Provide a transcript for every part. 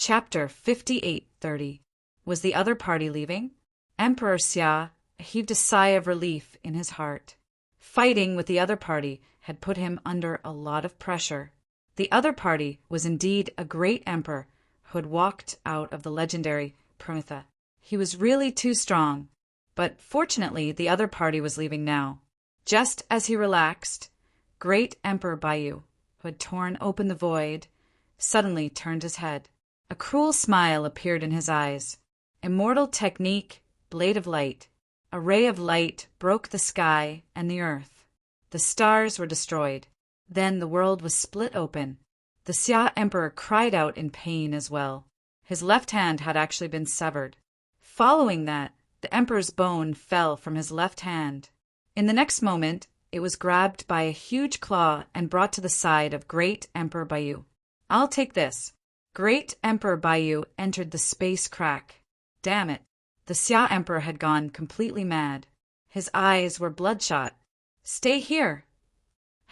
Chapter 58:30. Was the other party leaving? Emperor Xia heaved a sigh of relief in his heart. Fighting with the other party had put him under a lot of pressure. The other party was indeed a great emperor who had walked out of the legendary Prometha. He was really too strong, but fortunately the other party was leaving now. Just as he relaxed, great Emperor Bayu, who had torn open the void, suddenly turned his head. A cruel smile appeared in his eyes. Immortal technique, blade of light. A ray of light broke the sky and the earth. The stars were destroyed. Then the world was split open. The Xia Emperor cried out in pain as well. His left hand had actually been severed. Following that, the Emperor's bone fell from his left hand. In the next moment, it was grabbed by a huge claw and brought to the side of great Emperor Bayu. "I'll take this." Great Emperor Bayu entered the space crack. Damn it. The Xia Emperor had gone completely mad. His eyes were bloodshot. Stay here.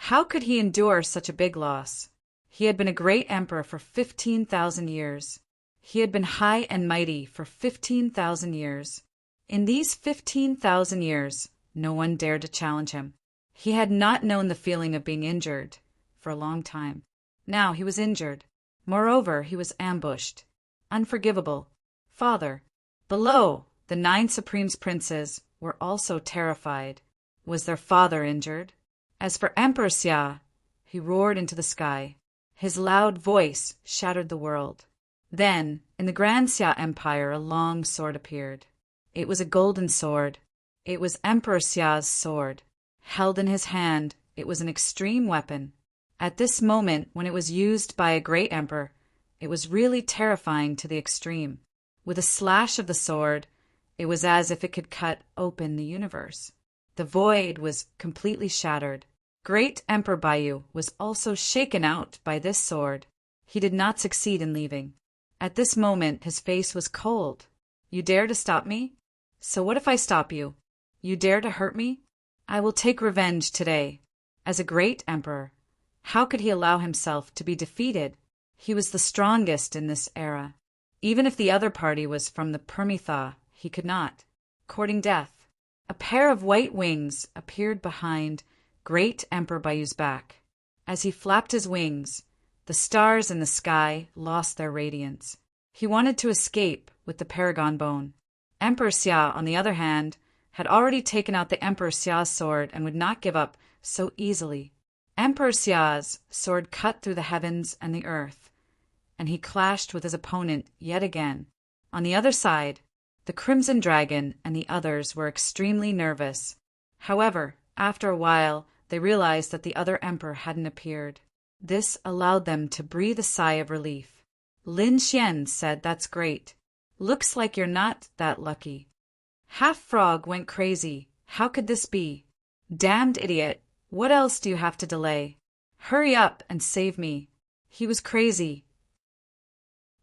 How could he endure such a big loss? He had been a great emperor for 15,000 years. He had been high and mighty for 15,000 years. In these 15,000 years, no one dared to challenge him. He had not known the feeling of being injured for a long time. Now he was injured. Moreover, he was ambushed. Unforgivable. Father. Below, the 9 Supreme Princes were also terrified. Was their father injured? As for Emperor Xia, he roared into the sky. His loud voice shattered the world. Then, in the Grand Xia Empire, a long sword appeared. It was a golden sword. It was Emperor Xia's sword. Held in his hand, it was an extreme weapon. At this moment, when it was used by a great emperor, it was really terrifying to the extreme. With a slash of the sword, it was as if it could cut open the universe. The void was completely shattered. Great Emperor Bayu was also shaken out by this sword. He did not succeed in leaving. At this moment, his face was cold. "You dare to stop me? So what if I stop you? You dare to hurt me? I will take revenge today." As a great emperor, how could he allow himself to be defeated? He was the strongest in this era. Even if the other party was from the Prometha, he could not. Courting death. A pair of white wings appeared behind great Emperor Bayu's back. As he flapped his wings, the stars in the sky lost their radiance. He wanted to escape with the paragon bone. Emperor Xia, on the other hand, had already taken out the Emperor Xia's sword and would not give up so easily. Emperor Xia's sword cut through the heavens and the earth, and he clashed with his opponent yet again. On the other side, the Crimson Dragon and the others were extremely nervous. However, after a while, they realized that the other emperor hadn't appeared. This allowed them to breathe a sigh of relief. Lin Xian said, "That's great. Looks like you're not that lucky." Half Frog went crazy. How could this be? "Damned idiot. What else do you have to delay? Hurry up and save me." He was crazy.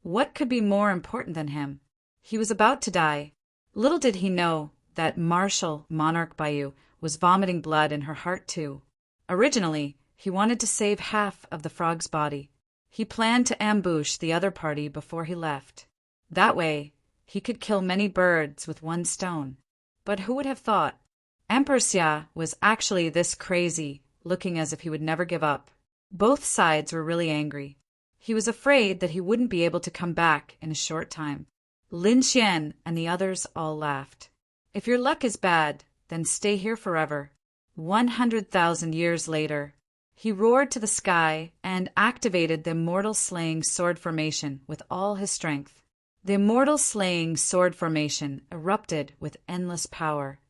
What could be more important than him? He was about to die. Little did he know that martial Monarch Bayu was vomiting blood in her heart too. Originally, he wanted to save half of the frog's body. He planned to ambush the other party before he left. That way, he could kill many birds with one stone. But who would have thought? Emperor Xia was actually this crazy, looking as if he would never give up. Both sides were really angry. He was afraid that he wouldn't be able to come back in a short time. Lin Xian and the others all laughed. "If your luck is bad, then stay here forever." 100,000 years later, he roared to the sky and activated the Immortal Slaying Sword Formation with all his strength. The Immortal Slaying Sword Formation erupted with endless power.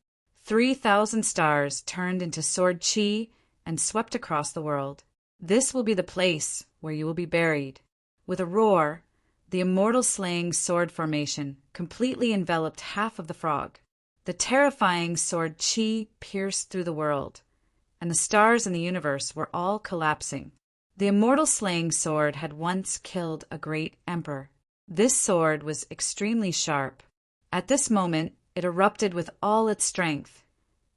3,000 stars turned into sword chi and swept across the world. "This will be the place where you will be buried." With a roar, the Immortal Slaying Sword Formation completely enveloped half of the frog. The terrifying sword chi pierced through the world, and the stars in the universe were all collapsing. The Immortal Slaying Sword had once killed a great emperor. This sword was extremely sharp. At this moment, it erupted with all its strength,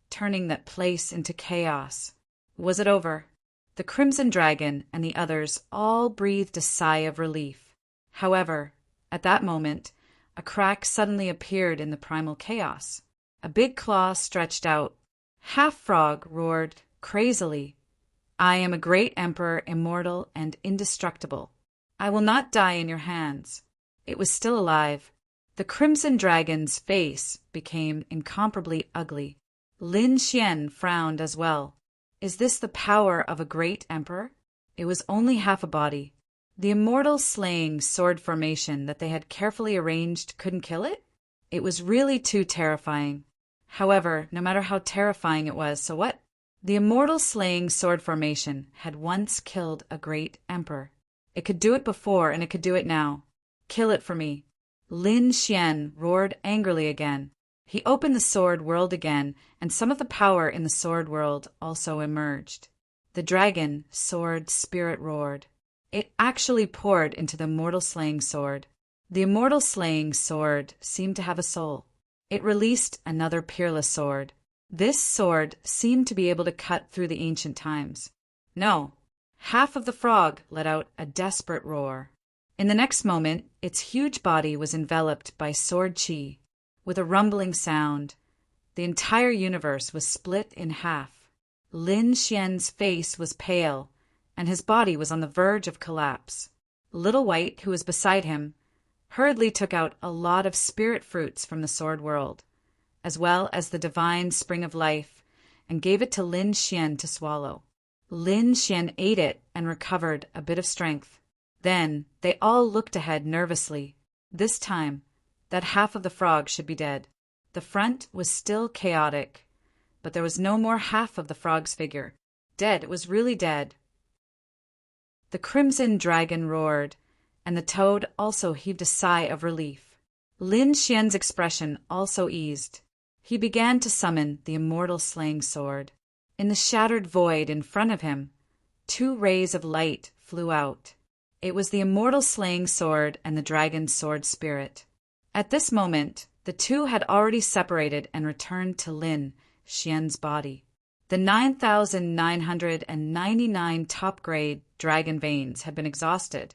turning that place into chaos. Was it over? The Crimson Dragon and the others all breathed a sigh of relief. However, At that moment, a crack suddenly appeared in the primal chaos. A big claw stretched out. Half Frog roared crazily, "I am a great emperor, immortal and indestructible. I will not die in your hands." It was still alive. The Crimson Dragon's face became incomparably ugly. Lin Xian frowned as well. Is this the power of a great emperor? It was only half a body. The immortal slaying sword formation that they had carefully arranged couldn't kill it? It was really too terrifying. However, no matter how terrifying it was, so what? The immortal slaying sword formation had once killed a great emperor. It could do it before, and it could do it now. Kill it for me. Lin Xian roared angrily again. He opened the sword world again, and some of the power in the sword world also emerged. The dragon sword spirit roared. It actually poured into the immortal slaying sword. The immortal slaying sword seemed to have a soul. It released another peerless sword. This sword seemed to be able to cut through the ancient times. No. Half of the frog let out a desperate roar. In the next moment, its huge body was enveloped by sword chi. With a rumbling sound, the entire universe was split in half. Lin Xian's face was pale, and his body was on the verge of collapse. Little White, who was beside him, hurriedly took out a lot of spirit fruits from the sword world, as well as the divine spring of life, and gave it to Lin Xian to swallow. Lin Xian ate it and recovered a bit of strength. Then they all looked ahead nervously. This time, that half of the frog should be dead. The front was still chaotic, but there was no more half of the frog's figure. Dead, it was really dead. The Crimson Dragon roared, and the toad also heaved a sigh of relief. Lin Xian's expression also eased. He began to summon the immortal slaying sword. In the shattered void in front of him, 2 rays of light flew out. It was the immortal slaying sword and the dragon's sword spirit. At this moment, the two had already separated and returned to Lin Xian's body. The 9,999 top-grade dragon veins had been exhausted,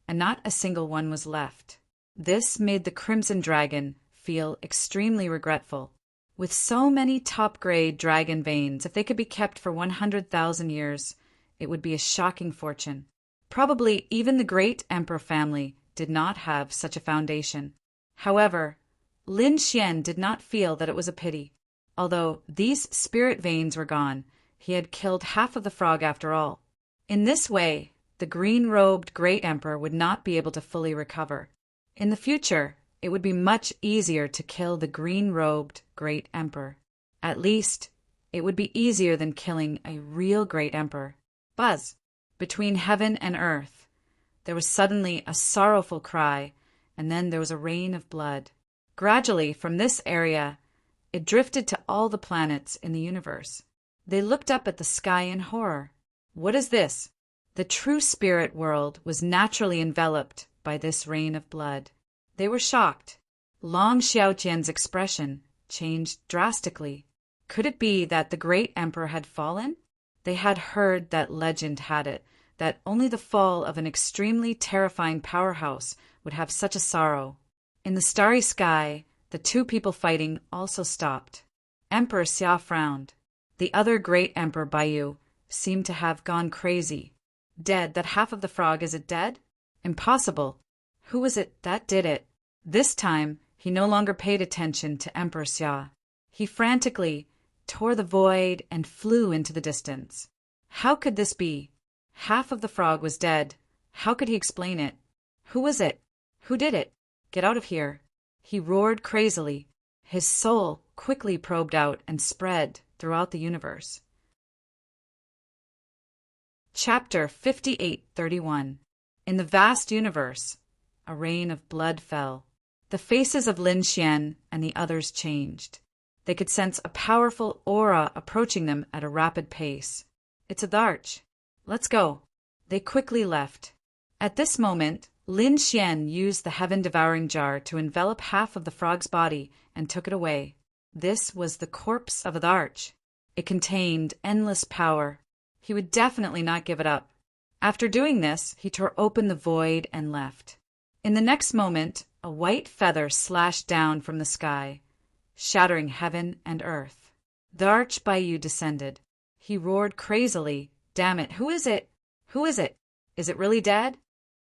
and not a single one was left. This made the Crimson Dragon feel extremely regretful. With so many top-grade dragon veins, if they could be kept for 100,000 years, it would be a shocking fortune. Probably even the great emperor family did not have such a foundation. However, Lin Xian did not feel that it was a pity. Although these spirit veins were gone, he had killed half of the frog after all. In this way, the green-robed great emperor would not be able to fully recover. In the future, it would be much easier to kill the green-robed great emperor. At least, it would be easier than killing a real great emperor. Buzz! Between heaven and earth, there was suddenly a sorrowful cry, and then there was a rain of blood. Gradually, from this area, it drifted to all the planets in the universe. They looked up at the sky in horror. What is this? The true spirit world was naturally enveloped by this rain of blood. They were shocked. Long Xiaojian's expression changed drastically. Could it be that the great emperor had fallen? They had heard that legend had it, that only the fall of an extremely terrifying powerhouse would have such a sorrow. In the starry sky, the two people fighting also stopped. Emperor Xia frowned. The other great emperor, Baiyu, seemed to have gone crazy. Dead, that half of the frog, is it dead? Impossible. Who was it that did it? This time, he no longer paid attention to Emperor Xia. He frantically tore the void and flew into the distance. How could this be? Half of the frog was dead. How could he explain it? Who was it? Who did it? Get out of here. He roared crazily. His soul quickly probed out and spread throughout the universe. Chapter 5831. In the vast universe, a rain of blood fell. The faces of Lin Xian and the others changed. They could sense a powerful aura approaching them at a rapid pace. It's a Dharch. Let's go. They quickly left. At this moment, Lin Xian used the heaven-devouring jar to envelop half of the frog's body and took it away. This was the corpse of a Dharch. It contained endless power. He would definitely not give it up. After doing this, he tore open the void and left. In the next moment, a white feather slashed down from the sky, shattering heaven and earth. The Archbayou descended. He roared crazily, "Damn it, who is it? Who is it? Is it really dead?"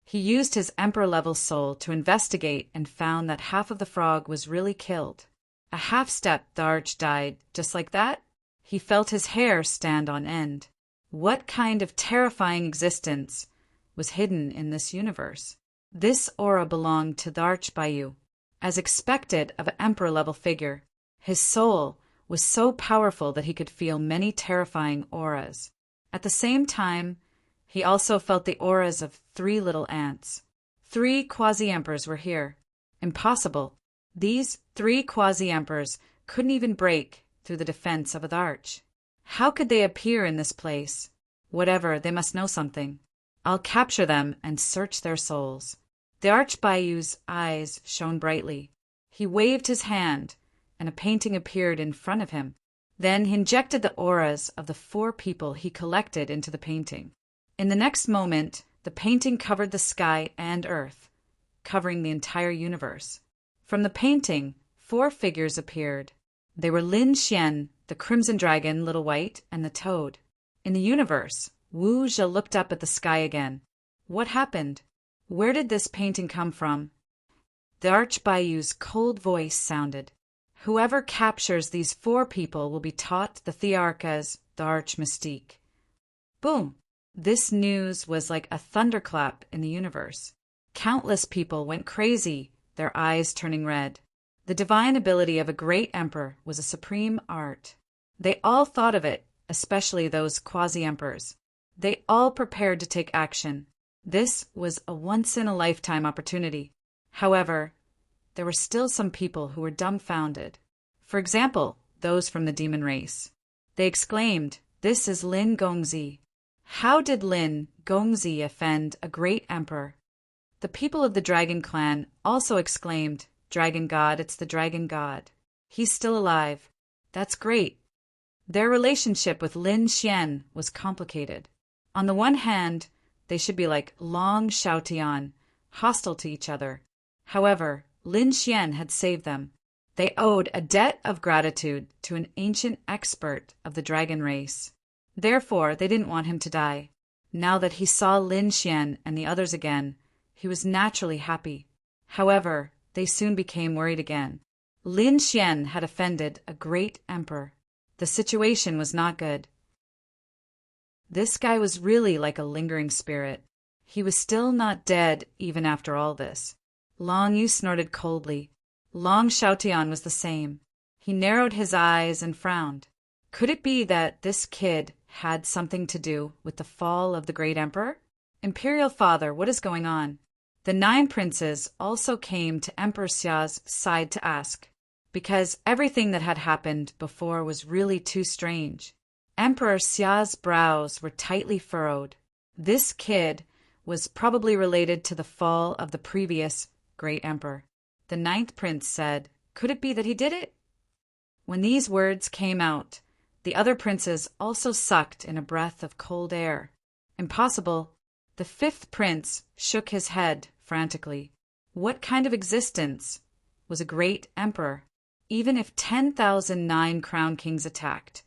He used his emperor-level soul to investigate and found that half of the frog was really killed. A half-step, the Arch died, just like that. He felt his hair stand on end. What kind of terrifying existence was hidden in this universe? This aura belonged to the Archbayou. As expected of an emperor-level figure, his soul was so powerful that he could feel many terrifying auras. At the same time, he also felt the auras of 3 little ants. 3 quasi-emperors were here. Impossible. These 3 quasi-emperors couldn't even break through the defense of the Arch. How could they appear in this place? Whatever, they must know something. I'll capture them and search their souls. The Archbayou's eyes shone brightly. He waved his hand, and a painting appeared in front of him. Then he injected the auras of the 4 people he collected into the painting. In the next moment, the painting covered the sky and earth, covering the entire universe. From the painting, 4 figures appeared. They were Lin Xian, the Crimson Dragon, Little White, and the Toad. In the universe, Wu Zhe looked up at the sky again. What happened? Where did this painting come from? The Archbayou's cold voice sounded. Whoever captures these 4 people will be taught the Thearchas, the Arch Mystique. Boom! This news was like a thunderclap in the universe. Countless people went crazy, their eyes turning red. The divine ability of a great emperor was a supreme art. They all thought of it, especially those quasi-emperors. They all prepared to take action. This was a once-in-a-lifetime opportunity. However, there were still some people who were dumbfounded. For example, those from the demon race. They exclaimed, "This is Lin Gongzi. How did Lin Gongzi offend a great emperor?" The people of the Dragon Clan also exclaimed, "Dragon God, it's the Dragon God. He's still alive. That's great." Their relationship with Lin Xian was complicated. On the one hand, they should be like Long Xiaotian, hostile to each other. However, Lin Xian had saved them. They owed a debt of gratitude to an ancient expert of the dragon race. Therefore, they didn't want him to die. Now that he saw Lin Xian and the others again, he was naturally happy. However, they soon became worried again. Lin Xian had offended a great emperor. The situation was not good. This guy was really like a lingering spirit. He was still not dead even after all this. Long Yu snorted coldly. Long Xiaotian was the same. He narrowed his eyes and frowned. Could it be that this kid had something to do with the fall of the great emperor? Imperial Father, what is going on? The 9 princes also came to Emperor Xia's side to ask, because everything that had happened before was really too strange. Emperor Xia's brows were tightly furrowed. This kid was probably related to the fall of the previous great emperor. The 9th prince said, "Could it be that he did it?" When these words came out, the other princes also sucked in a breath of cold air. Impossible. The 5th prince shook his head frantically. What kind of existence was a great emperor? Even if 10,009 crown kings attacked,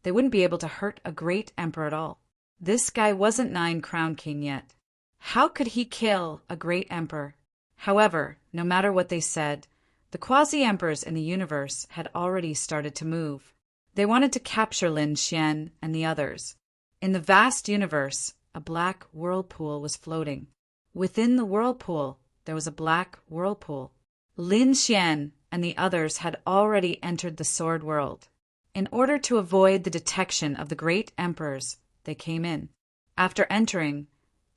they wouldn't be able to hurt a great emperor at all. This guy wasn't 9 crown king yet. How could he kill a great emperor? However, no matter what they said, the quasi-emperors in the universe had already started to move. They wanted to capture Lin Xian and the others. In the vast universe, a black whirlpool was floating. Within the whirlpool, there was a black whirlpool. Lin Xian and the others had already entered the sword world. In order to avoid the detection of the great emperors, they came in. After entering,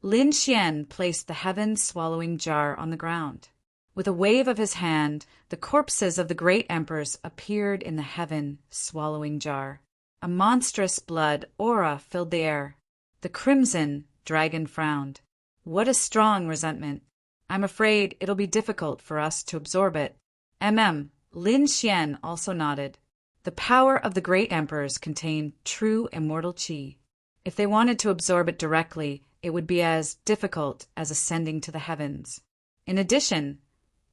Lin Xian placed the heaven-swallowing jar on the ground. With a wave of his hand, the corpses of the great emperors appeared in the heaven-swallowing jar. A monstrous blood aura filled the air. The crimson dragon frowned. What a strong resentment. I'm afraid it'll be difficult for us to absorb it. Lin Xian also nodded. The power of the great emperors contained true immortal qi. If they wanted to absorb it directly, it would be as difficult as ascending to the heavens. In addition,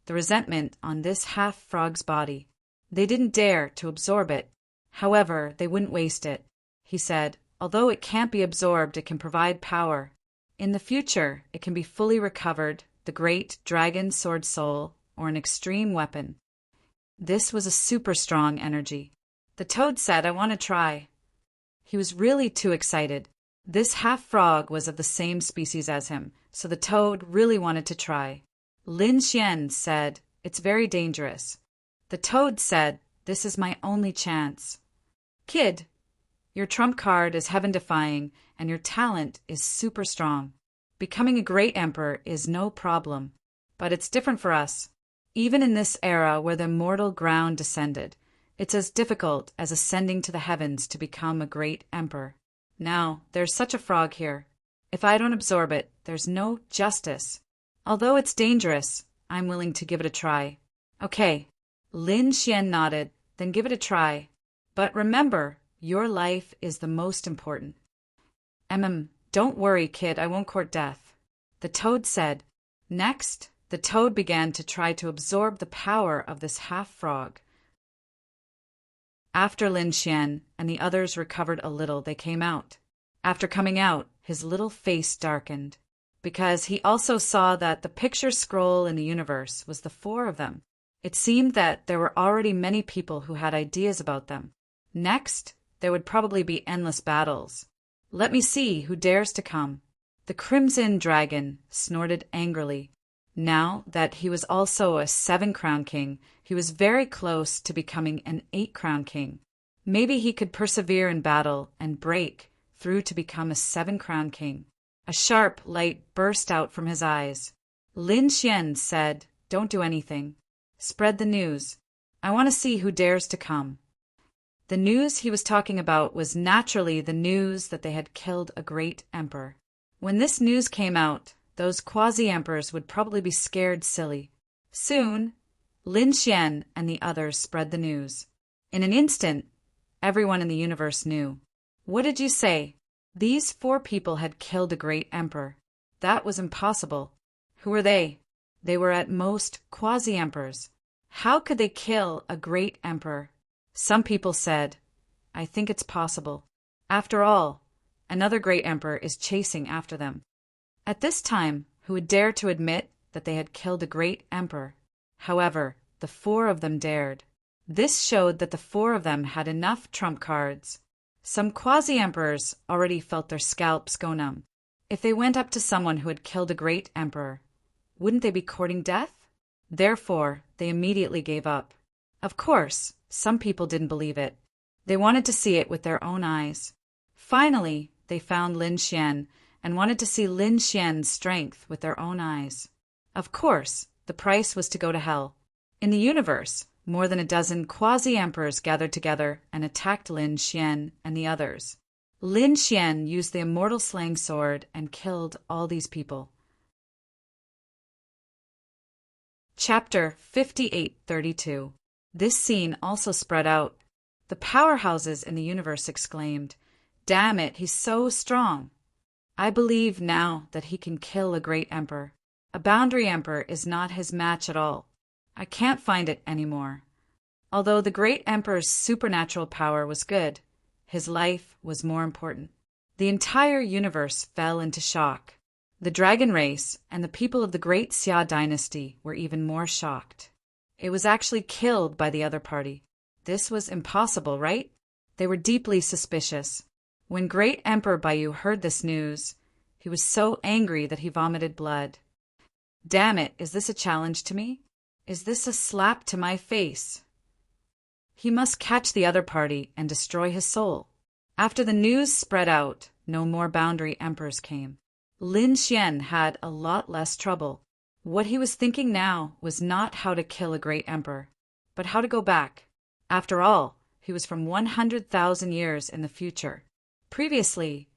the resentment on this half-frog's body. They didn't dare to absorb it. However, they wouldn't waste it. He said, although it can't be absorbed, it can provide power. In the future, it can be fully recovered, the great dragon sword soul, or an extreme weapon. This was a super strong energy. The toad said, I want to try. He was really too excited. This half-frog was of the same species as him, so the toad really wanted to try. Lin Xian said, it's very dangerous. The toad said, this is my only chance. Kid, your trump card is heaven-defying, and your talent is super strong. Becoming a great emperor is no problem. But it's different for us. Even in this era where the mortal ground descended, it's as difficult as ascending to the heavens to become a great emperor. Now, there's such a frog here. If I don't absorb it, there's no justice. Although it's dangerous, I'm willing to give it a try. Okay. Lin Xian nodded, then give it a try. But remember, your life is the most important. Don't worry, kid, I won't court death. The toad said. Next, the toad began to try to absorb the power of this half-frog. After Lin Xian and the others recovered a little, they came out. After coming out, his little face darkened, because he also saw that the picture scroll in the universe was the four of them. It seemed that there were already many people who had ideas about them. Next, there would probably be endless battles. Let me see who dares to come. The Crimson Dragon snorted angrily. Now that he was also a 7-crown king, he was very close to becoming an 8-crown king. Maybe he could persevere in battle and break through to become a 7-crown king. A sharp light burst out from his eyes. Lin Xian said, don't do anything. Spread the news. I want to see who dares to come. The news he was talking about was naturally the news that they had killed a great emperor. When this news came out, those quasi-emperors would probably be scared silly. Soon, Lin Xian and the others spread the news. In an instant, everyone in the universe knew. What did you say? These 4 people had killed a great emperor. That was impossible. Who were they? They were at most quasi-emperors. How could they kill a great emperor? Some people said, I think it's possible. After all, another great emperor is chasing after them. At this time, who would dare to admit that they had killed a great emperor? However, the 4 of them dared. This showed that the 4 of them had enough trump cards. Some quasi-emperors already felt their scalps go numb. If they went up to someone who had killed a great emperor, wouldn't they be courting death? Therefore, they immediately gave up. Of course, some people didn't believe it. They wanted to see it with their own eyes. Finally, they found Lin Xian and wanted to see Lin Xian's strength with their own eyes. Of course, the price was to go to hell. In the universe, more than a dozen quasi-emperors gathered together and attacked Lin Xian and the others. Lin Xian used the immortal slang sword and killed all these people. Chapter 5832. This scene also spread out. The powerhouses in the universe exclaimed, Damn it, he's so strong. I believe now that he can kill a great emperor. A boundary emperor is not his match at all. I can't find it anymore. Although the great emperor's supernatural power was good, his life was more important. The entire universe fell into shock. The dragon race and the people of the great Xia dynasty were even more shocked. It was actually killed by the other party. This was impossible, right? They were deeply suspicious. When Great Emperor Baiyu heard this news, he was so angry that he vomited blood. Damn it, is this a challenge to me? Is this a slap to my face? He must catch the other party and destroy his soul. After the news spread out, no more boundary emperors came. Lin Xian had a lot less trouble. What he was thinking now was not how to kill a great emperor, but how to go back. After all, he was from 100,000 years in the future. Previously,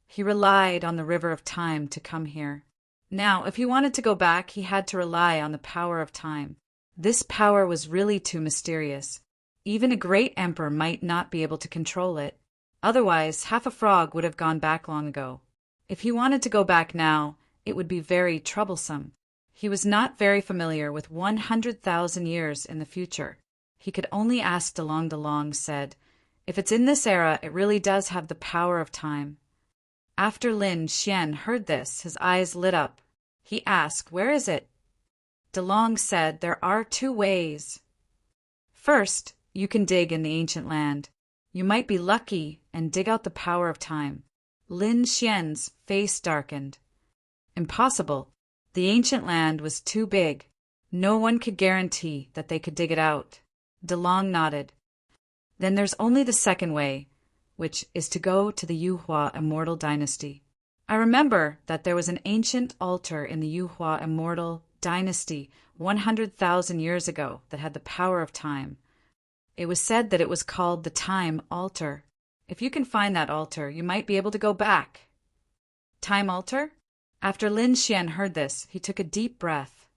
he relied on the river of time to come here. Now, if he wanted to go back, he had to rely on the power of time. This power was really too mysterious. Even a great emperor might not be able to control it. Otherwise, half a frog would have gone back long ago. If he wanted to go back now, it would be very troublesome. He was not very familiar with 100,000 years in the future. He could only ask DeLong. DeLong said, "If it's in this era, it really does have the power of time." After Lin Xian heard this, his eyes lit up. He asked, "Where is it?" DeLong said, "There are two ways. First, you can dig in the ancient land. You might be lucky and dig out the power of time." Lin Xian's face darkened. Impossible. The ancient land was too big. No one could guarantee that they could dig it out. DeLong nodded. Then there's only the second way, which is to go to the Yuhua Immortal Dynasty. I remember that there was an ancient altar in the Yuhua Immortal Dynasty 100,000 years ago that had the power of time. It was said that it was called the Time Altar. If you can find that altar, you might be able to go back. Time altar? After Lin Xian heard this, he took a deep breath.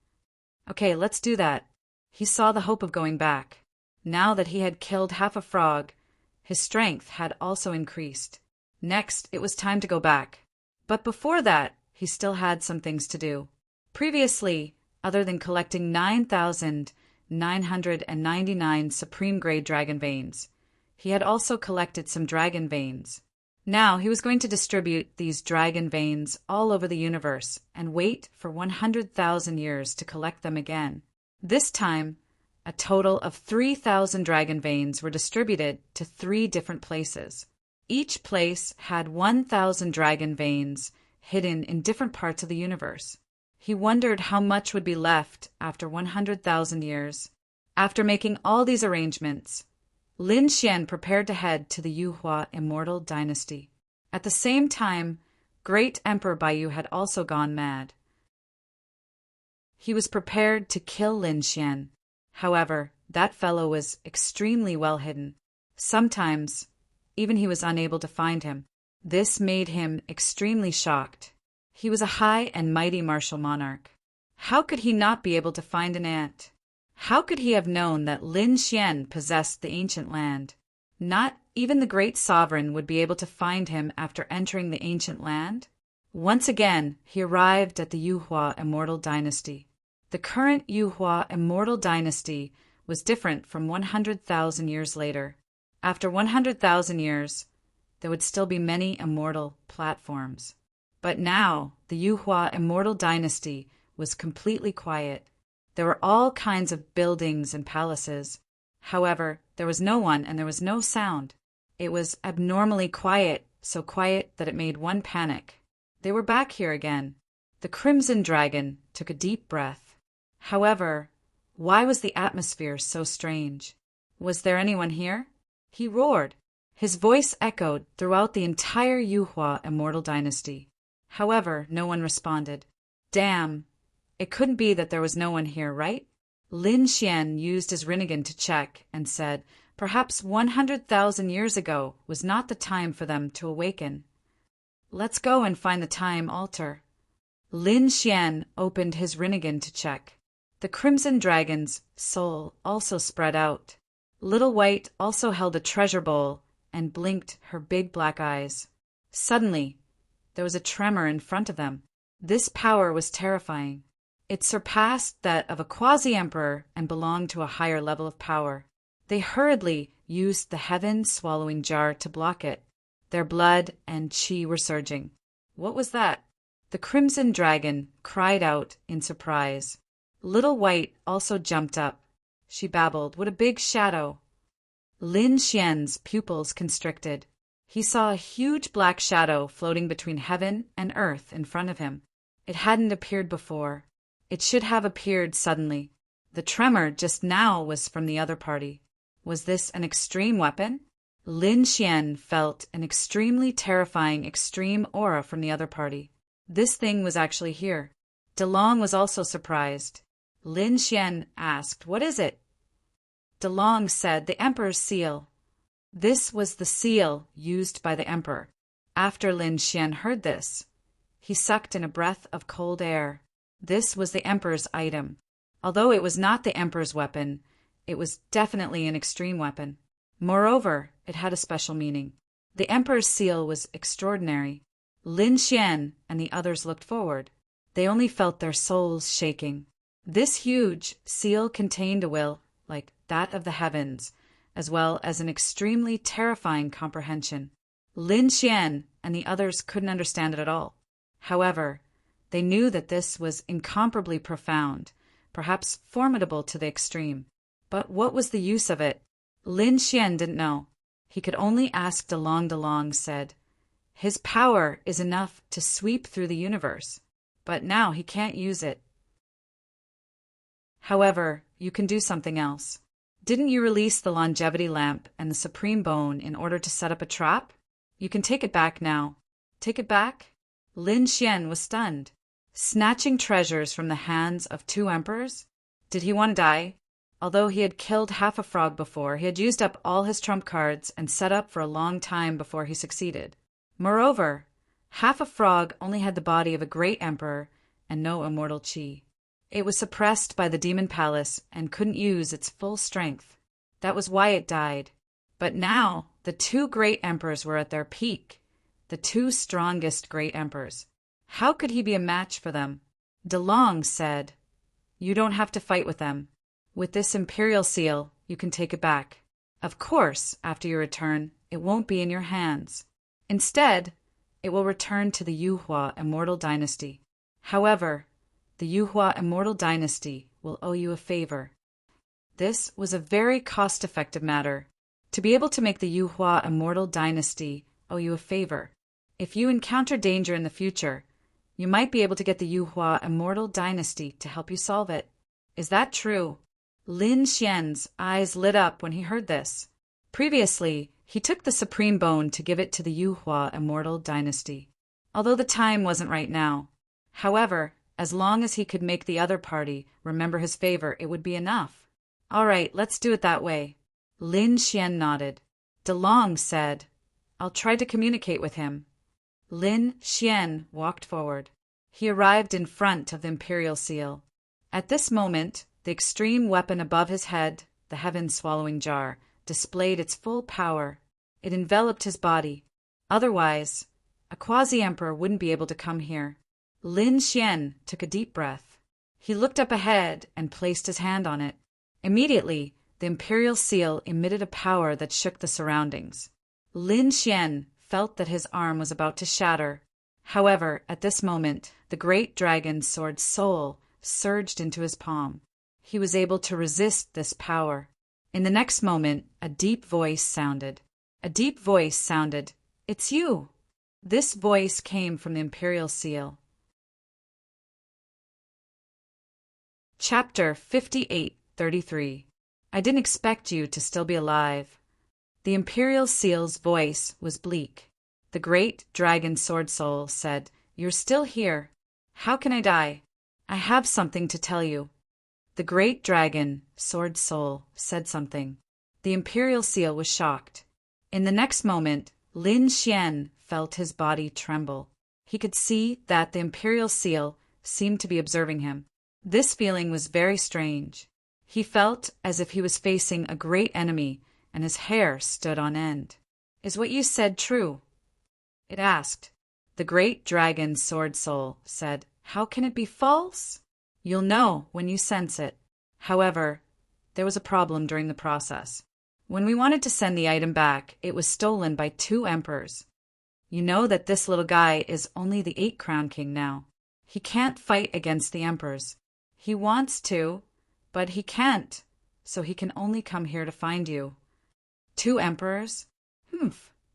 Okay, let's do that. He saw the hope of going back. Now that he had killed half a frog, his strength had also increased. Next, it was time to go back. But before that, he still had some things to do. Previously, other than collecting 9,999 supreme-grade dragon veins, he had also collected some dragon veins. Now he was going to distribute these dragon veins all over the universe and wait for 100,000 years to collect them again. This time, a total of 3,000 dragon veins were distributed to 3 different places. Each place had 1,000 dragon veins hidden in different parts of the universe. He wondered how much would be left after 100,000 years. After making all these arrangements, Lin Xian prepared to head to the Yuhua Immortal Dynasty. At the same time, Great Emperor Baiyu had also gone mad. He was prepared to kill Lin Xian. However, that fellow was extremely well hidden. Sometimes, even he was unable to find him. This made him extremely shocked. He was a high and mighty martial monarch. How could he not be able to find an ant? How could he have known that Lin Xian possessed the ancient land? Not even the great sovereign would be able to find him after entering the ancient land. Once again, he arrived at the Yuhua Immortal Dynasty. The current Yuhua Immortal Dynasty was different from 100,000 years later. After 100,000 years, there would still be many immortal platforms. But now, the Yuhua Immortal Dynasty was completely quiet. There were all kinds of buildings and palaces. However, there was no one and there was no sound. It was abnormally quiet, so quiet that it made one panic. They were back here again. The Crimson Dragon took a deep breath. However, why was the atmosphere so strange? Was there anyone here? He roared. His voice echoed throughout the entire Yuhua Immortal Dynasty. However, no one responded. Damn. It couldn't be that there was no one here, right? Lin Xian used his Rinnegan to check and said, perhaps 100,000 years ago was not the time for them to awaken. Let's go and find the time altar. Lin Xian opened his Rinnegan to check. The Crimson Dragon's soul also spread out. Little White also held a treasure bowl and blinked her big black eyes. Suddenly, there was a tremor in front of them. This power was terrifying. It surpassed that of a quasi-emperor and belonged to a higher level of power. They hurriedly used the heaven-swallowing jar to block it. Their blood and qi were surging. What was that? The Crimson Dragon cried out in surprise. Little White also jumped up. She babbled, "What a big shadow!" Lin Xian's pupils constricted. He saw a huge black shadow floating between heaven and earth in front of him. It hadn't appeared before. It should have appeared suddenly. The tremor just now was from the other party. Was this an extreme weapon? Lin Xian felt an extremely terrifying extreme aura from the other party. This thing was actually here. DeLong was also surprised. Lin Xian asked, "What is it?" DeLong said, "The Emperor's seal." This was the seal used by the Emperor. After Lin Xian heard this, he sucked in a breath of cold air. This was the Emperor's item. Although it was not the Emperor's weapon, it was definitely an extreme weapon. Moreover, it had a special meaning. The Emperor's seal was extraordinary. Lin Xian and the others looked forward. They only felt their souls shaking. This huge seal contained a will, like that of the heavens, as well as an extremely terrifying comprehension. Lin Xian and the others couldn't understand it at all. However, they knew that this was incomparably profound, perhaps formidable to the extreme. But what was the use of it? Lin Xian didn't know. He could only ask DeLong. DeLong said, "His power is enough to sweep through the universe, but now he can't use it. However, you can do something else. Didn't you release the longevity lamp and the supreme bone in order to set up a trap? You can take it back now." Take it back? Lin Xian was stunned. Snatching treasures from the hands of two emperors? Did he want to die? Although he had killed half a frog before, he had used up all his trump cards and set up for a long time before he succeeded. Moreover, half a frog only had the body of a great emperor and no immortal chi. It was suppressed by the demon palace and couldn't use its full strength. That was why it died. But now, the two great emperors were at their peak, the two strongest great emperors. How could he be a match for them? DeLong said, "You don't have to fight with them. With this imperial seal, you can take it back. Of course, after your return, it won't be in your hands. Instead, it will return to the Yuhua immortal dynasty. However, the Yuhua immortal dynasty will owe you a favor." This was a very cost-effective matter, to be able to make the Yuhua immortal dynasty owe you a favor. If you encounter danger in the future, you might be able to get the Yuhua immortal dynasty to help you solve it. Is that true? Lin Xian's eyes lit up when he heard this. Previously, he took the supreme bone to give it to the Yuhua immortal dynasty, although the time wasn't right now. However, as long as he could make the other party remember his favor, it would be enough. All right, let's do it that way. Lin Xian nodded. DeLong said, "I'll try to communicate with him." Lin Xian walked forward. He arrived in front of the imperial seal. At this moment, the extreme weapon above his head, the heaven-swallowing jar, displayed its full power. It enveloped his body. Otherwise, a quasi-emperor wouldn't be able to come here. Lin Xian took a deep breath. He looked up ahead and placed his hand on it. Immediately, the imperial seal emitted a power that shook the surroundings. Lin Xian felt that his arm was about to shatter. However, at this moment, the great dragon's sword soul surged into his palm. He was able to resist this power. In the next moment, a deep voice sounded. A deep voice sounded, "It's you!" This voice came from the imperial seal. Chapter 58:33. I didn't expect you to still be alive. The imperial seal's voice was bleak. The great dragon sword soul said, "You're still here. How can I die? I have something to tell you." The great dragon sword soul said something. The imperial seal was shocked. In the next moment, Lin Xian felt his body tremble. He could see that the imperial seal seemed to be observing him. This feeling was very strange. He felt as if he was facing a great enemy, and his hair stood on end. "Is what you said true?" it asked. The great dragon sword soul said, "How can it be false? You'll know when you sense it." However, there was a problem during the process. When we wanted to send the item back, it was stolen by two emperors. You know that this little guy is only the 8-crown king now. He can't fight against the emperors. He wants to, but he can't, so he can only come here to find you. Two emperors?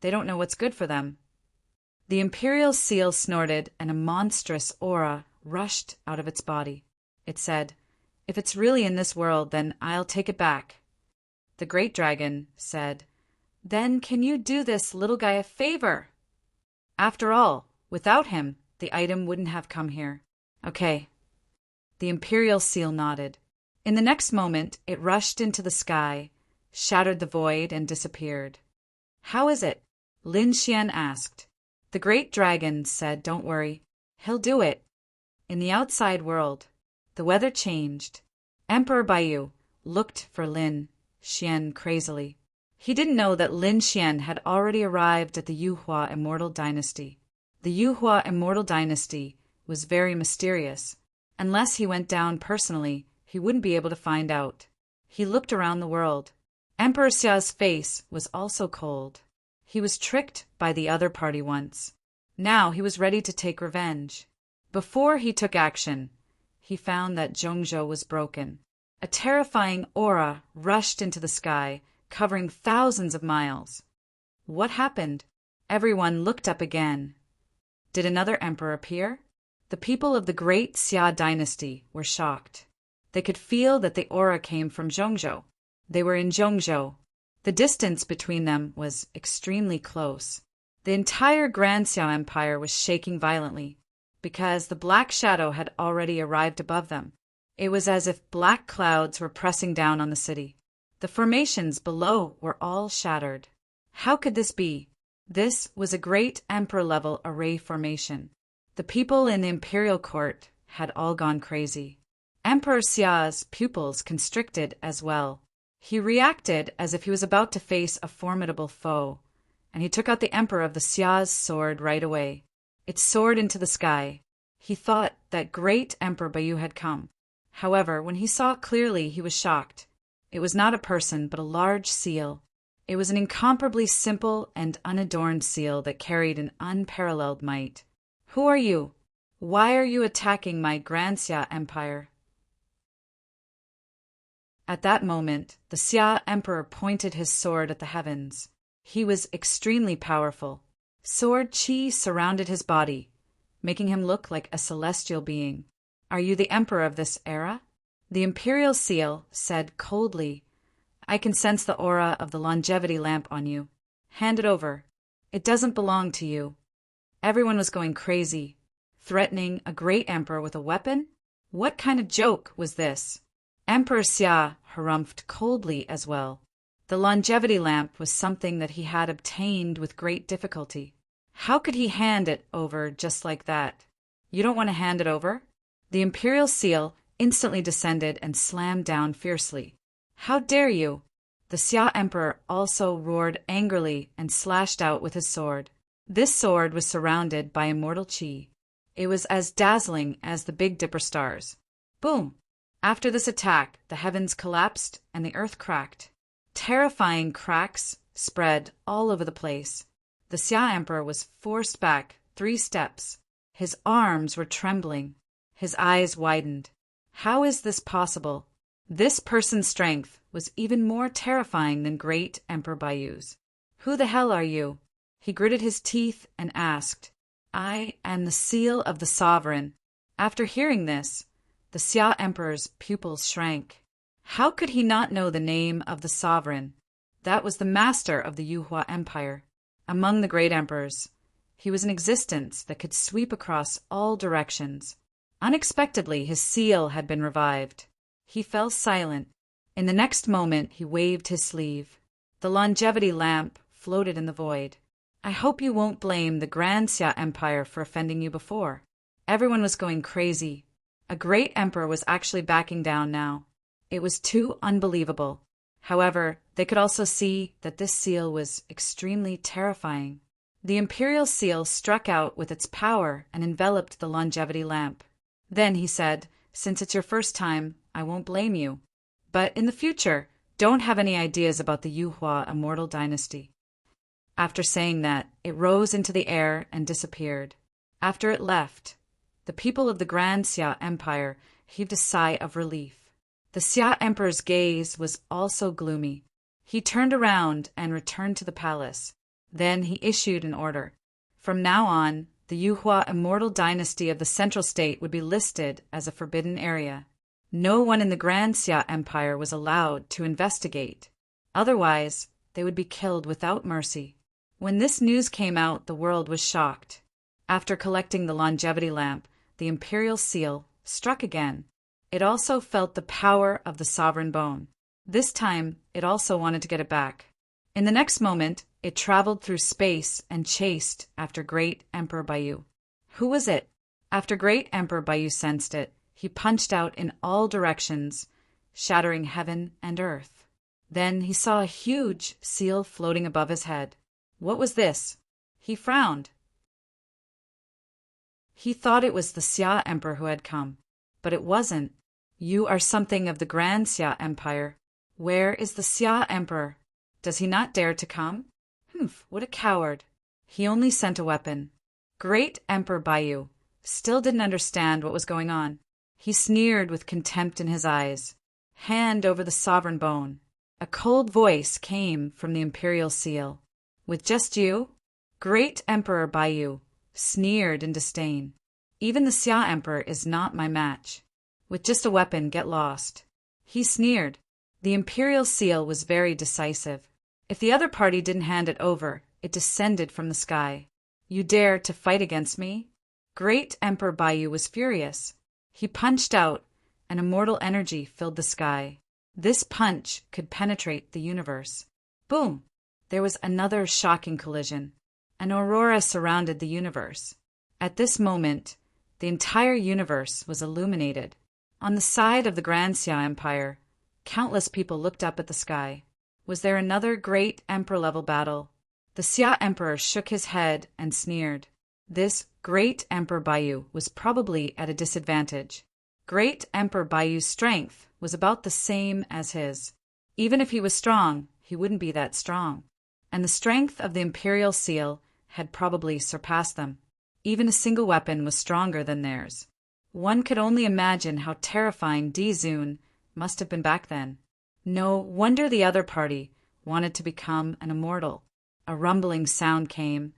They don't know what's good for them. The imperial seal snorted, and a monstrous aura rushed out of its body. It said, "If it's really in this world, then I'll take it back." The great dragon said, "Then can you do this little guy a favor? After all, without him, the item wouldn't have come here." "Okay." The imperial seal nodded. In the next moment, it rushed into the sky, shattered the void, and disappeared. "How is it?" Lin Xian asked. The great dragon said, "Don't worry. He'll do it." In the outside world, the weather changed. Emperor Baiyu looked for Lin Xian crazily. He didn't know that Lin Xian had already arrived at the Yuhua immortal dynasty. The Yuhua immortal dynasty was very mysterious. Unless he went down personally, he wouldn't be able to find out. He looked around the world. Emperor Xia's face was also cold. He was tricked by the other party once. Now he was ready to take revenge. Before he took action, he found that Zhongzhou was broken. A terrifying aura rushed into the sky, covering thousands of miles. What happened? Everyone looked up again. Did another emperor appear? The people of the great Xia dynasty were shocked. They could feel that the aura came from Zhongzhou. They were in Zhongzhou. The distance between them was extremely close. The entire Grand Xia Empire was shaking violently, because the black shadow had already arrived above them. It was as if black clouds were pressing down on the city. The formations below were all shattered. How could this be? This was a great emperor-level array formation. The people in the imperial court had all gone crazy. Emperor Xia's pupils constricted as well. He reacted as if he was about to face a formidable foe, and he took out the emperor of the Xia's sword right away. It soared into the sky. He thought that great Emperor Baiyu had come. However, when he saw it clearly, he was shocked. It was not a person, but a large seal. It was an incomparably simple and unadorned seal that carried an unparalleled might. Who are you? Why are you attacking my Grand Xia Empire? At that moment, the Xia Emperor pointed his sword at the heavens. He was extremely powerful. Sword qi surrounded his body, making him look like a celestial being. Are you the emperor of this era? The imperial seal said coldly, I can sense the aura of the longevity lamp on you. Hand it over. It doesn't belong to you. Everyone was going crazy. Threatening a great emperor with a weapon? What kind of joke was this? Emperor Xia harumphed coldly as well. The longevity lamp was something that he had obtained with great difficulty. How could he hand it over just like that? You don't want to hand it over? The imperial seal instantly descended and slammed down fiercely. How dare you? The Xia Emperor also roared angrily and slashed out with his sword. This sword was surrounded by immortal qi. It was as dazzling as the Big Dipper stars. Boom! After this attack, the heavens collapsed and the earth cracked. Terrifying cracks spread all over the place. The Xia Emperor was forced back 3 steps. His arms were trembling. His eyes widened. How is this possible? This person's strength was even more terrifying than great Emperor Baiyu's. Who the hell are you? He gritted his teeth and asked. I am the seal of the sovereign. After hearing this, the Xia Emperor's pupils shrank. How could he not know the name of the sovereign? That was the master of the Yuhua Empire. Among the great emperors, he was an existence that could sweep across all directions. Unexpectedly, his seal had been revived. He fell silent. In the next moment, he waved his sleeve. The longevity lamp floated in the void. I hope you won't blame the Grand Xia Empire for offending you before. Everyone was going crazy. A great emperor was actually backing down now. It was too unbelievable. However, they could also see that this seal was extremely terrifying. The imperial seal struck out with its power and enveloped the longevity lamp. Then he said, since it's your first time, I won't blame you. But in the future, don't have any ideas about the Yuhua immortal dynasty. After saying that, it rose into the air and disappeared. After it left, the people of the Grand Xia Empire heaved a sigh of relief. The Xia Emperor's gaze was also gloomy. He turned around and returned to the palace. Then he issued an order. From now on, the Yuhua immortal dynasty of the Central State would be listed as a forbidden area. No one in the Grand Xia Empire was allowed to investigate. Otherwise, they would be killed without mercy. When this news came out, the world was shocked. After collecting the longevity lamp, the imperial seal struck again. It also felt the power of the sovereign bone. This time, it also wanted to get it back. In the next moment, it traveled through space and chased after great Emperor Baiyu. Who was it? After great Emperor Baiyu sensed it, he punched out in all directions, shattering heaven and earth. Then he saw a huge seal floating above his head. What was this? He frowned. He thought it was the Xia Emperor who had come, but it wasn't. You are something of the Grand Xia Empire. Where is the Xia Emperor? Does he not dare to come? Humph, what a coward. He only sent a weapon. Great Emperor Baiyu still didn't understand what was going on. He sneered with contempt in his eyes. Hand over the sovereign bone. A cold voice came from the imperial seal. With just you? Great Emperor Baiyu sneered in disdain. Even the Xia Emperor is not my match. With just a weapon, get lost. He sneered. The imperial seal was very decisive. If the other party didn't hand it over, it descended from the sky. You dare to fight against me? Great Emperor Baiyu was furious. He punched out, and immortal energy filled the sky. This punch could penetrate the universe. Boom! There was another shocking collision. An aurora surrounded the universe. At this moment, the entire universe was illuminated. On the side of the Grand Xia Empire, countless people looked up at the sky. Was there another great emperor-level battle? The Xia Emperor shook his head and sneered. This great Emperor Baiyu was probably at a disadvantage. Great Emperor Baiyu's strength was about the same as his. Even if he was strong, he wouldn't be that strong. And the strength of the imperial seal had probably surpassed them. Even a single weapon was stronger than theirs. One could only imagine how terrifying Di Zun must have been back then. No wonder the other party wanted to become an immortal. A rumbling sound came,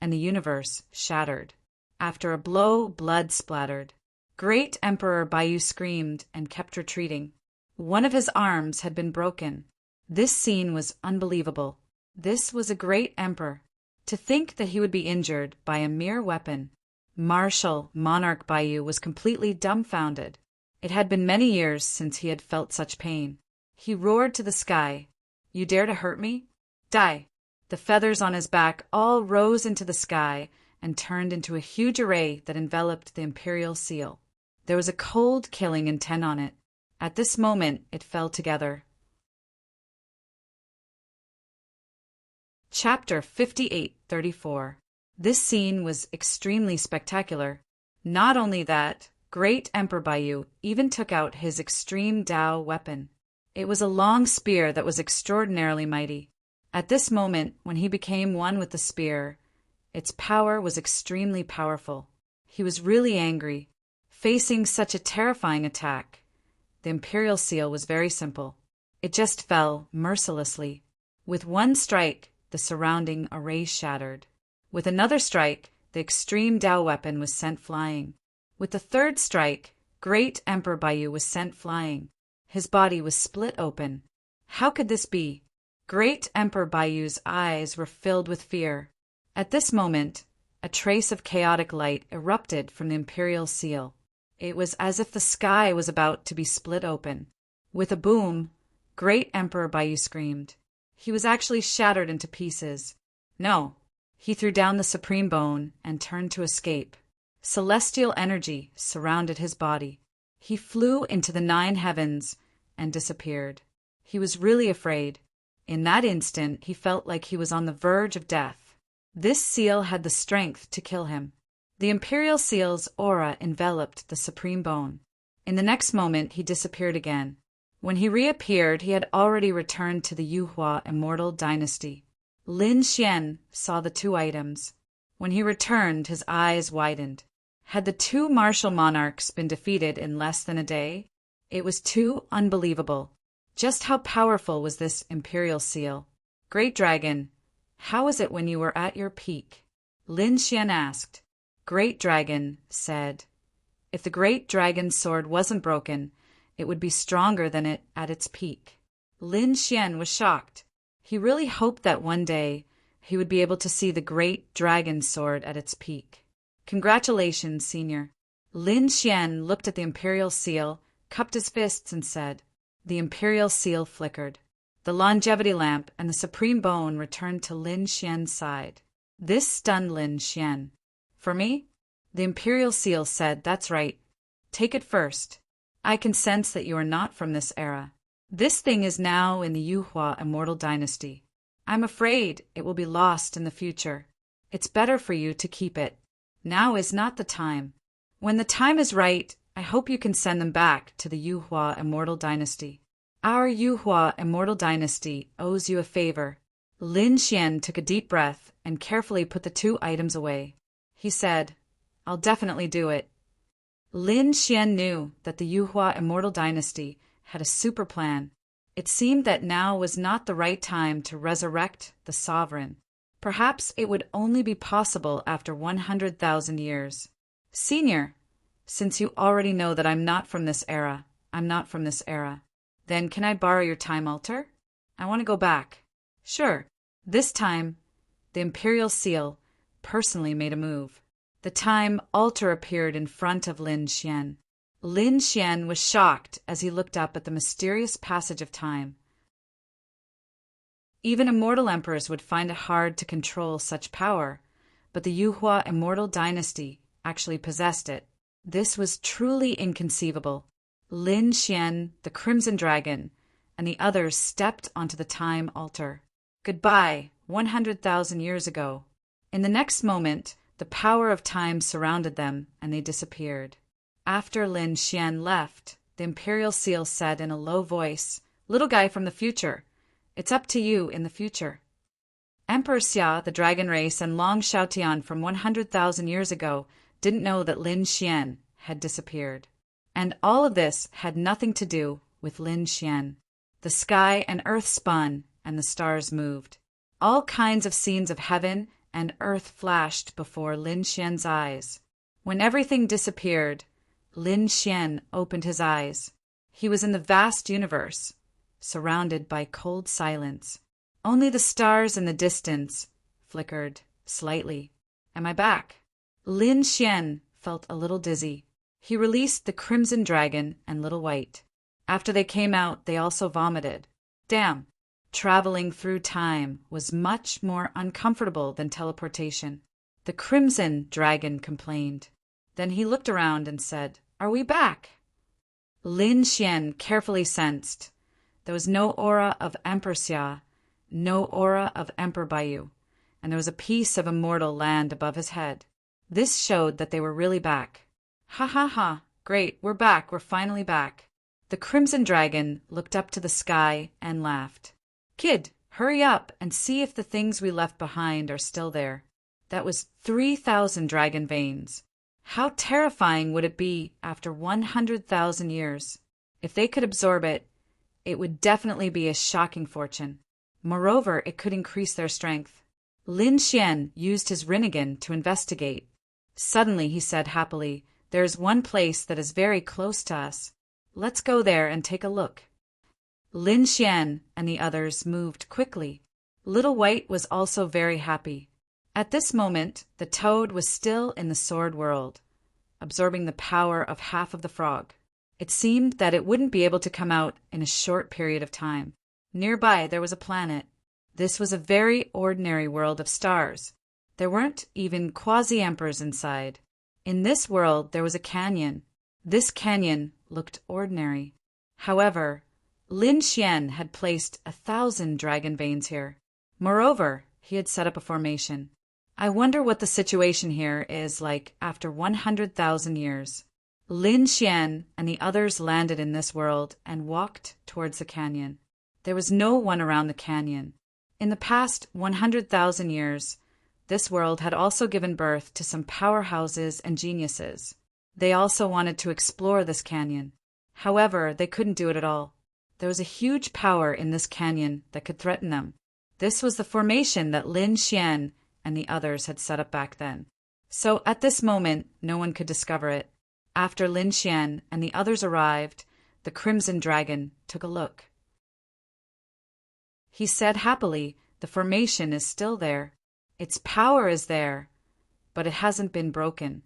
and the universe shattered. After a blow, blood splattered. Great Emperor Baiyu screamed and kept retreating. One of his arms had been broken. This scene was unbelievable. This was a great emperor. To think that he would be injured by a mere weapon. Martial Monarch Baiyu was completely dumbfounded. It had been many years since he had felt such pain. He roared to the sky. You dare to hurt me? Die! The feathers on his back all rose into the sky and turned into a huge array that enveloped the imperial seal. There was a cold killing intent on it. At this moment, it fell together. Chapter 58:34. This scene was extremely spectacular. Not only that, Great Emperor Baiyu even took out his extreme Dao weapon. It was a long spear that was extraordinarily mighty. At this moment, when he became one with the spear, its power was extremely powerful. He was really angry. Facing such a terrifying attack, the imperial seal was very simple. It just fell mercilessly. With one strike, the surrounding array shattered. With another strike, the extreme Dao weapon was sent flying. With the third strike, Great Emperor Baiyu was sent flying. His body was split open. How could this be? Great Emperor Baiyu's eyes were filled with fear. At this moment, a trace of chaotic light erupted from the imperial seal. It was as if the sky was about to be split open. With a boom, Great Emperor Baiyu screamed. He was actually shattered into pieces. No. He threw down the supreme bone and turned to escape. Celestial energy surrounded his body. He flew into the 9 heavens and disappeared. He was really afraid. In that instant, he felt like he was on the verge of death. This seal had the strength to kill him. The imperial seal's aura enveloped the supreme bone. In the next moment, he disappeared again. When he reappeared, he had already returned to the Yuhua immortal dynasty. Lin Xian saw the 2 items. When he returned, his eyes widened. Had the 2 martial monarchs been defeated in less than a day? It was too unbelievable. Just how powerful was this imperial seal? Great Dragon, how is it when you were at your peak? Lin Xian asked. Great Dragon said, if the Great Dragon's sword wasn't broken, it would be stronger than it at its peak. Lin Xian was shocked. He really hoped that one day he would be able to see the Great Dragon's sword at its peak. Congratulations, Senior. Lin Xian looked at the imperial seal, cupped his fists, and said. The imperial seal flickered. The longevity lamp and the supreme bone returned to Lin Xian's side. This stunned Lin Xian. For me? The imperial seal said, that's right. Take it first. I can sense that you are not from this era. This thing is now in the Yuhua immortal dynasty. I'm afraid it will be lost in the future. It's better for you to keep it. Now is not the time. When the time is right, I hope you can send them back to the Yuhua Immortal Dynasty. Our Yuhua Immortal Dynasty owes you a favor. Lin Xian took a deep breath and carefully put the two items away. He said, I'll definitely do it. Lin Xian knew that the Yuhua Immortal Dynasty had a super plan. It seemed that now was not the right time to resurrect the sovereign. Perhaps it would only be possible after 100,000 years. Senior, since you already know that I'm not from this era, then can I borrow your time altar? I want to go back. Sure. This time, the Imperial Seal personally made a move. The time altar appeared in front of Lin Xian. Lin Xian was shocked as he looked up at the mysterious passage of time. Even immortal emperors would find it hard to control such power, but the Yuhua Immortal Dynasty actually possessed it. This was truly inconceivable. Lin Xian, the Crimson Dragon, and the others stepped onto the time altar. Goodbye, 100,000 years ago. In the next moment, the power of time surrounded them, and they disappeared. After Lin Xian left, the Imperial Seal said in a low voice, Little guy from the future, it's up to you in the future. Emperor Xia, the dragon race, and Long Xiaotian from 100,000 years ago didn't know that Lin Xian had disappeared. And all of this had nothing to do with Lin Xian. The sky and earth spun, and the stars moved. All kinds of scenes of heaven and earth flashed before Lin Xian's eyes. When everything disappeared, Lin Xian opened his eyes. He was in the vast universe, surrounded by cold silence. Only the stars in the distance flickered slightly. Am I back? Lin Xian felt a little dizzy. He released the Crimson Dragon and Little White. After they came out, they also vomited. Damn, traveling through time was much more uncomfortable than teleportation. The Crimson Dragon complained. Then he looked around and said, Are we back? Lin Xian carefully sensed. There was no aura of Emperor Xia, no aura of Emperor Baiyu, and there was a piece of immortal land above his head. This showed that they were really back. Ha ha ha, great, we're back, we're finally back. The Crimson Dragon looked up to the sky and laughed. Kid, hurry up and see if the things we left behind are still there. That was 3,000 dragon veins. How terrifying would it be after 100,000 years? If they could absorb it, it would definitely be a shocking fortune. Moreover, it could increase their strength. Lin Xian used his Rinnegan to investigate. Suddenly he said happily, There's one place that is very close to us. Let's go there and take a look. Lin Xian and the others moved quickly. Little White was also very happy. At this moment, the toad was still in the sword world, absorbing the power of half of the frog. It seemed that it wouldn't be able to come out in a short period of time. Nearby, there was a planet. This was a very ordinary world of stars. There weren't even quasi-emperors inside. In this world, there was a canyon. This canyon looked ordinary. However, Lin Xian had placed 1,000 dragon veins here. Moreover, he had set up a formation. I wonder what the situation here is like after 100,000 years. Lin Xian and the others landed in this world and walked towards the canyon. There was no one around the canyon. In the past 100,000 years, this world had also given birth to some powerhouses and geniuses. They also wanted to explore this canyon. However, they couldn't do it at all. There was a huge power in this canyon that could threaten them. This was the formation that Lin Xian and the others had set up back then. So at this moment, no one could discover it. After Lin Xian and the others arrived, the Crimson Dragon took a look. He said happily, The formation is still there. Its power is there, but it hasn't been broken.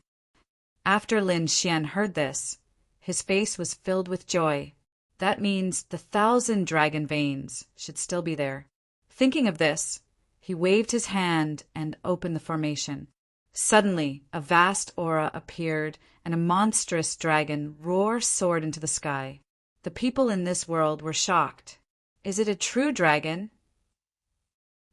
After Lin Xian heard this, his face was filled with joy. That means the 1,000 dragon veins should still be there. Thinking of this, he waved his hand and opened the formation. Suddenly, a vast aura appeared and a monstrous dragon soared into the sky. The people in this world were shocked. Is it a true dragon?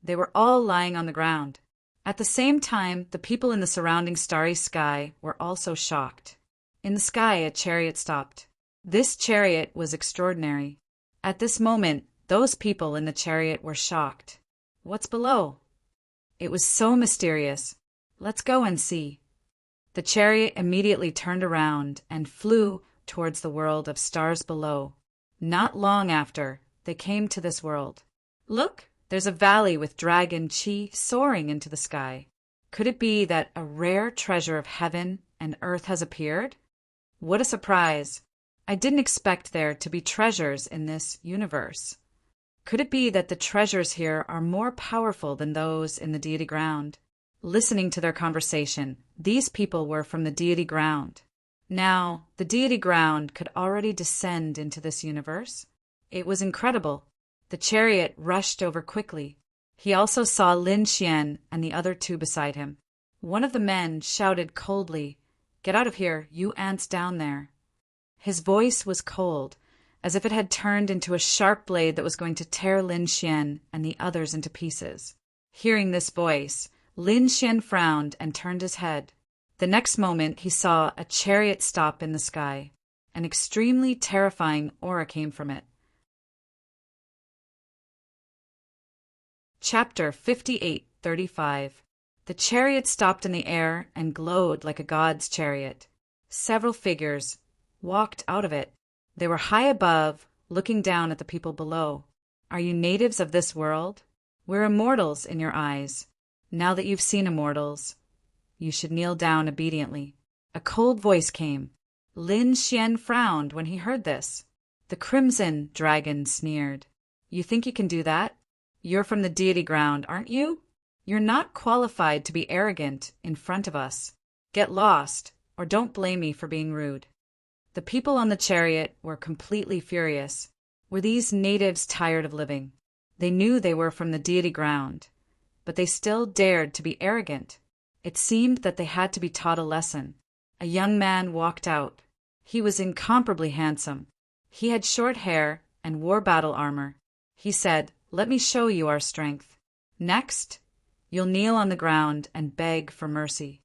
They were all lying on the ground. At the same time, the people in the surrounding starry sky were also shocked. In the sky, a chariot stopped. This chariot was extraordinary. At this moment, those people in the chariot were shocked. What's below? It was so mysterious. Let's go and see. The chariot immediately turned around and flew towards the world of stars below. Not long after, they came to this world. Look, there's a valley with dragon Chi soaring into the sky. Could it be that a rare treasure of heaven and earth has appeared? What a surprise! I didn't expect there to be treasures in this universe. Could it be that the treasures here are more powerful than those in the deity ground? Listening to their conversation, these people were from the deity ground. Now, the deity ground could already descend into this universe. It was incredible. The chariot rushed over quickly. He also saw Lin Xian and the other two beside him. One of the men shouted coldly, "Get out of here, you ants down there." His voice was cold, as if it had turned into a sharp blade that was going to tear Lin Xian and the others into pieces. Hearing this voice, Lin Xian frowned and turned his head. The next moment he saw a chariot stop in the sky. An extremely terrifying aura came from it. Chapter 58:35. The chariot stopped in the air and glowed like a god's chariot. Several figures walked out of it. They were high above, looking down at the people below. Are you natives of this world? We're immortals in your eyes. Now that you've seen immortals, you should kneel down obediently. A cold voice came. Lin Xian frowned when he heard this. The crimson dragon sneered. You think you can do that? You're from the deity ground, aren't you? You're not qualified to be arrogant in front of us. Get lost, or don't blame me for being rude. The people on the chariot were completely furious. Were these natives tired of living? They knew they were from the deity ground, but they still dared to be arrogant. It seemed that they had to be taught a lesson. A young man walked out. He was incomparably handsome. He had short hair and wore battle armor. He said, "Let me show you our strength. Next, you'll kneel on the ground and beg for mercy."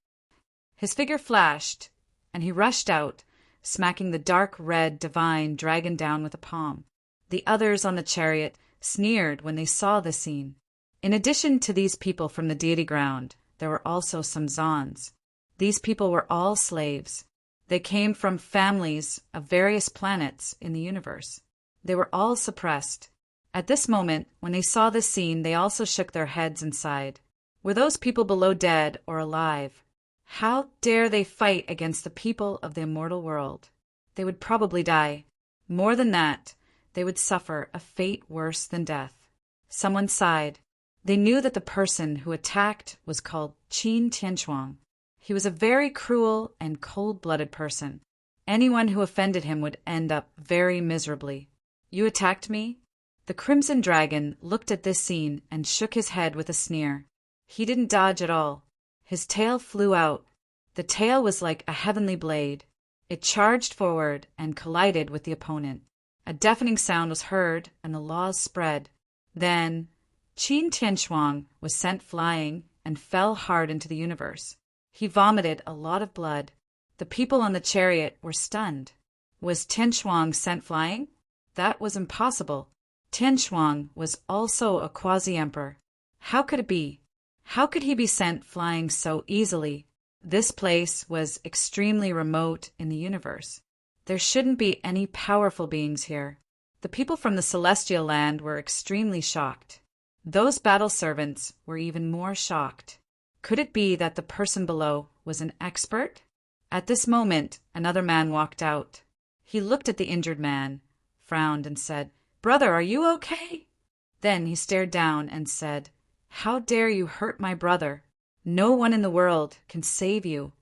His figure flashed, and he rushed out, smacking the dark red divine dragon down with a palm. The others on the chariot sneered when they saw the scene. In addition to these people from the deity ground, there were also some Zons. These people were all slaves. They came from families of various planets in the universe. They were all suppressed. At this moment, when they saw this scene, they also shook their heads and sighed. Were those people below dead or alive? How dare they fight against the people of the immortal world? They would probably die. More than that, they would suffer a fate worse than death. Someone sighed. They knew that the person who attacked was called Qin Tianquang. He was a very cruel and cold-blooded person. Anyone who offended him would end up very miserably. You attacked me? The Crimson Dragon looked at this scene and shook his head with a sneer. He didn't dodge at all. His tail flew out. The tail was like a heavenly blade. It charged forward and collided with the opponent. A deafening sound was heard, and the laws spread. Then, Qin Tianquang was sent flying and fell hard into the universe. He vomited a lot of blood. The people on the chariot were stunned. Was Tianquang sent flying? That was impossible. Tianquang was also a quasi-emperor. How could it be? How could he be sent flying so easily? This place was extremely remote in the universe. There shouldn't be any powerful beings here. The people from the celestial land were extremely shocked. Those battle servants were even more shocked. Could it be that the person below was an expert? At this moment, another man walked out. He looked at the injured man, frowned, and said, "Brother, are you okay?" Then he stared down and said, "How dare you hurt my brother? No one in the world can save you.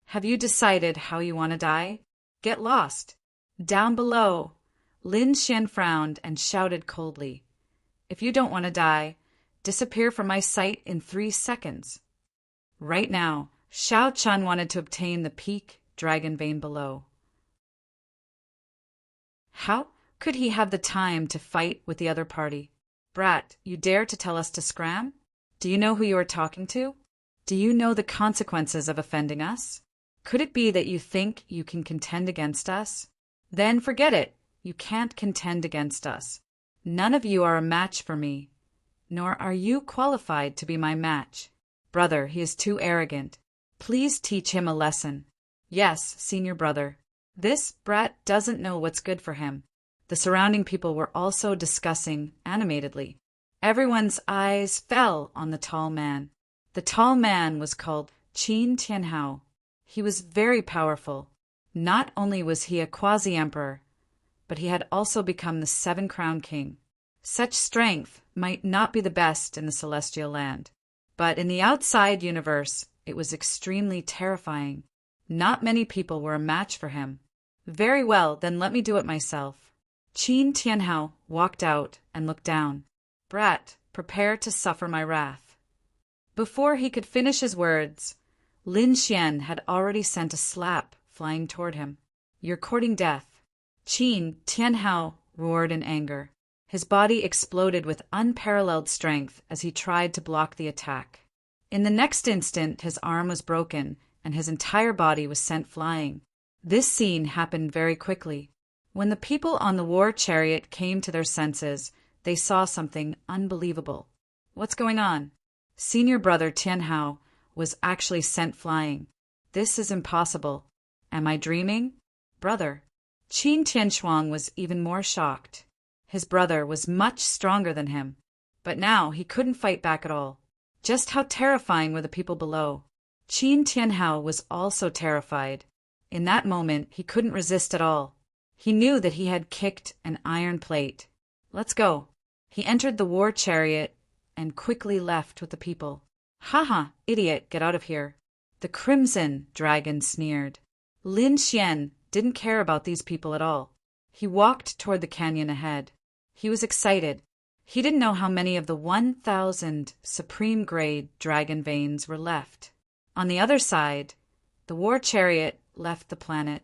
Have you decided how you want to die? Get lost." Down below, Lin Xian frowned and shouted coldly, "If you don't want to die, disappear from my sight in 3 seconds." Right now, Shao Chun wanted to obtain the peak dragon vein below. How could he have the time to fight with the other party? "Brat, you dare to tell us to scram? Do you know who you are talking to?" Do you know the consequences of offending us? Could it be that you think you can contend against us? Then forget it. You can't contend against us. None of you are a match for me, nor are you qualified to be my match. Brother, he is too arrogant. Please teach him a lesson. Yes, senior brother. This brat doesn't know what's good for him. The surrounding people were also discussing animatedly. Everyone's eyes fell on the tall man. The tall man was called Qin Tianhao. He was very powerful. Not only was he a quasi-emperor, but he had also become the seven-crown king. Such strength might not be the best in the celestial land, but in the outside universe, it was extremely terrifying. Not many people were a match for him. Very well, then let me do it myself. Qin Tianhao walked out and looked down. Brat, prepare to suffer my wrath. Before he could finish his words, Lin Xian had already sent a slap flying toward him. You're courting death. Qin Tianhao roared in anger. His body exploded with unparalleled strength as he tried to block the attack. In the next instant, his arm was broken and his entire body was sent flying. This scene happened very quickly. When the people on the war chariot came to their senses, they saw something unbelievable. What's going on? Senior brother Tianhao was actually sent flying. This is impossible. Am I dreaming? Brother. Qin Tianshuang was even more shocked. His brother was much stronger than him, but now he couldn't fight back at all. Just how terrifying were the people below? Qin Tianhao was also terrified. In that moment, he couldn't resist at all. He knew that he had kicked an iron plate. Let's go. He entered the war chariot and quickly left with the people. Haha, idiot, get out of here. The Crimson Dragon sneered. Lin Xian didn't care about these people at all. He walked toward the canyon ahead. He was excited. He didn't know how many of the 1,000 supreme-grade dragon veins were left. On the other side, the war chariot left the planet.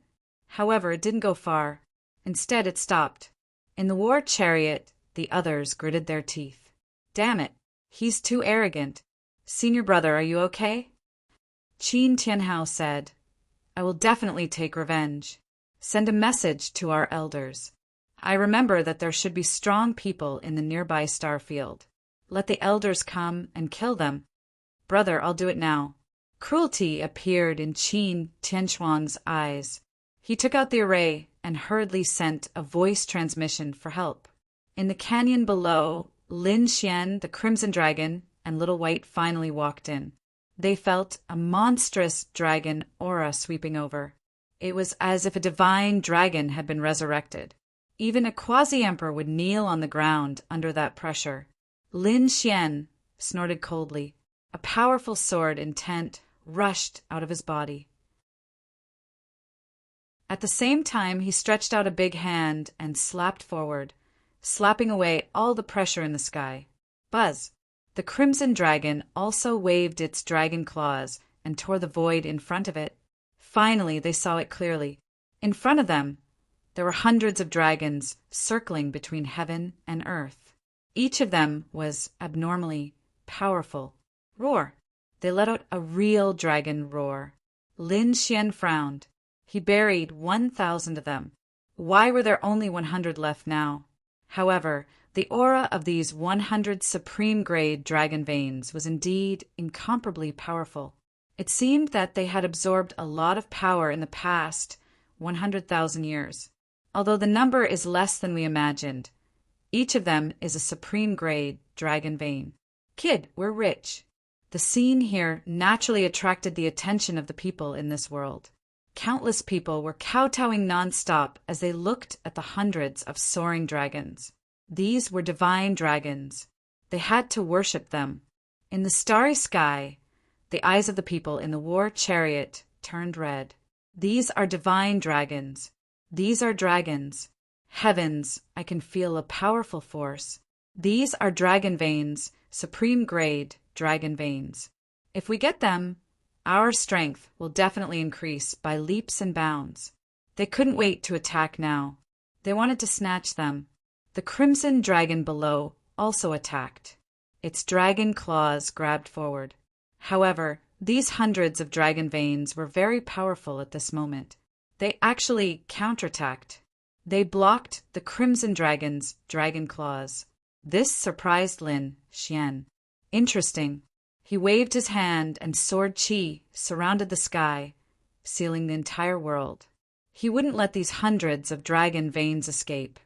However, it didn't go far. Instead, it stopped. In the war chariot, the others gritted their teeth. Damn it, he's too arrogant. Senior brother, are you okay? Qin Tianhao said, I will definitely take revenge. Send a message to our elders. I remember that there should be strong people in the nearby star field. Let the elders come and kill them. Brother, I'll do it now. Cruelty appeared in Qin Tianshuang's eyes. He took out the array and hurriedly sent a voice transmission for help. In the canyon below, Lin Xian, the Crimson Dragon, and Little White finally walked in. They felt a monstrous dragon aura sweeping over. It was as if a divine dragon had been resurrected. Even a quasi-emperor would kneel on the ground under that pressure. Lin Xian snorted coldly. A powerful sword intent rushed out of his body. At the same time, he stretched out a big hand and slapped forward, slapping away all the pressure in the sky. Buzz! The Crimson Dragon also waved its dragon claws and tore the void in front of it. Finally, they saw it clearly. In front of them, there were hundreds of dragons circling between heaven and earth. Each of them was abnormally powerful. Roar! They let out a real dragon roar. Lin Xian frowned. He buried 1,000 of them. Why were there only 100 left now? However, the aura of these 100 supreme-grade dragon veins was indeed incomparably powerful. It seemed that they had absorbed a lot of power in the past 100,000 years. Although the number is less than we imagined, each of them is a supreme-grade dragon vein. Kid, we're rich. The scene here naturally attracted the attention of the people in this world. Countless people were kowtowing nonstop as they looked at the hundreds of soaring dragons. These were divine dragons. They had to worship them. In the starry sky, the eyes of the people in the war chariot turned red. These are divine dragons. These are dragons. Heavens, I can feel a powerful force. These are dragon veins, supreme grade dragon veins. If we get them, our strength will definitely increase by leaps and bounds. They couldn't wait to attack now. They wanted to snatch them. The Crimson Dragon below also attacked. Its dragon claws grabbed forward. However, These hundreds of dragon veins were very powerful at this moment. They actually counterattacked. They blocked the Crimson Dragon's dragon claws. This surprised Lin Xian. Interesting. He waved his hand and sword qi surrounded the sky, sealing the entire world. He wouldn't let these hundreds of dragon veins escape.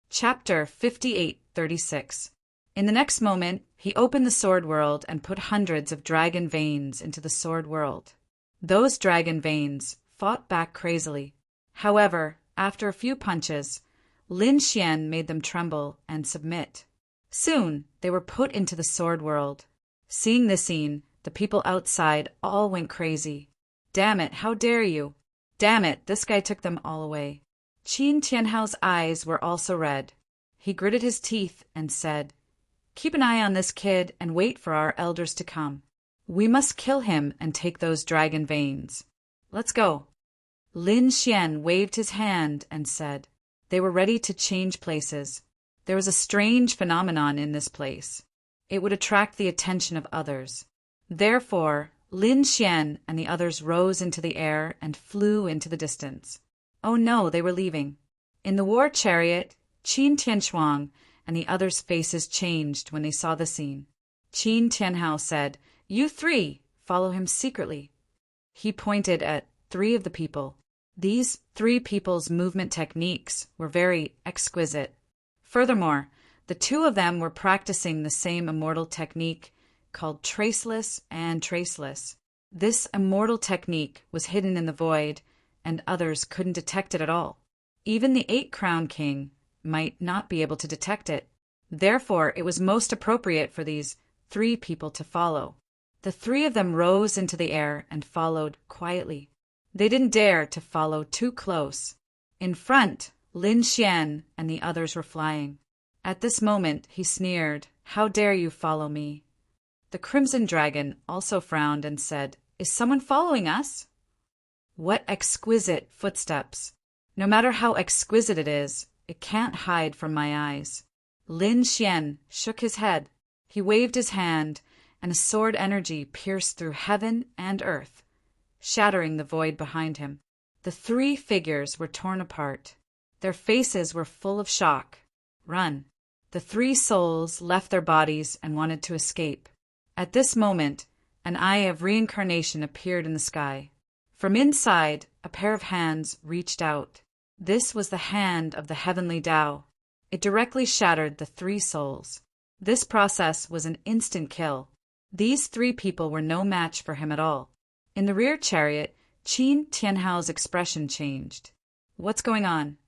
Chapter 58:36. In the next moment, he opened the sword world and put hundreds of dragon veins into the sword world. Those dragon veins fought back crazily. However, after a few punches, Lin Xian made them tremble and submit. Soon, they were put into the sword world. Seeing this scene, the people outside all went crazy. Damn it, how dare you? Damn it, this guy took them all away. Qin Tianhao's eyes were also red. He gritted his teeth and said, "Keep an eye on this kid and wait for our elders to come. We must kill him and take those dragon veins. Let's go." Lin Xian waved his hand and said, they were ready to change places. There was a strange phenomenon in this place. It would attract the attention of others. Therefore, Lin Xian and the others rose into the air and flew into the distance. Oh no, they were leaving. In the war chariot, Qin Tianchuang and the others' faces changed when they saw the scene. Qin Tianhao said, "You three, follow him secretly." He pointed at 3 of the people. These 3 people's movement techniques were very exquisite. Furthermore, the 2 of them were practicing the same immortal technique called traceless and traceless. This immortal technique was hidden in the void, and others couldn't detect it at all. Even the 8-crown king might not be able to detect it. Therefore, it was most appropriate for these 3 people to follow. The 3 of them rose into the air and followed quietly. They didn't dare to follow too close. In front, Lin Xian and the others were flying. At this moment, he sneered, "How dare you follow me?" The Crimson Dragon also frowned and said, "Is someone following us?" What exquisite footsteps! No matter how exquisite it is, it can't hide from my eyes. Lin Xian shook his head. He waved his hand, and a sword energy pierced through heaven and earth, shattering the void behind him. The 3 figures were torn apart. Their faces were full of shock. Run! The 3 souls left their bodies and wanted to escape. At this moment, an eye of reincarnation appeared in the sky. From inside, a pair of hands reached out. This was the hand of the heavenly Tao. It directly shattered the 3 souls. This process was an instant kill. These 3 people were no match for him at all. In the rear chariot, Qin Tianhao's expression changed. What's going on?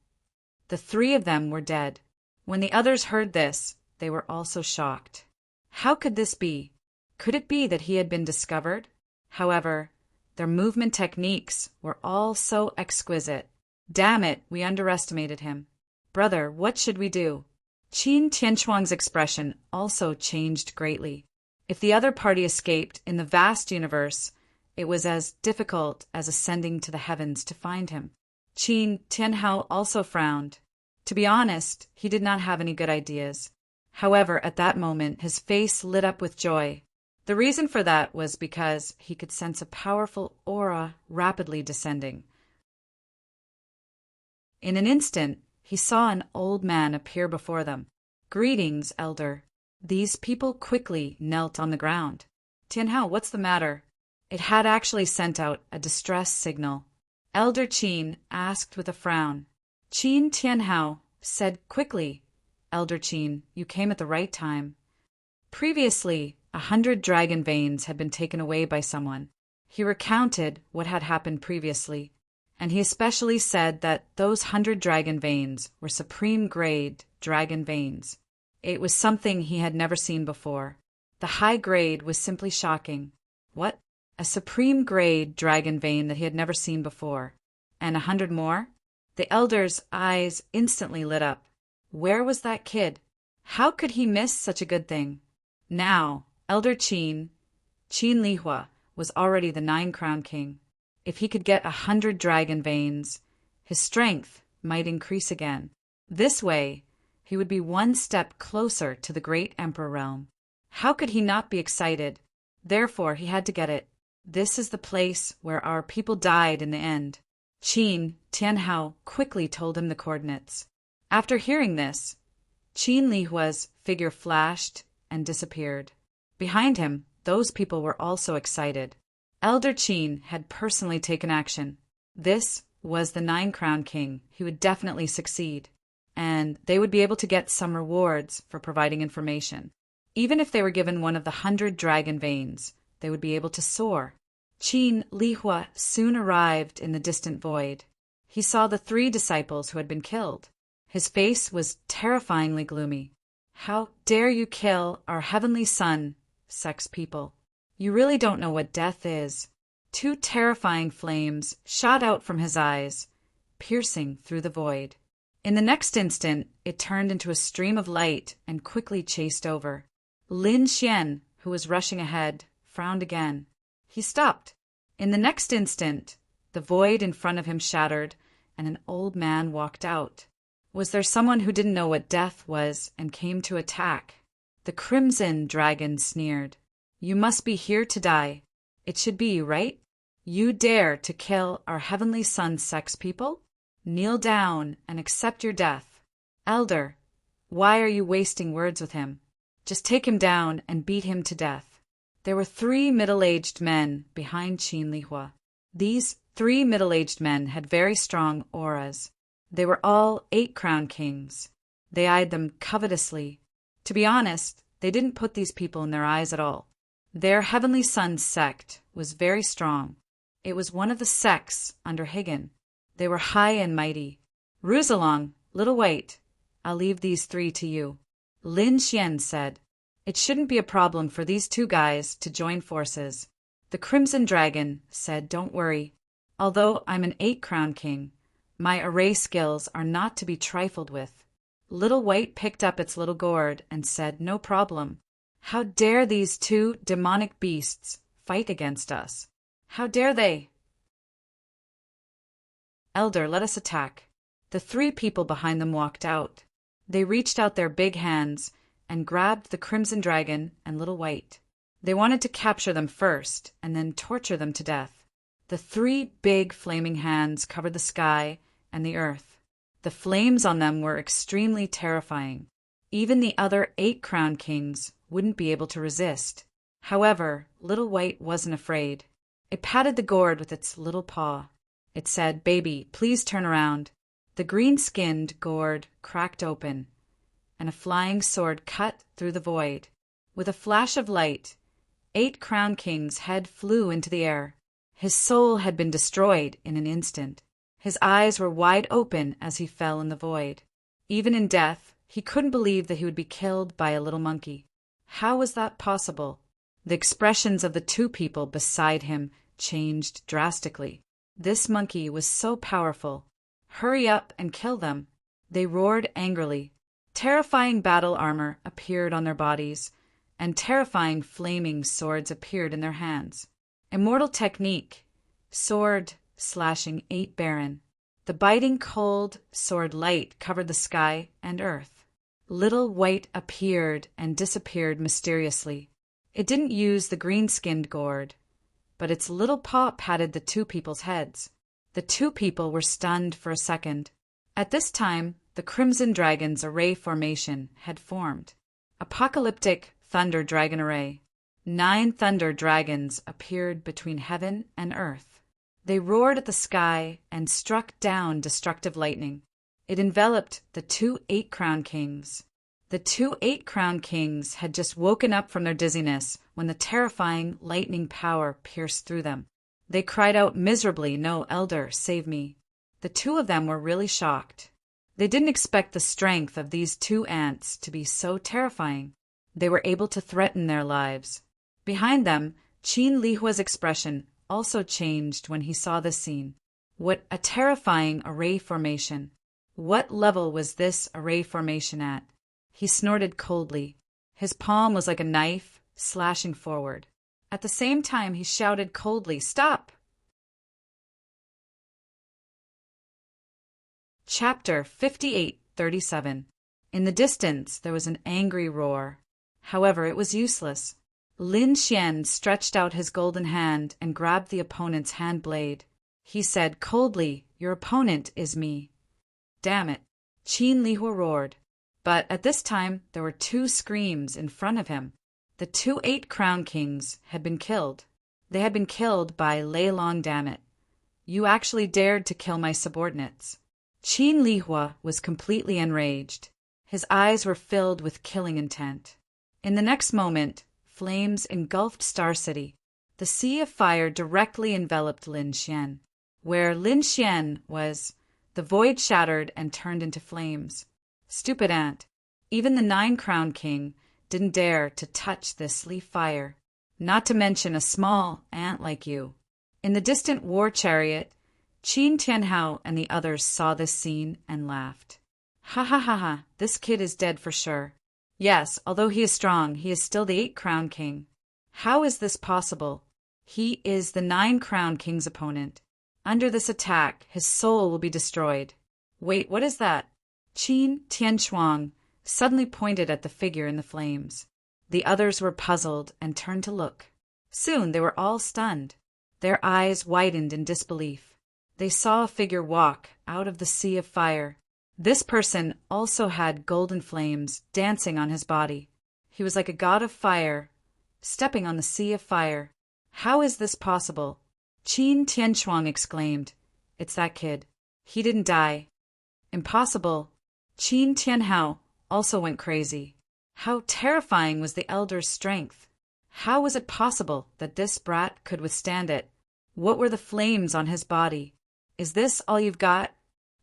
The 3 of them were dead. When the others heard this, they were also shocked. How could this be? Could it be that he had been discovered? However, their movement techniques were all so exquisite. Damn it, we underestimated him. Brother, what should we do? Qin Tianchuang's expression also changed greatly. If the other party escaped in the vast universe, it was as difficult as ascending to the heavens to find him. Qin Tianhao also frowned. To be honest, he did not have any good ideas. However, at that moment, his face lit up with joy. The reason for that was because he could sense a powerful aura rapidly descending. In an instant, he saw an old man appear before them. "Greetings, elder." These people quickly knelt on the ground. "Tianhao, what's the matter?" It had actually sent out a distress signal. Elder Qin asked with a frown. Qin Tianhao said quickly, "Elder Qin, you came at the right time." Previously, 100 dragon veins had been taken away by someone. He recounted what had happened previously, and he especially said that those 100 dragon veins were supreme grade dragon veins. It was something he had never seen before. The high grade was simply shocking. What? A supreme grade dragon vein that he had never seen before. And 100 more? The elder's eyes instantly lit up. Where was that kid? How could he miss such a good thing? Now, Elder Qin Lihua, was already the 9-crown king. If he could get 100 dragon veins, his strength might increase again. This way, he would be one step closer to the great emperor realm. How could he not be excited? Therefore, he had to get it. This is the place where our people died in the end. Qin Tianhao quickly told him the coordinates. After hearing this, Qin Lihua's figure flashed and disappeared. Behind him, those people were also excited. Elder Qin had personally taken action. This was the 9-crown king. He would definitely succeed, and they would be able to get some rewards for providing information. Even if they were given one of the 100 dragon veins, they would be able to soar. Qin Lihua soon arrived in the distant void. He saw the 3 disciples who had been killed. His face was terrifyingly gloomy. "How dare you kill our heavenly son, sex people? You really don't know what death is." 2 terrifying flames shot out from his eyes, piercing through the void. In the next instant, it turned into a stream of light and quickly chased over. Lin Xian, who was rushing ahead, frowned again. He stopped. In the next instant, the void in front of him shattered, and an old man walked out. Was there someone who didn't know what death was and came to attack? The Crimson Dragon sneered. "You must be here to die. It should be, right? You dare to kill our heavenly son sex people? Kneel down and accept your death. Elder, why are you wasting words with him? Just take him down and beat him to death." There were 3 middle-aged men behind Qin Lihua. These 3 middle-aged men had very strong auras. They were all 8-crown kings. They eyed them covetously. To be honest, they didn't put these people in their eyes at all. Their heavenly son sect was very strong. It was one of the sects under Higan. They were high and mighty. "Ruzalong, Little White, I'll leave these 3 to you," Lin Xian said. "It shouldn't be a problem for these 2 guys to join forces." The Crimson Dragon said, "Don't worry. Although I'm an 8-crown king, my array skills are not to be trifled with." Little White picked up its little gourd and said, "No problem. How dare these 2 demonic beasts fight against us? How dare they? Elder, let us attack." The 3 people behind them walked out. They reached out their big hands and grabbed the Crimson Dragon and Little White. They wanted to capture them first and then torture them to death. The 3 big flaming hands covered the sky and the earth. The flames on them were extremely terrifying. Even the other 8-crown kings wouldn't be able to resist. However, Little White wasn't afraid. It patted the gourd with its little paw. It said, "Baby, please turn around." The green-skinned gourd cracked open, and a flying sword cut through the void. With a flash of light, 8-crown king's head flew into the air. His soul had been destroyed in an instant. His eyes were wide open as he fell in the void. Even in death, he couldn't believe that he would be killed by a little monkey. How was that possible? The expressions of the 2 people beside him changed drastically. This monkey was so powerful. "Hurry up and kill them," they roared angrily. Terrifying battle armor appeared on their bodies, and terrifying flaming swords appeared in their hands. Immortal technique, sword slashing 8 baron. The biting cold sword light covered the sky and earth. Little White appeared and disappeared mysteriously. It didn't use the green-skinned gourd, but its little paw patted the 2 people's heads. The 2 people were stunned for a second. At this time, the Crimson Dragon's array formation had formed. Apocalyptic Thunder Dragon Array. 9 thunder dragons appeared between heaven and earth. They roared at the sky and struck down destructive lightning. It enveloped the 2 8-crown kings. The 2 8-crown kings had just woken up from their dizziness when the terrifying lightning power pierced through them. They cried out miserably, "No, Elder, save me." The 2 of them were really shocked. They didn't expect the strength of these 2 ants to be so terrifying. They were able to threaten their lives. Behind them, Qin Lihua's expression also changed when he saw this scene. What a terrifying array formation! What level was this array formation at? He snorted coldly. His palm was like a knife, slashing forward. At the same time, he shouted coldly, "Stop!" Chapter 58:37. In the distance, there was an angry roar. However, it was useless. Lin Xian stretched out his golden hand and grabbed the opponent's hand blade. He said coldly, "Your opponent is me." Damn it, Qin Lihua roared. But at this time, there were two screams in front of him. The 2 8-crown kings had been killed. They had been killed by Lei Long. Damn it. You actually dared to kill my subordinates. Qin Lihua was completely enraged. His eyes were filled with killing intent. In the next moment, flames engulfed Star City. The sea of fire directly enveloped Lin Xian. Where Lin Xian was, the void shattered and turned into flames. Stupid ant. Even the 9-crown king didn't dare to touch this leaf fire, not to mention a small ant like you. In the distant war chariot, Qin Tianhao and the others saw this scene and laughed. Ha ha ha ha, this kid is dead for sure. Yes, although he is strong, he is still the 8-crown king. How is this possible? He is the 9-crown king's opponent. Under this attack, his soul will be destroyed. Wait, what is that? Qin Tianchuang suddenly pointed at the figure in the flames. The others were puzzled and turned to look. Soon they were all stunned. Their eyes widened in disbelief. They saw a figure walk out of the sea of fire. This person also had golden flames dancing on his body. He was like a god of fire, stepping on the sea of fire. How is this possible? Qin Tianchuang exclaimed. It's that kid. He didn't die. Impossible. Qin Tianhao also went crazy. How terrifying was the elder's strength. How was it possible that this brat could withstand it? What were the flames on his body? Is this all you've got?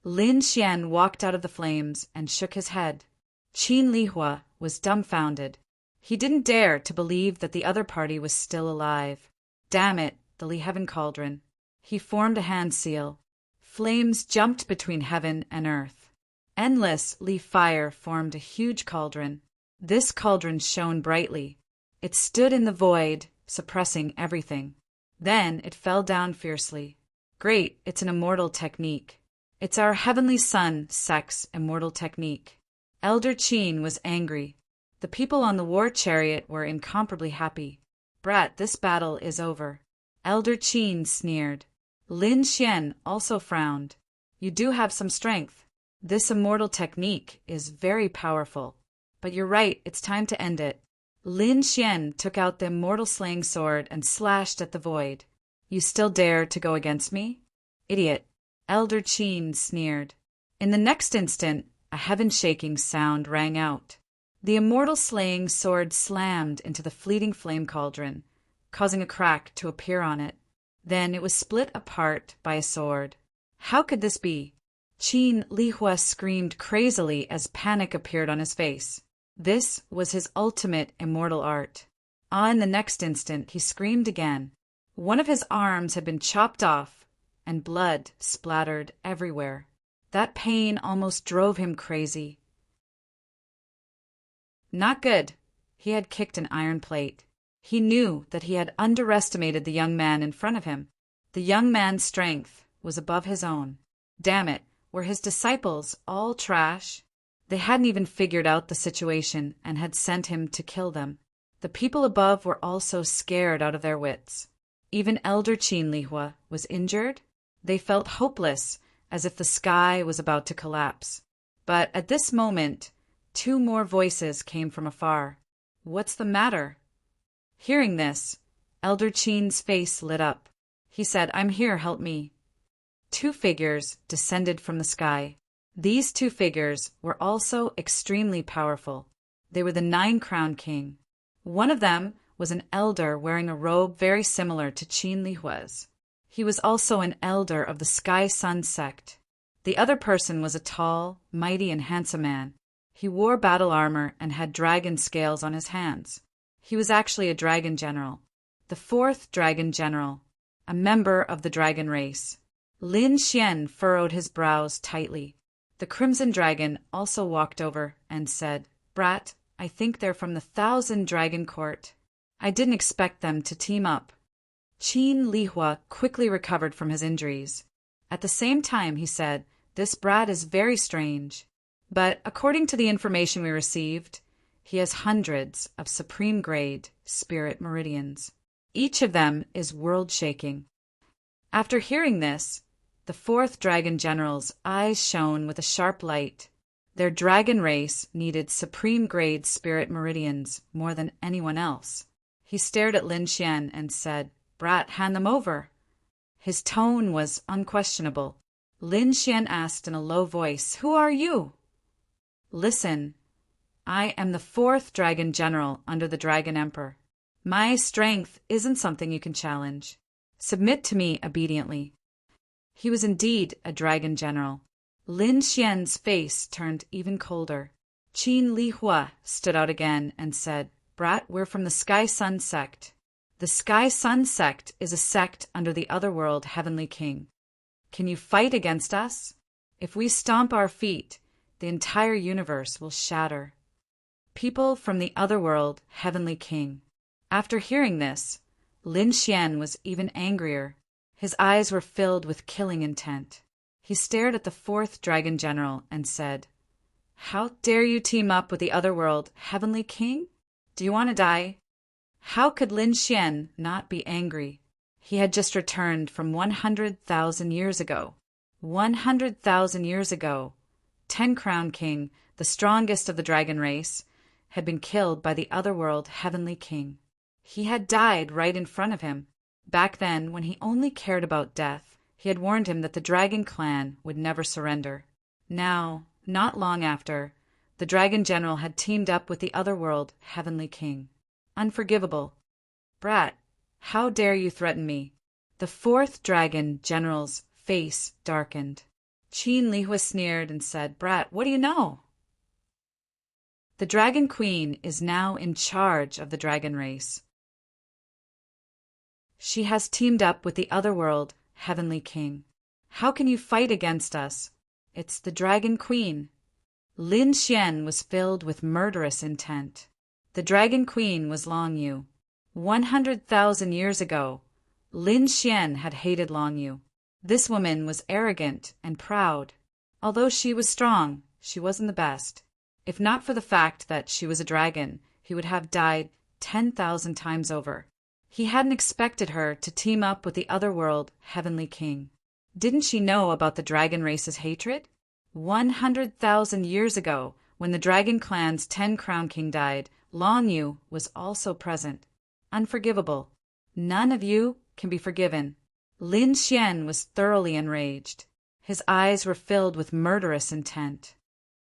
Lin Xian walked out of the flames and shook his head. Qin Lihua was dumbfounded. He didn't dare to believe that the other party was still alive. Damn it, the Li Heaven Cauldron. He formed a hand seal. Flames jumped between heaven and earth. Endless leaf fire formed a huge cauldron. This cauldron shone brightly. It stood in the void, suppressing everything. Then it fell down fiercely. Great, it's an immortal technique. It's our heavenly sun, sex, immortal technique. Elder Qin was angry. The people on the war chariot were incomparably happy. Brat, this battle is over. Elder Qin sneered. Lin Xian also frowned. You do have some strength. This immortal technique is very powerful. But you're right, it's time to end it. Lin Xian took out the immortal slaying sword and slashed at the void. You still dare to go against me? Idiot. Elder Qin sneered. In the next instant, a heaven-shaking sound rang out. The immortal slaying sword slammed into the fleeting flame cauldron, causing a crack to appear on it. Then it was split apart by a sword. How could this be? Qin Lihua screamed crazily as panic appeared on his face. This was his ultimate immortal art. In the next instant, he screamed again. One of his arms had been chopped off, and blood splattered everywhere. That pain almost drove him crazy. Not good. He had kicked an iron plate. He knew that he had underestimated the young man in front of him. The young man's strength was above his own. Damn it, were his disciples all trash? They hadn't even figured out the situation and had sent him to kill them. The people above were also scared out of their wits. Even Elder Qin Lihua was injured. They felt hopeless, as if the sky was about to collapse. But at this moment, 2 more voices came from afar. What's the matter? Hearing this, Elder Qin's face lit up. He said, I'm here, help me. 2 figures descended from the sky. These 2 figures were also extremely powerful. They were the 9-crown king. One of them was an elder wearing a robe very similar to Qin Lihua's. He was also an elder of the Sky Sun sect. The other person was a tall, mighty, and handsome man. He wore battle armor and had dragon scales on his hands. He was actually a dragon general. The 4th dragon general, a member of the dragon race. Lin Xian furrowed his brows tightly. The Crimson Dragon also walked over and said, Brat, I think they're from the 1,000 Dragon Court. I didn't expect them to team up. Qin Lihua quickly recovered from his injuries. At the same time, he said, this brat is very strange. But according to the information we received, He has hundreds of supreme-grade spirit meridians. Each of them is world-shaking. After hearing this, the fourth dragon general's eyes shone with a sharp light. Their dragon race needed supreme-grade spirit meridians more than anyone else. He stared at Lin Xian and said, "Brat, hand them over." His tone was unquestionable. Lin Xian asked in a low voice, "Who are you?" "Listen, I am the fourth dragon general under the Dragon Emperor. My strength isn't something you can challenge. Submit to me obediently." He was indeed a dragon general. Lin Xian's face turned even colder. Qin Lihua stood out again and said, "Brat, we're from the Sky Sun sect." "The Sky Sun sect is a sect under the Otherworld Heavenly King. Can you fight against us? If we stomp our feet, the entire universe will shatter." People from the Otherworld Heavenly King. After hearing this, Lin Xian was even angrier. His eyes were filled with killing intent. He stared at the fourth dragon general and said, "How dare you team up with the Otherworld Heavenly King? Do you want to die?" How could Lin Xian not be angry? He had just returned from 100,000 years ago. 100,000 years ago, Ten Crown King, the strongest of the dragon race, had been killed by the Otherworld Heavenly King. He had died right in front of him. Back then, when he only cared about death, he had warned him that the Dragon Clan would never surrender. Now, not long after, the Dragon General had teamed up with the Otherworld Heavenly King. Unforgivable. "Brat, how dare you threaten me?" The fourth Dragon General's face darkened. Qin Lihua sneered and said, "Brat, what do you know?" "The Dragon Queen is now in charge of the dragon race. She has teamed up with the Otherworld Heavenly King. How can you fight against us? It's the Dragon Queen." Lin Xian was filled with murderous intent. The Dragon Queen was Long Yu. 100,000 years ago, Lin Xian had hated Long Yu. This woman was arrogant and proud. Although she was strong, she wasn't the best. If not for the fact that she was a dragon, he would have died 10,000 times over. He hadn't expected her to team up with the Otherworld Heavenly King. Didn't she know about the dragon race's hatred? 100,000 years ago, when the Dragon Clan's 10 Crown King died, Long Yu was also present. Unforgivable. None of you can be forgiven. Lin Xian was thoroughly enraged. His eyes were filled with murderous intent.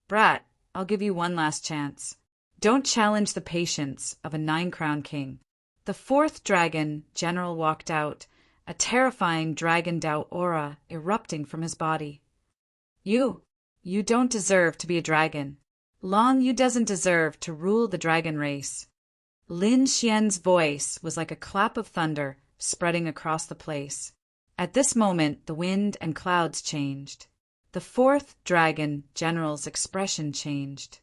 "Brat, I'll give you one last chance. Don't challenge the patience of a 9 Crown King." The fourth dragon general walked out, a terrifying dragon Dao aura erupting from his body. You don't deserve to be a dragon. Long Yu doesn't deserve to rule the dragon race." Lin Xian's voice was like a clap of thunder spreading across the place. At this moment, the wind and clouds changed. The fourth dragon general's expression changed.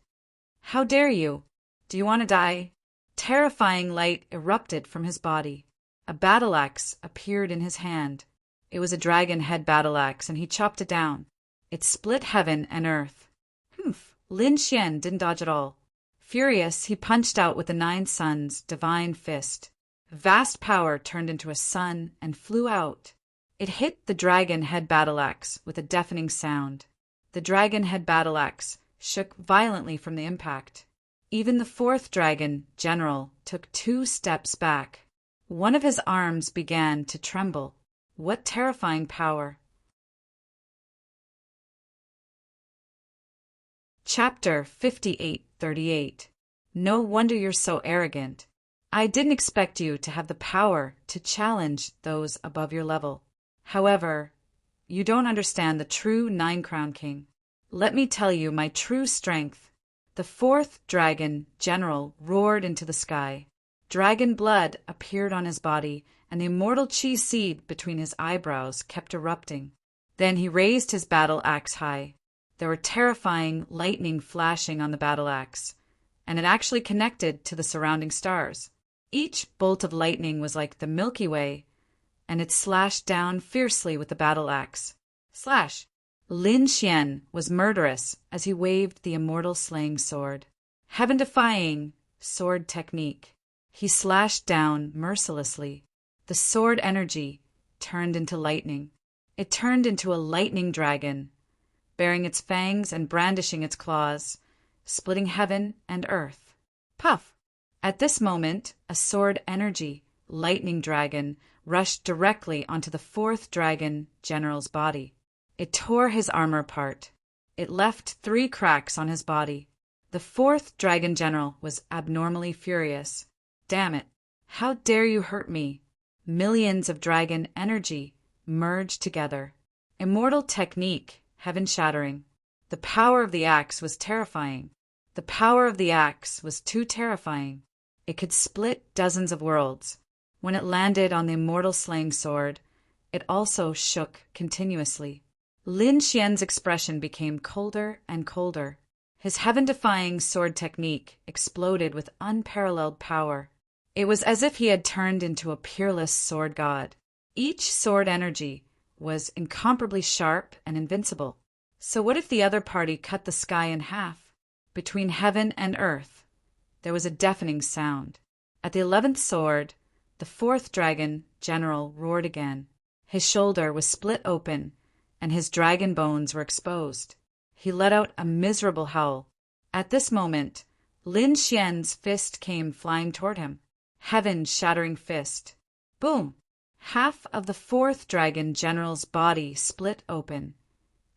"How dare you? Do you want to die?" Terrifying light erupted from his body. A battle axe appeared in his hand. It was a dragon head battle axe, and he chopped it down. It split heaven and earth. Lin Xian didn't dodge at all. Furious, he punched out with the 9 Suns' divine fist. Vast power turned into a sun and flew out. It hit the dragon head battle axe with a deafening sound. The dragon head battle axe shook violently from the impact. Even the fourth dragon general took 2 steps back. One of his arms began to tremble. What terrifying power! Chapter 5838. No wonder you're so arrogant. I didn't expect you to have the power to challenge those above your level. However, you don't understand the true 9 Crown King. Let me tell you my true strength. The fourth dragon general roared into the sky. Dragon blood appeared on his body, and the immortal chi seed between his eyebrows kept erupting. Then he raised his battle axe high. There were terrifying lightning flashing on the battle axe, and it actually connected to the surrounding stars. Each bolt of lightning was like the Milky Way, and it slashed down fiercely with the battle axe. Slash! Lin Xian was murderous as he waved the immortal slaying sword. Heaven-defying sword technique. He slashed down mercilessly. The sword energy turned into lightning. It turned into a lightning dragon, baring its fangs and brandishing its claws, splitting heaven and earth. Puff! At this moment, a sword energy lightning dragon rushed directly onto the fourth dragon general's body. It tore his armor apart. It left 3 cracks on his body. The fourth dragon general was abnormally furious. Damn it! How dare you hurt me? Millions of dragon energy merged together. Immortal technique, heaven-shattering. The power of the axe was terrifying. The power of the axe was too terrifying. It could split dozens of worlds. When it landed on the immortal slaying sword, it also shook continuously. Lin Xian's expression became colder and colder. His heaven-defying sword technique exploded with unparalleled power. It was as if he had turned into a peerless sword god. Each sword energy was incomparably sharp and invincible. So what if the other party cut the sky in half? Between heaven and earth, there was a deafening sound. At the 11th sword, the fourth dragon general roared again. His shoulder was split open, and his dragon bones were exposed. He let out a miserable howl. At this moment, Lin Xian's fist came flying toward him. Heaven-shattering fist. Boom! Half of the fourth dragon general's body split open,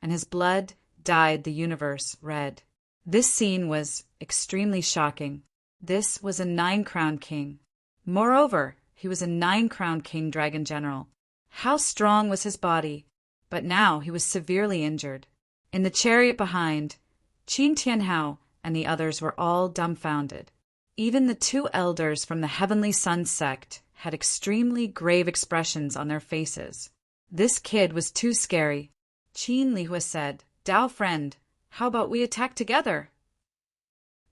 and his blood dyed the universe red. This scene was extremely shocking. This was a 9-crowned king. Moreover, he was a 9-crowned king dragon general. How strong was his body, but now he was severely injured. In the chariot behind, Qin Tianhao and the others were all dumbfounded. Even the 2 elders from the Heavenly Sun sect had extremely grave expressions on their faces. This kid was too scary. Qin Lihua said, "Dao friend, how about we attack together?"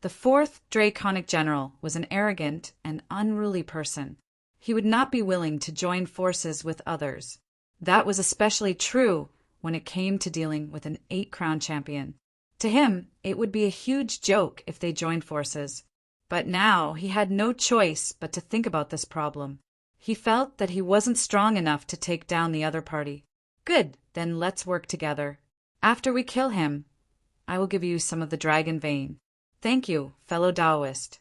The fourth draconic general was an arrogant and unruly person. He would not be willing to join forces with others. That was especially true when it came to dealing with an 8-crown champion. To him, it would be a huge joke if they joined forces. But now he had no choice but to think about this problem. He felt that he wasn't strong enough to take down the other party. Good, then let's work together. After we kill him, I will give you some of the dragon vein. Thank you, fellow Taoist.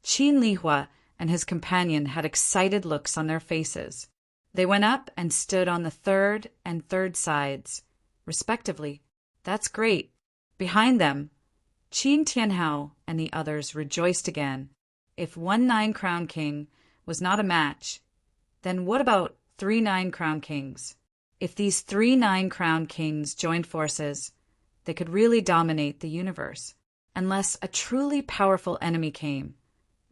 Qin Lihua and his companion had excited looks on their faces. They went up and stood on the third and third sides, respectively. That's great. Behind them, Qin Tianhao and the others rejoiced again. If 1 9-crown king was not a match, then what about 3 9-crown kings? If these 3 9-crown kings joined forces, they could really dominate the universe. Unless a truly powerful enemy came,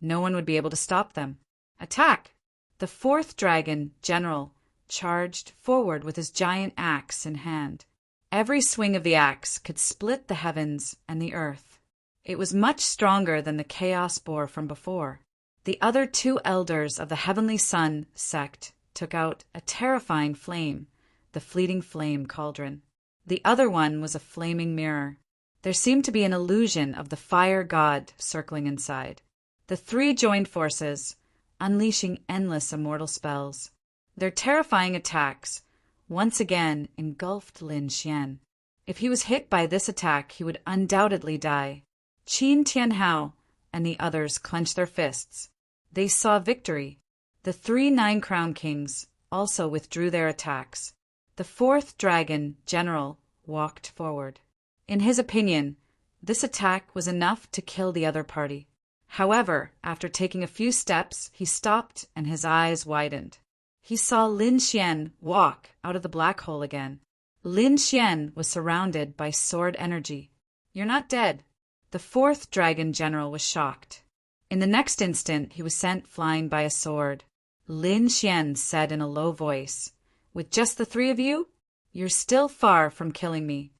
no one would be able to stop them. Attack! The fourth dragon general charged forward with his giant axe in hand. Every swing of the axe could split the heavens and the earth. It was much stronger than the chaos boar from before. The other 2 elders of the Heavenly Sun sect took out a terrifying flame, the fleeting flame cauldron. The other one was a flaming mirror. There seemed to be an illusion of the fire god circling inside. The 3 joined forces, unleashing endless immortal spells. Their terrifying attacks once again engulfed Lin Xian. If he was hit by this attack, he would undoubtedly die. Qin Tianhao and the others clenched their fists. They saw victory. The 3 9-crown kings also withdrew their attacks. The fourth dragon general walked forward. In his opinion, this attack was enough to kill the other party. However, after taking a few steps, he stopped and his eyes widened. He saw Lin Xian walk out of the black hole again. Lin Xian was surrounded by sword energy. "You're not dead." The fourth dragon general was shocked. In the next instant, he was sent flying by a sword. Lin Xian said in a low voice, "With just the 3 of you, you're still far from killing me.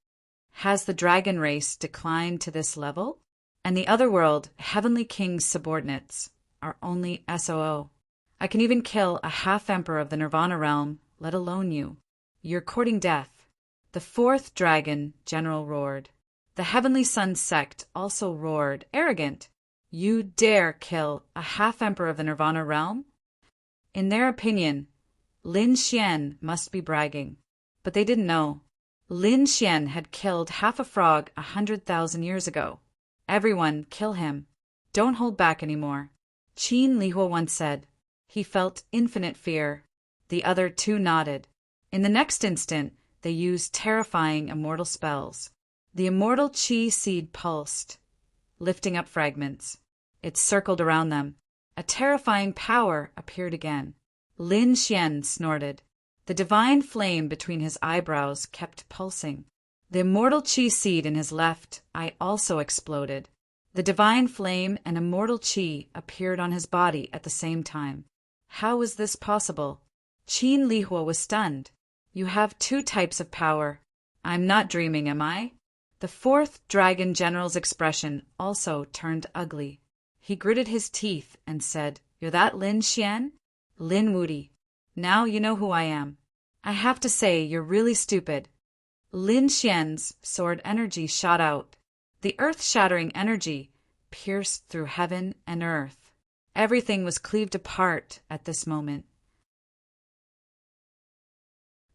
Has the dragon race declined to this level? And the other world, Heavenly King's subordinates, are only SOO. I can even kill a half-emperor of the Nirvana realm, let alone you. You're courting death." The fourth dragon general roared. The Heavenly Sun sect also roared, arrogant. You dare kill a half-emperor of the Nirvana realm? In their opinion, Lin Xian must be bragging. But they didn't know. Lin Xian had killed half a frog 100,000 years ago. Everyone, kill him. Don't hold back anymore. Qin Lihua once said. He felt infinite fear. The other two nodded. In the next instant, they used terrifying immortal spells. The immortal chi seed pulsed, lifting up fragments. It circled around them. A terrifying power appeared again. Lin Xian snorted. The divine flame between his eyebrows kept pulsing. The immortal chi seed in his left eye also exploded. The divine flame and immortal chi appeared on his body at the same time. How was this possible? Qin Lihua was stunned. You have two types of power. I'm not dreaming, am I? The fourth dragon general's expression also turned ugly. He gritted his teeth and said, You're that Lin Xian? Lin Wudi. Now you know who I am. I have to say, you're really stupid. Lin Xian's sword energy shot out. The earth-shattering energy pierced through heaven and earth. Everything was cleaved apart at this moment.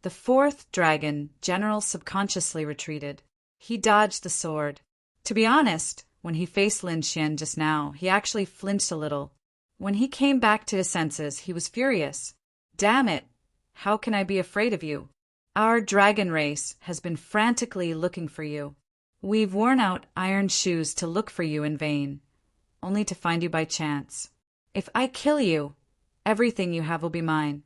The fourth dragon general subconsciously retreated. He dodged the sword. To be honest, when he faced Lin Xian just now, he actually flinched a little. When he came back to his senses, he was furious. Damn it! How can I be afraid of you? Our dragon race has been frantically looking for you. We've worn out iron shoes to look for you in vain, only to find you by chance. If I kill you, everything you have will be mine.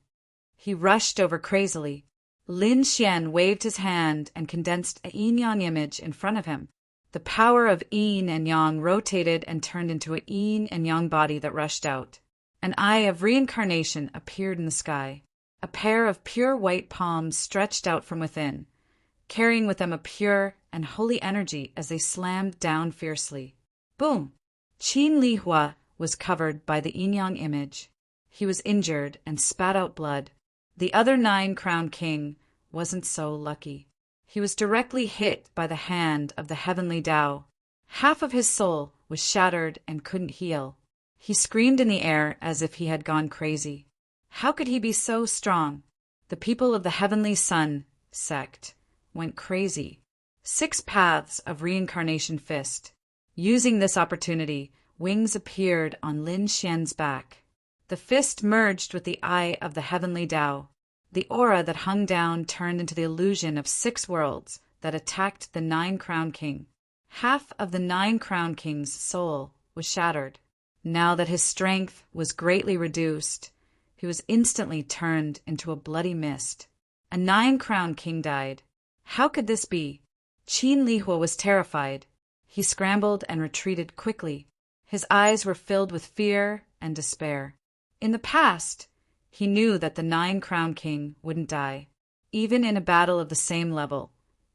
He rushed over crazily. Lin Xian waved his hand and condensed a yin-yang image in front of him. The power of yin and yang rotated and turned into a yin and yang body that rushed out. An eye of reincarnation appeared in the sky. A pair of pure white palms stretched out from within, carrying with them a pure and holy energy as they slammed down fiercely. Boom! Qin Lihua was covered by the yin-yang image. He was injured and spat out blood. The other 9-crowned king wasn't so lucky. He was directly hit by the hand of the heavenly Tao. Half of his soul was shattered and couldn't heal. He screamed in the air as if he had gone crazy. How could he be so strong? The people of the Heavenly Sun sect went crazy. 6 paths of reincarnation fist. Using this opportunity, wings appeared on Lin Xian's back. The fist merged with the eye of the heavenly Tao. The aura that hung down turned into the illusion of 6 worlds that attacked the 9-crowned king. Half of the 9-crowned king's soul was shattered. Now that his strength was greatly reduced, he was instantly turned into a bloody mist. A 9-crowned king died. How could this be? Qin Lihua was terrified. He scrambled and retreated quickly. His eyes were filled with fear and despair. In the past, he knew that the 9-crowned king wouldn't die. Even in a battle of the same level,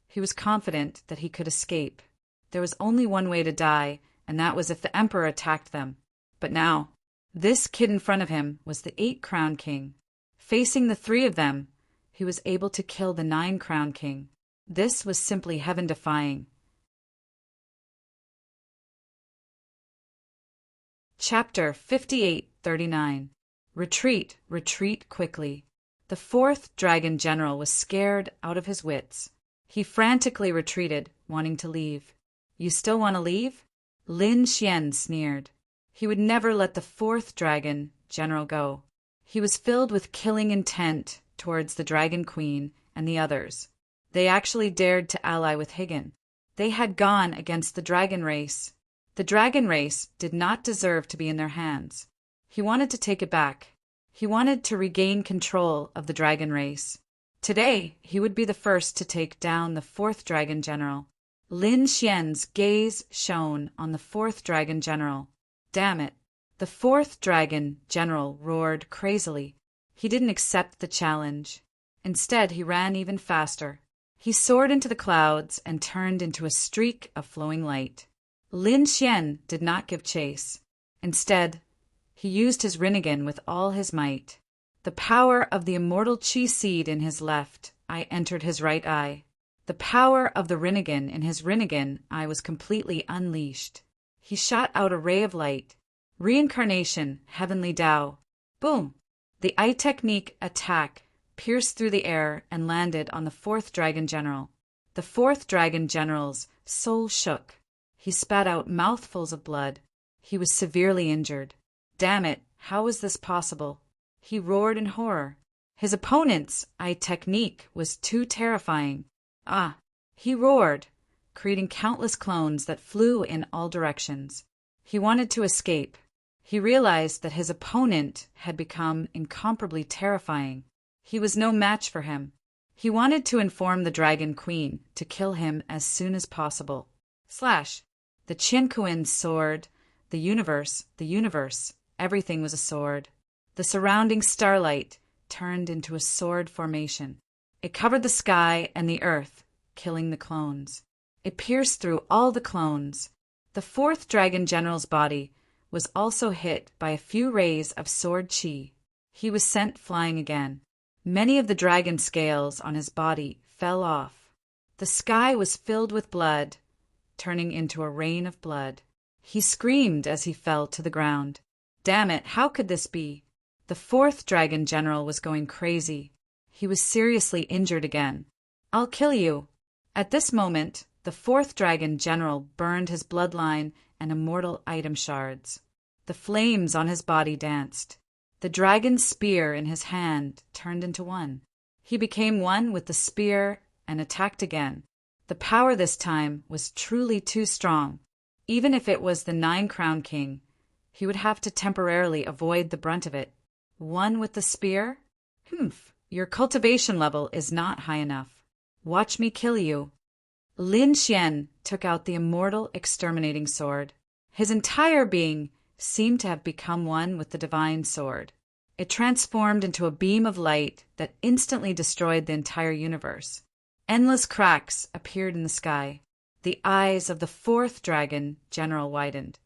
he was confident that he could escape. There was only one way to die, and that was if the emperor attacked them. But now, this kid in front of him was the 8-crowned king. Facing the 3 of them, he was able to kill the 9-crowned king. This was simply heaven-defying. Chapter 5839. Retreat, retreat quickly. The 4th dragon general was scared out of his wits. He frantically retreated, wanting to leave. You still want to leave? Lin Xian sneered. He would never let the 4th dragon general go. He was filled with killing intent towards the dragon queen and the others. They actually dared to ally with Higan. They had gone against the dragon race. The dragon race did not deserve to be in their hands. He wanted to take it back. He wanted to regain control of the dragon race. Today, he would be the first to take down the 4th dragon general. Lin Xian's gaze shone on the 4th dragon general. Damn it. The 4th dragon general roared crazily. He didn't accept the challenge. Instead, he ran even faster. He soared into the clouds and turned into a streak of flowing light. Lin Xian did not give chase. Instead, he used his Rinnegan with all his might. The power of the immortal chi seed in his left eye entered his right eye. The power of the Rinnegan in his Rinnegan eye was completely unleashed. He shot out a ray of light. Reincarnation, heavenly Tao. Boom! The eye technique attack pierced through the air and landed on the fourth Dragon General. The fourth Dragon General's soul shook. He spat out mouthfuls of blood. He was severely injured. Damn it, how was this possible? He roared in horror. His opponent's eye technique was too terrifying. He roared, creating countless clones that flew in all directions. He wanted to escape. He realized that his opponent had become incomparably terrifying. He was no match for him. He wanted to inform the Dragon Queen to kill him as soon as possible. The Qianquan's sword, the universe, everything was a sword. The surrounding starlight turned into a sword formation. It covered the sky and the earth, killing the clones. It pierced through all the clones. The fourth Dragon General's body was also hit by a few rays of sword chi. He was sent flying again. Many of the dragon scales on his body fell off. The sky was filled with blood, turning into a rain of blood. He screamed as he fell to the ground. Damn it, how could this be? The fourth Dragon General was going crazy. He was seriously injured again. I'll kill you. At this moment, the fourth Dragon General burned his bloodline and immortal item shards. The flames on his body danced. The dragon's spear in his hand turned into one. He became one with the spear and attacked again. The power this time was truly too strong. Even if it was the 9-crown king, he would have to temporarily avoid the brunt of it. One with the spear? Your cultivation level is not high enough. Watch me kill you. Lin Xian took out the immortal exterminating sword. His entire being seemed to have become one with the divine sword. It transformed into a beam of light that instantly destroyed the entire universe. Endless cracks appeared in the sky. The eyes of the fourth Dragon General widened.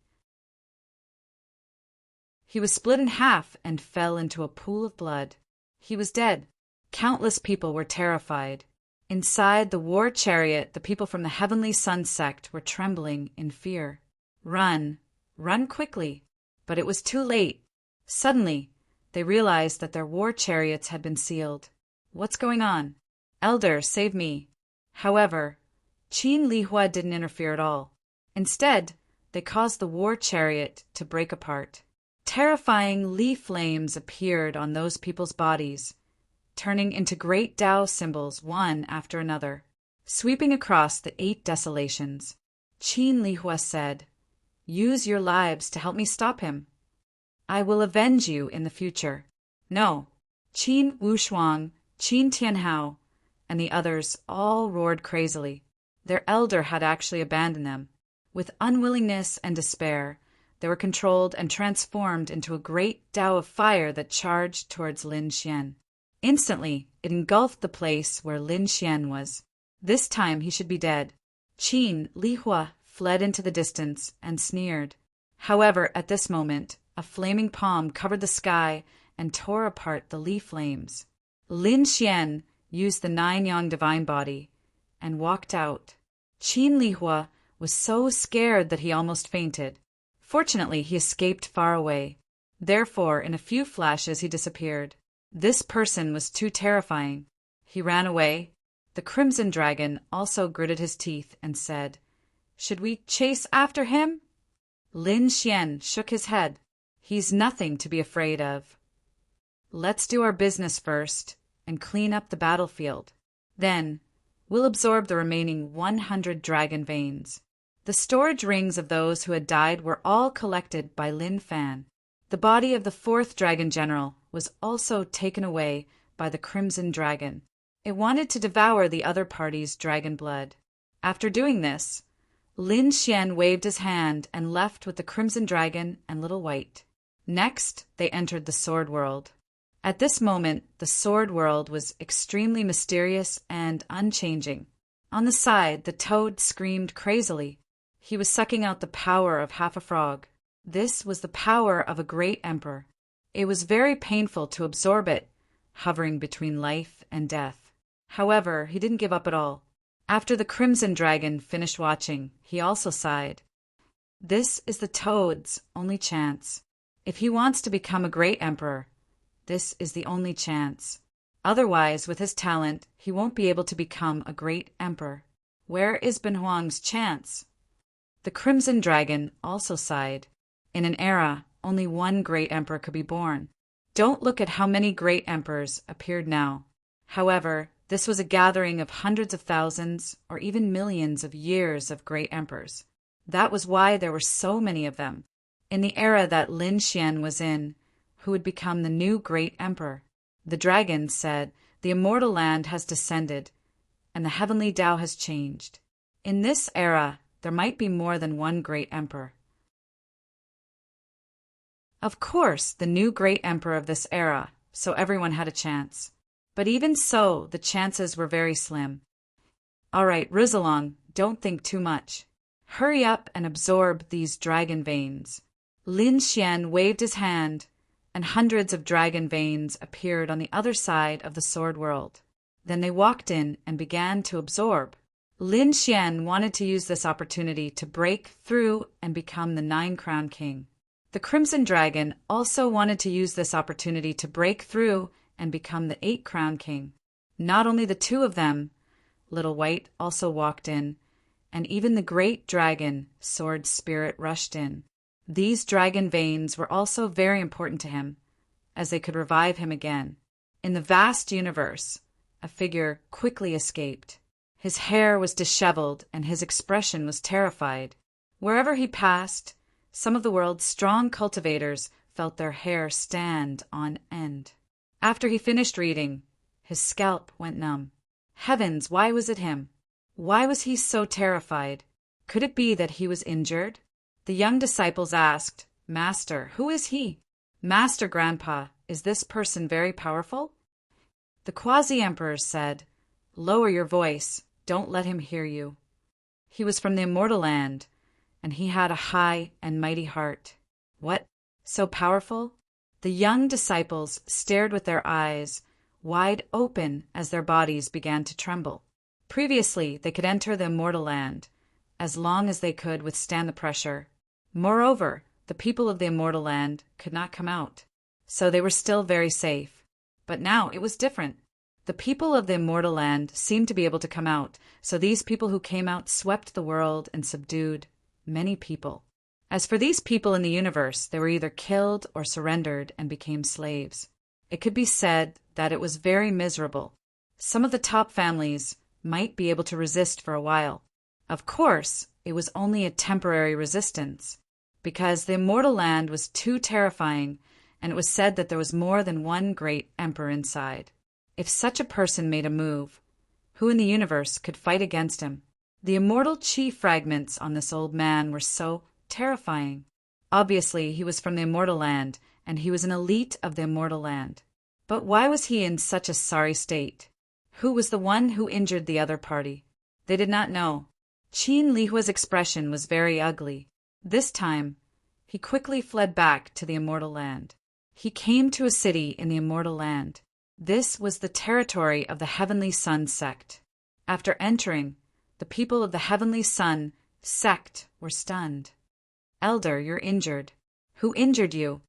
He was split in half and fell into a pool of blood. He was dead. Countless people were terrified. Inside the war chariot, the people from the Heavenly Sun sect were trembling in fear. Run quickly. But it was too late. Suddenly, they realized that their war chariots had been sealed. What's going on? Elder, save me. However, Qin Lihua didn't interfere at all. Instead, they caused the war chariot to break apart. Terrifying leaf flames appeared on those people's bodies, turning into great Tao symbols one after another, sweeping across the 8 desolations. Qin Lihua said, "Use your lives to help me stop him. I will avenge you in the future." No. Qin Wushuang, Qin Tianhao, and the others all roared crazily. Their elder had actually abandoned them. With unwillingness and despair, they were controlled and transformed into a great Tao of fire that charged towards Lin Xian. Instantly, it engulfed the place where Lin Xian was. This time he should be dead. Qin Lihua fled into the distance and sneered. However, at this moment, a flaming palm covered the sky and tore apart the leaf flames. Lin Xian used the 9-yang divine body and walked out. Qin Lihua was so scared that he almost fainted. Fortunately, he escaped far away. Therefore, in a few flashes, he disappeared. This person was too terrifying. He ran away. The Crimson Dragon also gritted his teeth and said, "Should we chase after him?" Lin Xian shook his head. He's nothing to be afraid of. Let's do our business first and clean up the battlefield. Then, we'll absorb the remaining 100 dragon veins. The storage rings of those who had died were all collected by Lin Fan. The body of the 4th Dragon General was also taken away by the Crimson Dragon. It wanted to devour the other party's dragon blood. After doing this, Lin Xian waved his hand and left with the Crimson Dragon and Little White. Next, they entered the Sword World. At this moment, the Sword World was extremely mysterious and unchanging. On the side, the toad screamed crazily. He was sucking out the power of half a frog. This was the power of a great emperor. It was very painful to absorb it, hovering between life and death. However, he didn't give up at all. After the Crimson Dragon finished watching, he also sighed. This is the Toad's only chance. If he wants to become a great emperor, this is the only chance. Otherwise, with his talent, he won't be able to become a great emperor. Where is Ben Huang's chance? The Crimson Dragon also sighed. In an era, only one great emperor could be born. Don't look at how many great emperors appeared now. However, this was a gathering of hundreds of thousands or even millions of years of great emperors. That was why there were so many of them. In the era that Lin Xian was in, who would become the new great emperor. The dragon said, "The immortal land has descended, and the heavenly Tao has changed. In this era, there might be more than one great emperor." Of course, the new great emperor of this era, so everyone had a chance. But even so, the chances were very slim. All right, Rizalong, don't think too much. Hurry up and absorb these dragon veins. Lin Xian waved his hand, and hundreds of dragon veins appeared on the other side of the sword world. Then they walked in and began to absorb. Lin Xian wanted to use this opportunity to break through and become the 9-crown king. The Crimson Dragon also wanted to use this opportunity to break through and become the 8-crown king. Not only the two of them, Little White also walked in, and even the great dragon, Sword Spirit, rushed in. These dragon veins were also very important to him, as they could revive him again. In the vast universe, a figure quickly escaped. His hair was disheveled, and his expression was terrified. Wherever he passed, some of the world's strong cultivators felt their hair stand on end. After he finished reading, his scalp went numb. Heavens, why was it him? Why was he so terrified? Could it be that he was injured? The young disciples asked, "Master, who is he?" "Master, Grandpa, is this person very powerful?" The quasi-emperor said, "Lower your voice. Don't let him hear you. He was from the immortal land, and he had a high and mighty heart." "What? So powerful?" The young disciples stared with their eyes wide open as their bodies began to tremble. Previously, they could enter the immortal land, as long as they could withstand the pressure. Moreover, the people of the immortal land could not come out, so they were still very safe. But now it was different. The people of the immortal land seemed to be able to come out, so these people who came out swept the world and subdued many people. As for these people in the universe, they were either killed or surrendered and became slaves. It could be said that it was very miserable. Some of the top families might be able to resist for a while. Of course, it was only a temporary resistance, because the immortal land was too terrifying, and it was said that there was more than one great emperor inside. If such a person made a move, who in the universe could fight against him? The immortal chi fragments on this old man were so terrifying. Obviously, he was from the immortal land, and he was an elite of the immortal land. But why was he in such a sorry state? Who was the one who injured the other party? They did not know. Qin Lihua's expression was very ugly. This time, he quickly fled back to the immortal land. He came to a city in the immortal land. This was the territory of the Heavenly Sun sect. After entering, the people of the Heavenly Sun sect were stunned. "Elder, you're injured. Who injured you?"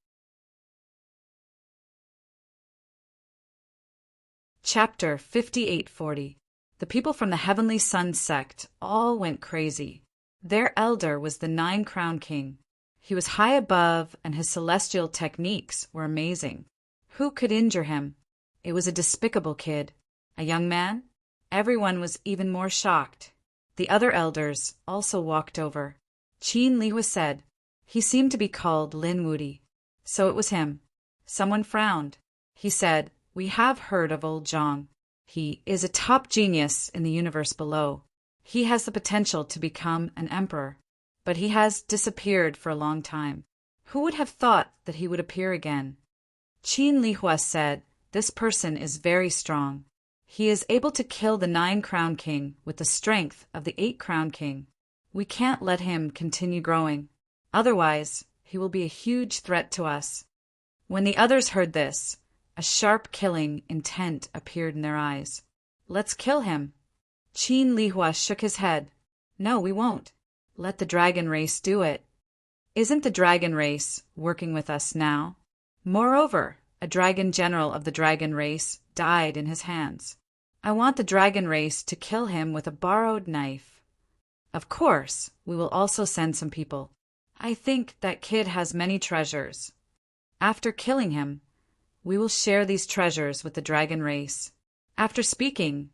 Chapter 5840. The people from the Heavenly Sun sect all went crazy. Their elder was the 9-crown king. He was high above, and his celestial techniques were amazing. Who could injure him? It was a despicable kid. A young man? Everyone was even more shocked. The other elders also walked over. Qin Lihua said, "He seemed to be called Lin Wudi." So it was him. Someone frowned. He said, "We have heard of old Zhang. He is a top genius in the universe below. He has the potential to become an emperor, but he has disappeared for a long time. Who would have thought that he would appear again?" Qin Lihua said, "This person is very strong. He is able to kill the 9-crown king with the strength of the 8-crown king. We can't let him continue growing. Otherwise, he will be a huge threat to us." When the others heard this, a sharp killing intent appeared in their eyes. "Let's kill him." Qin Lihua shook his head. No, we won't. Let the dragon race do it. Isn't the dragon race working with us now? Moreover, a dragon general of the dragon race died in his hands. I want the dragon race to kill him with a borrowed knife. Of course, we will also send some people. I think that kid has many treasures. After killing him, we will share these treasures with the dragon race. After speaking,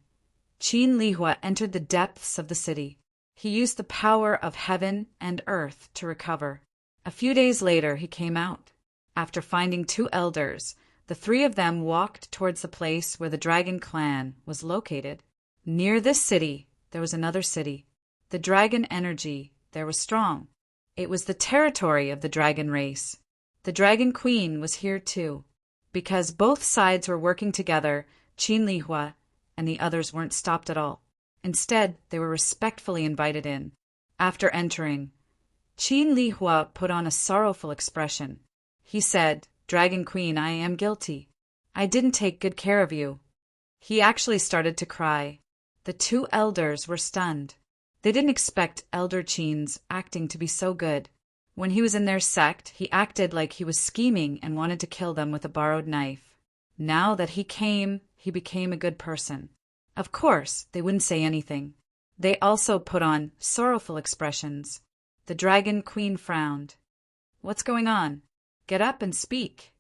Qin Lihua entered the depths of the city. He used the power of heaven and earth to recover. A few days later, he came out. After finding 2 elders, the 3 of them walked towards the place where the dragon clan was located. Near this city, there was another city. The dragon energy there was strong. It was the territory of the dragon race. The dragon queen was here too. Because both sides were working together, Qin Lihua and the others weren't stopped at all. Instead, they were respectfully invited in. After entering, Qin Lihua put on a sorrowful expression. He said, Dragon Queen, I am guilty. I didn't take good care of you. He actually started to cry. The 2 elders were stunned. They didn't expect Elder Qin's acting to be so good. When he was in their sect, he acted like he was scheming and wanted to kill them with a borrowed knife. Now that he became a good person. Of course, they wouldn't say anything. They also put on sorrowful expressions. The Dragon Queen frowned. What's going on? Get up and speak.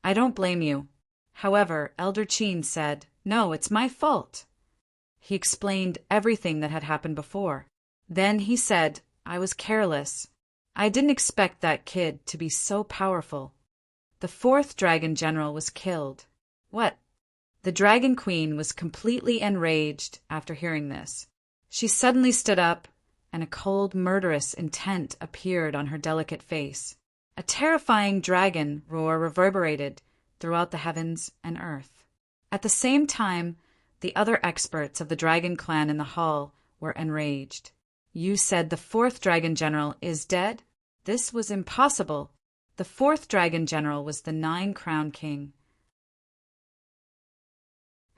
I don't blame you. However, Elder Qin said, No, it's my fault. He explained everything that had happened before. Then he said, I was careless. I didn't expect that kid to be so powerful. The 4th dragon general was killed. What? The Dragon Queen was completely enraged after hearing this. She suddenly stood up, and a cold, murderous intent appeared on her delicate face. A terrifying dragon roar reverberated throughout the heavens and earth. At the same time, the other experts of the dragon clan in the hall were enraged. You said the 4th dragon general is dead? This was impossible. The 4th dragon general was the 9-crown king.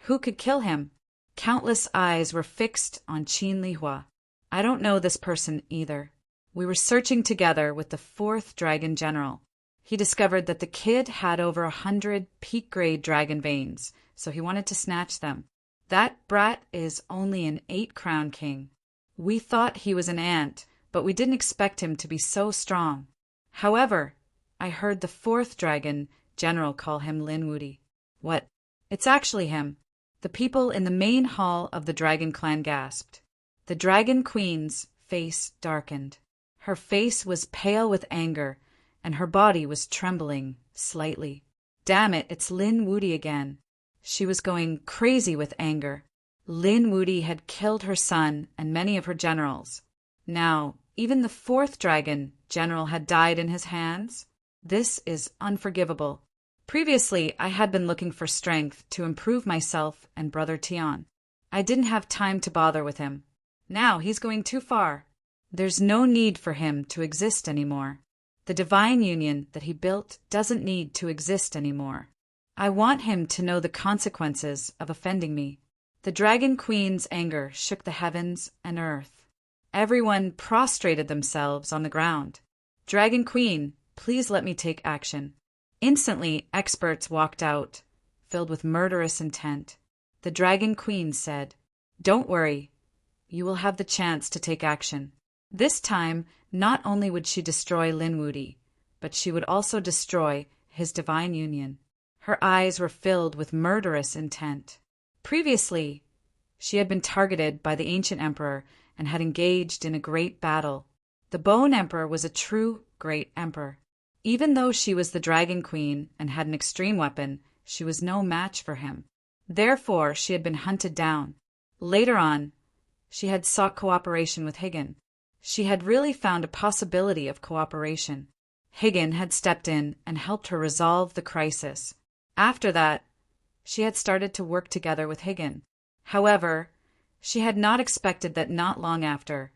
Who could kill him? Countless eyes were fixed on Qin Lihua. I don't know this person either. We were searching together with the 4th dragon general. He discovered that the kid had over 100 peak-grade dragon veins, so he wanted to snatch them. That brat is only an 8-crown king. We thought he was an ant, but we didn't expect him to be so strong. However, I heard the 4th dragon general call him Lin Wudi. What? It's actually him. The people in the main hall of the dragon clan gasped. The dragon queen's face darkened. Her face was pale with anger, and her body was trembling slightly. Damn it, it's Lin Wudi again. She was going crazy with anger. Lin Wudi had killed her son and many of her generals. Now, even the 4th dragon general had died in his hands. This is unforgivable. Previously, I had been looking for strength to improve myself and Brother Tian. I didn't have time to bother with him. Now he's going too far. There's no need for him to exist anymore. The divine union that he built doesn't need to exist anymore. I want him to know the consequences of offending me. The Dragon Queen's anger shook the heavens and earth. Everyone prostrated themselves on the ground. Dragon Queen, please let me take action. Instantly, experts walked out, filled with murderous intent. The Dragon Queen said, Don't worry. You will have the chance to take action. This time, not only would she destroy Lin Wudi, but she would also destroy his divine union. Her eyes were filled with murderous intent. Previously, she had been targeted by the ancient emperor and had engaged in a great battle. The Bone Emperor was a true great emperor. Even though she was the Dragon Queen and had an extreme weapon, she was no match for him. Therefore, she had been hunted down. Later on, she had sought cooperation with Higgin. She had really found a possibility of cooperation. Higgin had stepped in and helped her resolve the crisis. After that, she had started to work together with Higgin. However, she had not expected that not long after,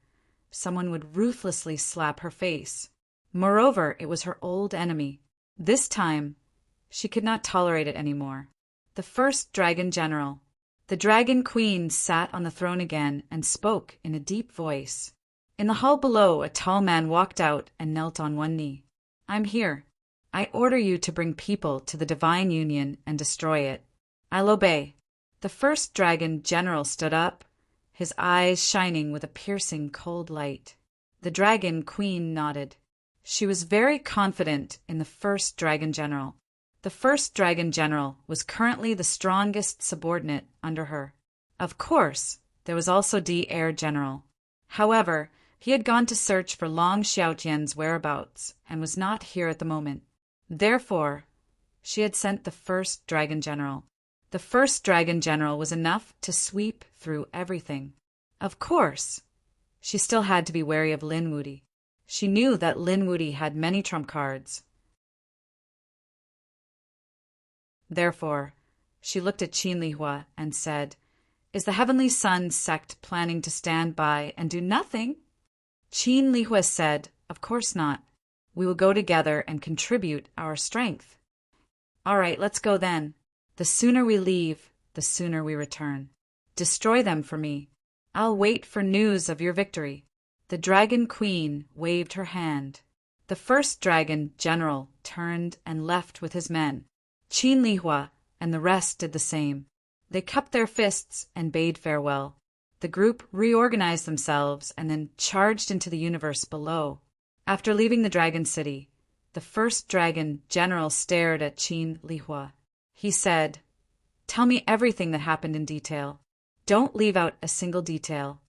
someone would ruthlessly slap her face. Moreover, it was her old enemy. This time, she could not tolerate it anymore. The 1st dragon general, The Dragon Queen sat on the throne again and spoke in a deep voice. In the hall below, a tall man walked out and knelt on one knee. I'm here. I order you to bring people to the Divine Union and destroy it. I'll obey. The first dragon general stood up, his eyes shining with a piercing cold light. The Dragon Queen nodded. She was very confident in the first dragon general. The first dragon general was currently the strongest subordinate under her. Of course, there was also the air general. However, he had gone to search for Long Xiaotian's whereabouts and was not here at the moment. Therefore, she had sent the first dragon general. The first dragon general was enough to sweep through everything. Of course, she still had to be wary of Lin Wuti. She knew that Lin Wuti had many trump cards. Therefore, she looked at Qin Lihua and said, Is the Heavenly Sun sect planning to stand by and do nothing? Qin Lihua said, Of course not. We will go together and contribute our strength. All right, let's go then. The sooner we leave, the sooner we return. Destroy them for me. I'll wait for news of your victory. The Dragon Queen waved her hand. The first dragon general turned and left with his men. Qin Lihua and the rest did the same. They cupped their fists and bade farewell. The group reorganized themselves and then charged into the universe below. After leaving the Dragon City, the first dragon general stared at Qin Lihua. He said, Tell me everything that happened in detail. Don't leave out a single detail.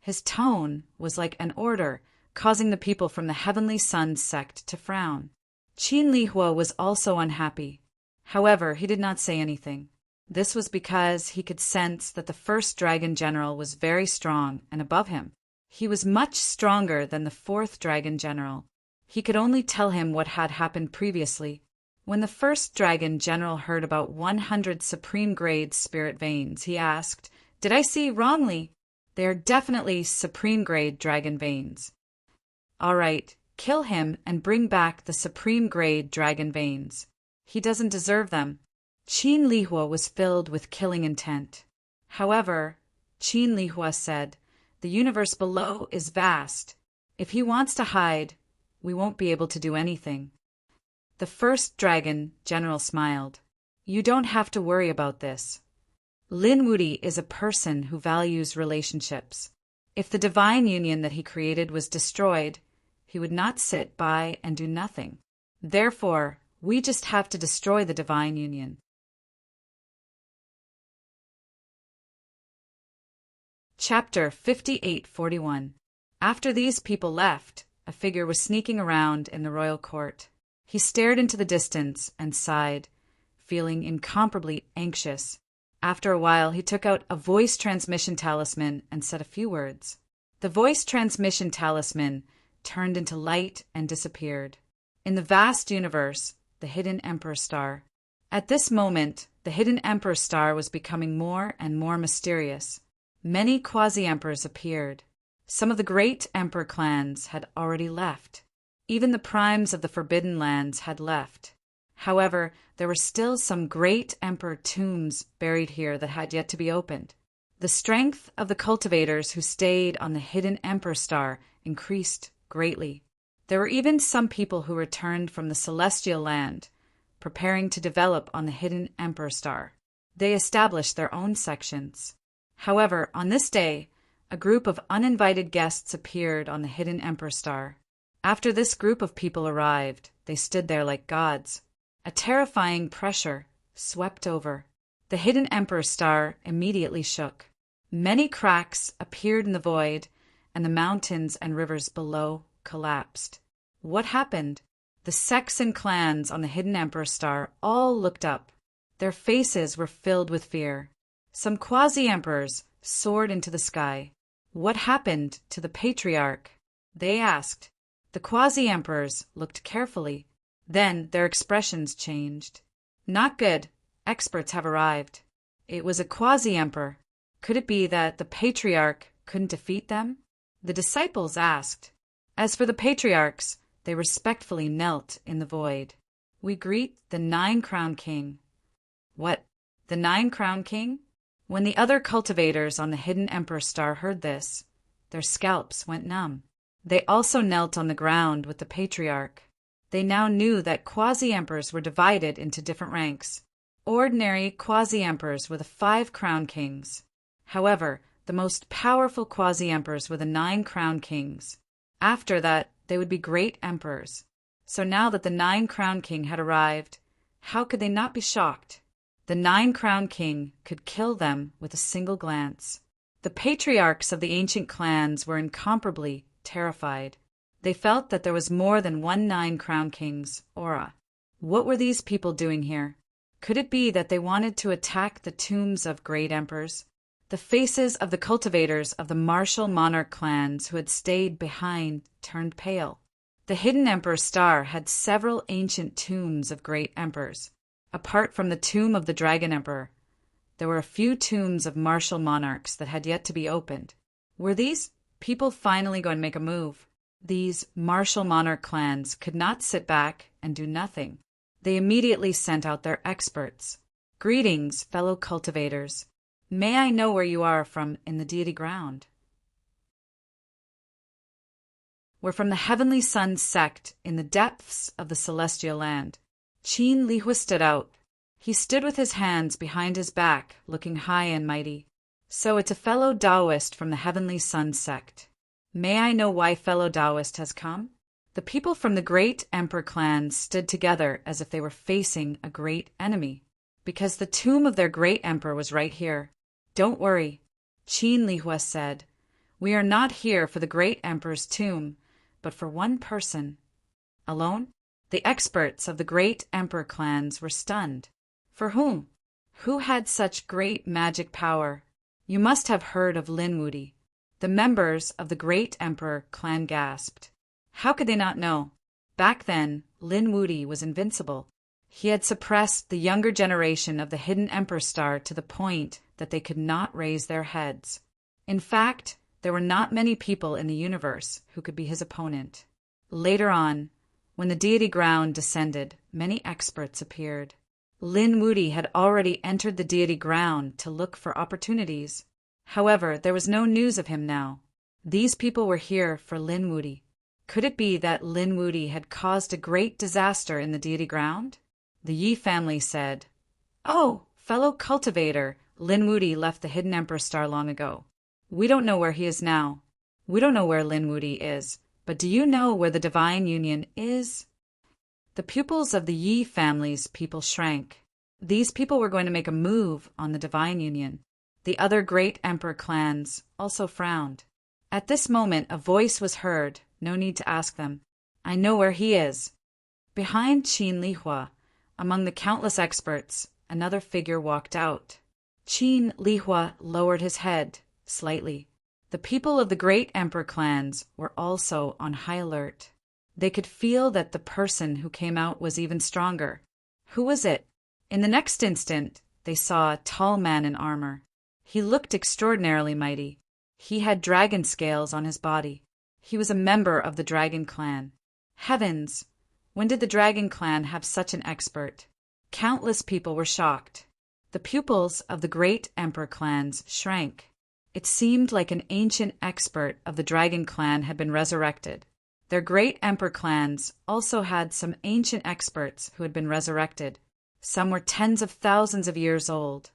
His tone was like an order, causing the people from the Heavenly Sun sect to frown. Qin Lihua was also unhappy. However, he did not say anything. This was because he could sense that the first dragon general was very strong and above him. He was much stronger than the fourth dragon general. He could only tell him what had happened previously. When the first dragon general heard about 100 supreme grade spirit veins, he asked, Did I see wrongly? They are definitely supreme grade dragon veins. All right, kill him and bring back the supreme grade dragon veins. He doesn't deserve them. Qin Lihua was filled with killing intent. However, Qin Lihua said, The universe below is vast. If he wants to hide, we won't be able to do anything. The first dragon general smiled. You don't have to worry about this. Lin Wuti is a person who values relationships. If the divine union that he created was destroyed, he would not sit by and do nothing. Therefore, we just have to destroy the divine union. Chapter 5841. After these people left, a figure was sneaking around in the royal court. He stared into the distance and sighed, feeling incomparably anxious. After a while, he took out a voice transmission talisman and said a few words. The voice transmission talisman turned into light and disappeared. In the vast universe, the hidden Emperor Star. At this moment, the hidden Emperor Star was becoming more and more mysterious. Many quasi-emperors appeared. Some of the great emperor clans had already left. Even the primes of the Forbidden Lands had left. However, there were still some great emperor tombs buried here that had yet to be opened. The strength of the cultivators who stayed on the hidden Emperor Star increased greatly. There were even some people who returned from the celestial land, preparing to develop on the hidden Emperor Star. They established their own sections. However, on this day, a group of uninvited guests appeared on the hidden Emperor Star. After this group of people arrived, they stood there like gods. A terrifying pressure swept over. The hidden Emperor Star immediately shook. Many cracks appeared in the void, and the mountains and rivers below collapsed. What happened? The sects and clans on the hidden Emperor Star all looked up. Their faces were filled with fear. Some quasi-emperors soared into the sky. What happened to the patriarch? They asked. The quasi-emperors looked carefully. Then their expressions changed. Not good. Experts have arrived. It was a quasi-emperor. Could it be that the patriarch couldn't defeat them? The disciples asked. As for the patriarchs, they respectfully knelt in the void. We greet the Nine-Crown King. What? The Nine-Crown King? When the other cultivators on the hidden Emperor Star heard this, their scalps went numb. They also knelt on the ground with the patriarch. They now knew that quasi-emperors were divided into different ranks. Ordinary quasi-emperors were the 5 crown kings. However, the most powerful quasi-emperors were the 9 crown kings. After that, they would be great emperors. So now that the 9 crown king had arrived, how could they not be shocked? The 9 crown king could kill them with a single glance. The patriarchs of the ancient clans were incomparably terrified. They felt that there was more than one 9 crown king's aura. What were these people doing here? Could it be that they wanted to attack the tombs of great emperors? The faces of the cultivators of the martial monarch clans who had stayed behind turned pale. The hidden Emperor Star had several ancient tombs of great emperors. Apart from the tomb of the Dragon Emperor, there were a few tombs of martial monarchs that had yet to be opened. Were these people finally going to make a move? These martial monarch clans could not sit back and do nothing. They immediately sent out their experts. Greetings, fellow cultivators. May I know where you are from in the deity ground? We're from the Heavenly Sun sect in the depths of the celestial land. Qin Lihua stood out. He stood with his hands behind his back, looking high and mighty. So it's a fellow Taoist from the Heavenly Sun sect. May I know why fellow Taoist has come? The people from the great Emperor clan stood together as if they were facing a great enemy, because the tomb of their great emperor was right here. Don't worry, Qin Lihua said. We are not here for the great emperor's tomb, but for one person. Alone? The experts of the great emperor clans were stunned. For whom? Who had such great magic power? You must have heard of Lin Wudi. The members of the great emperor clan gasped. How could they not know? Back then, Lin Wudi was invincible. He had suppressed the younger generation of the hidden Emperor Star to the point that they could not raise their heads. In fact, there were not many people in the universe who could be his opponent. Later on, when the deity ground descended, many experts appeared. Lin Wudi had already entered the deity ground to look for opportunities. However, there was no news of him now. These people were here for Lin Wudi. Could it be that Lin Wudi had caused a great disaster in the deity ground? The Yi family said, "Oh, fellow cultivator, Lin Wudi left the hidden Emperor Star long ago. We don't know where he is now. We don't know where Lin Wudi is, but do you know where the Divine Union is?" The pupils of the Yi family's people shrank. These people were going to make a move on the Divine Union. The other great emperor clans also frowned. At this moment, a voice was heard. No need to ask them. I know where he is. Behind Qin Lihua, among the countless experts, another figure walked out. Qin Lihua lowered his head slightly. The people of the great emperor clans were also on high alert. They could feel that the person who came out was even stronger. Who was it? In the next instant, they saw a tall man in armor. He looked extraordinarily mighty. He had dragon scales on his body. He was a member of the Dragon Clan. Heavens! When did the Dragon Clan have such an expert? Countless people were shocked. The pupils of the great emperor clans shrank. It seemed like an ancient expert of the Dragon Clan had been resurrected. Their great emperor clans also had some ancient experts who had been resurrected. Some were tens of thousands of years old.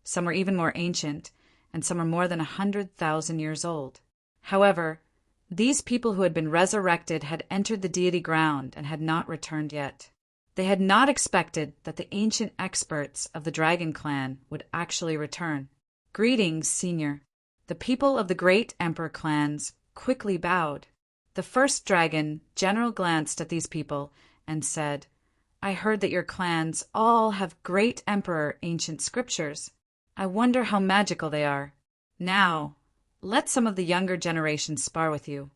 Some were even more ancient, and some were more than 100,000 years old. However, these people who had been resurrected had entered the deity ground and had not returned yet. They had not expected that the ancient experts of the Dragon Clan would actually return. Greetings, Senior. The people of the great emperor clans quickly bowed. The first dragon general glanced at these people and said, I heard that your clans all have great emperor ancient scriptures. I wonder how magical they are. Now, let some of the younger generation spar with you.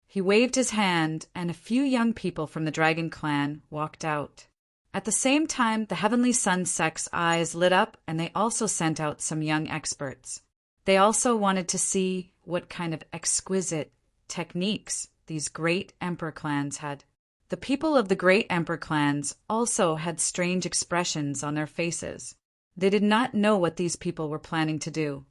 He waved his hand, and a few young people from the Dragon Clan walked out. At the same time, the Heavenly Sun sect's eyes lit up, and they also sent out some young experts. They also wanted to see what kind of exquisite techniques these great emperor clans had. The people of the great emperor clans also had strange expressions on their faces. They did not know what these people were planning to do.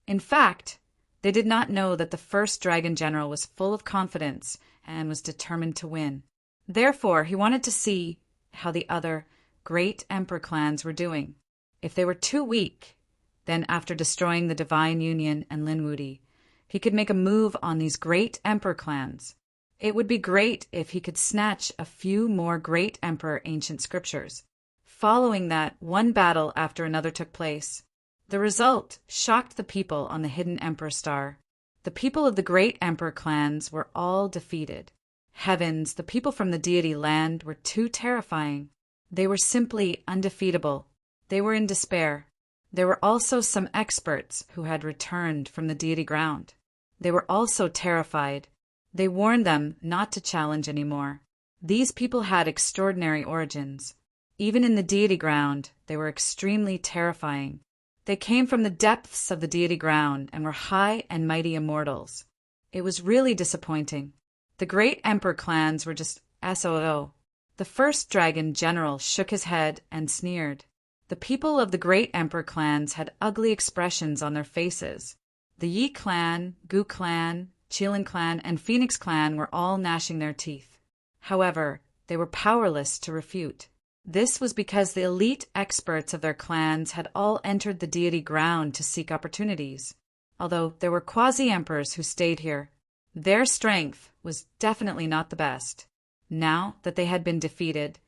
In fact, they did not know that the first dragon general was full of confidence and was determined to win. Therefore, he wanted to see how the other great emperor clans were doing. If they were too weak, then after destroying the Divine Union and Linwoody, he could make a move on these great emperor clans. It would be great if he could snatch a few more great emperor ancient scriptures. Following that, one battle after another took place. The result shocked the people on the hidden emperor star. The people of the great emperor clans were all defeated. Heavens, the people from the deity land were too terrifying. They were simply undefeatable. They were in despair. There were also some experts who had returned from the deity ground. They were also terrified. They warned them not to challenge anymore. These people had extraordinary origins. Even in the deity ground, they were extremely terrifying. They came from the depths of the deity ground and were high and mighty immortals. It was really disappointing. The great emperor clans were just SOO. The first dragon general shook his head and sneered. The people of the great emperor clans had ugly expressions on their faces. The Yi clan, Gu clan, Qilin clan, and Phoenix clan were all gnashing their teeth. However, they were powerless to refute. This was because the elite experts of their clans had all entered the deity ground to seek opportunities, although there were quasi-emperors who stayed here. Their strength was definitely not the best. Now that they had been defeated,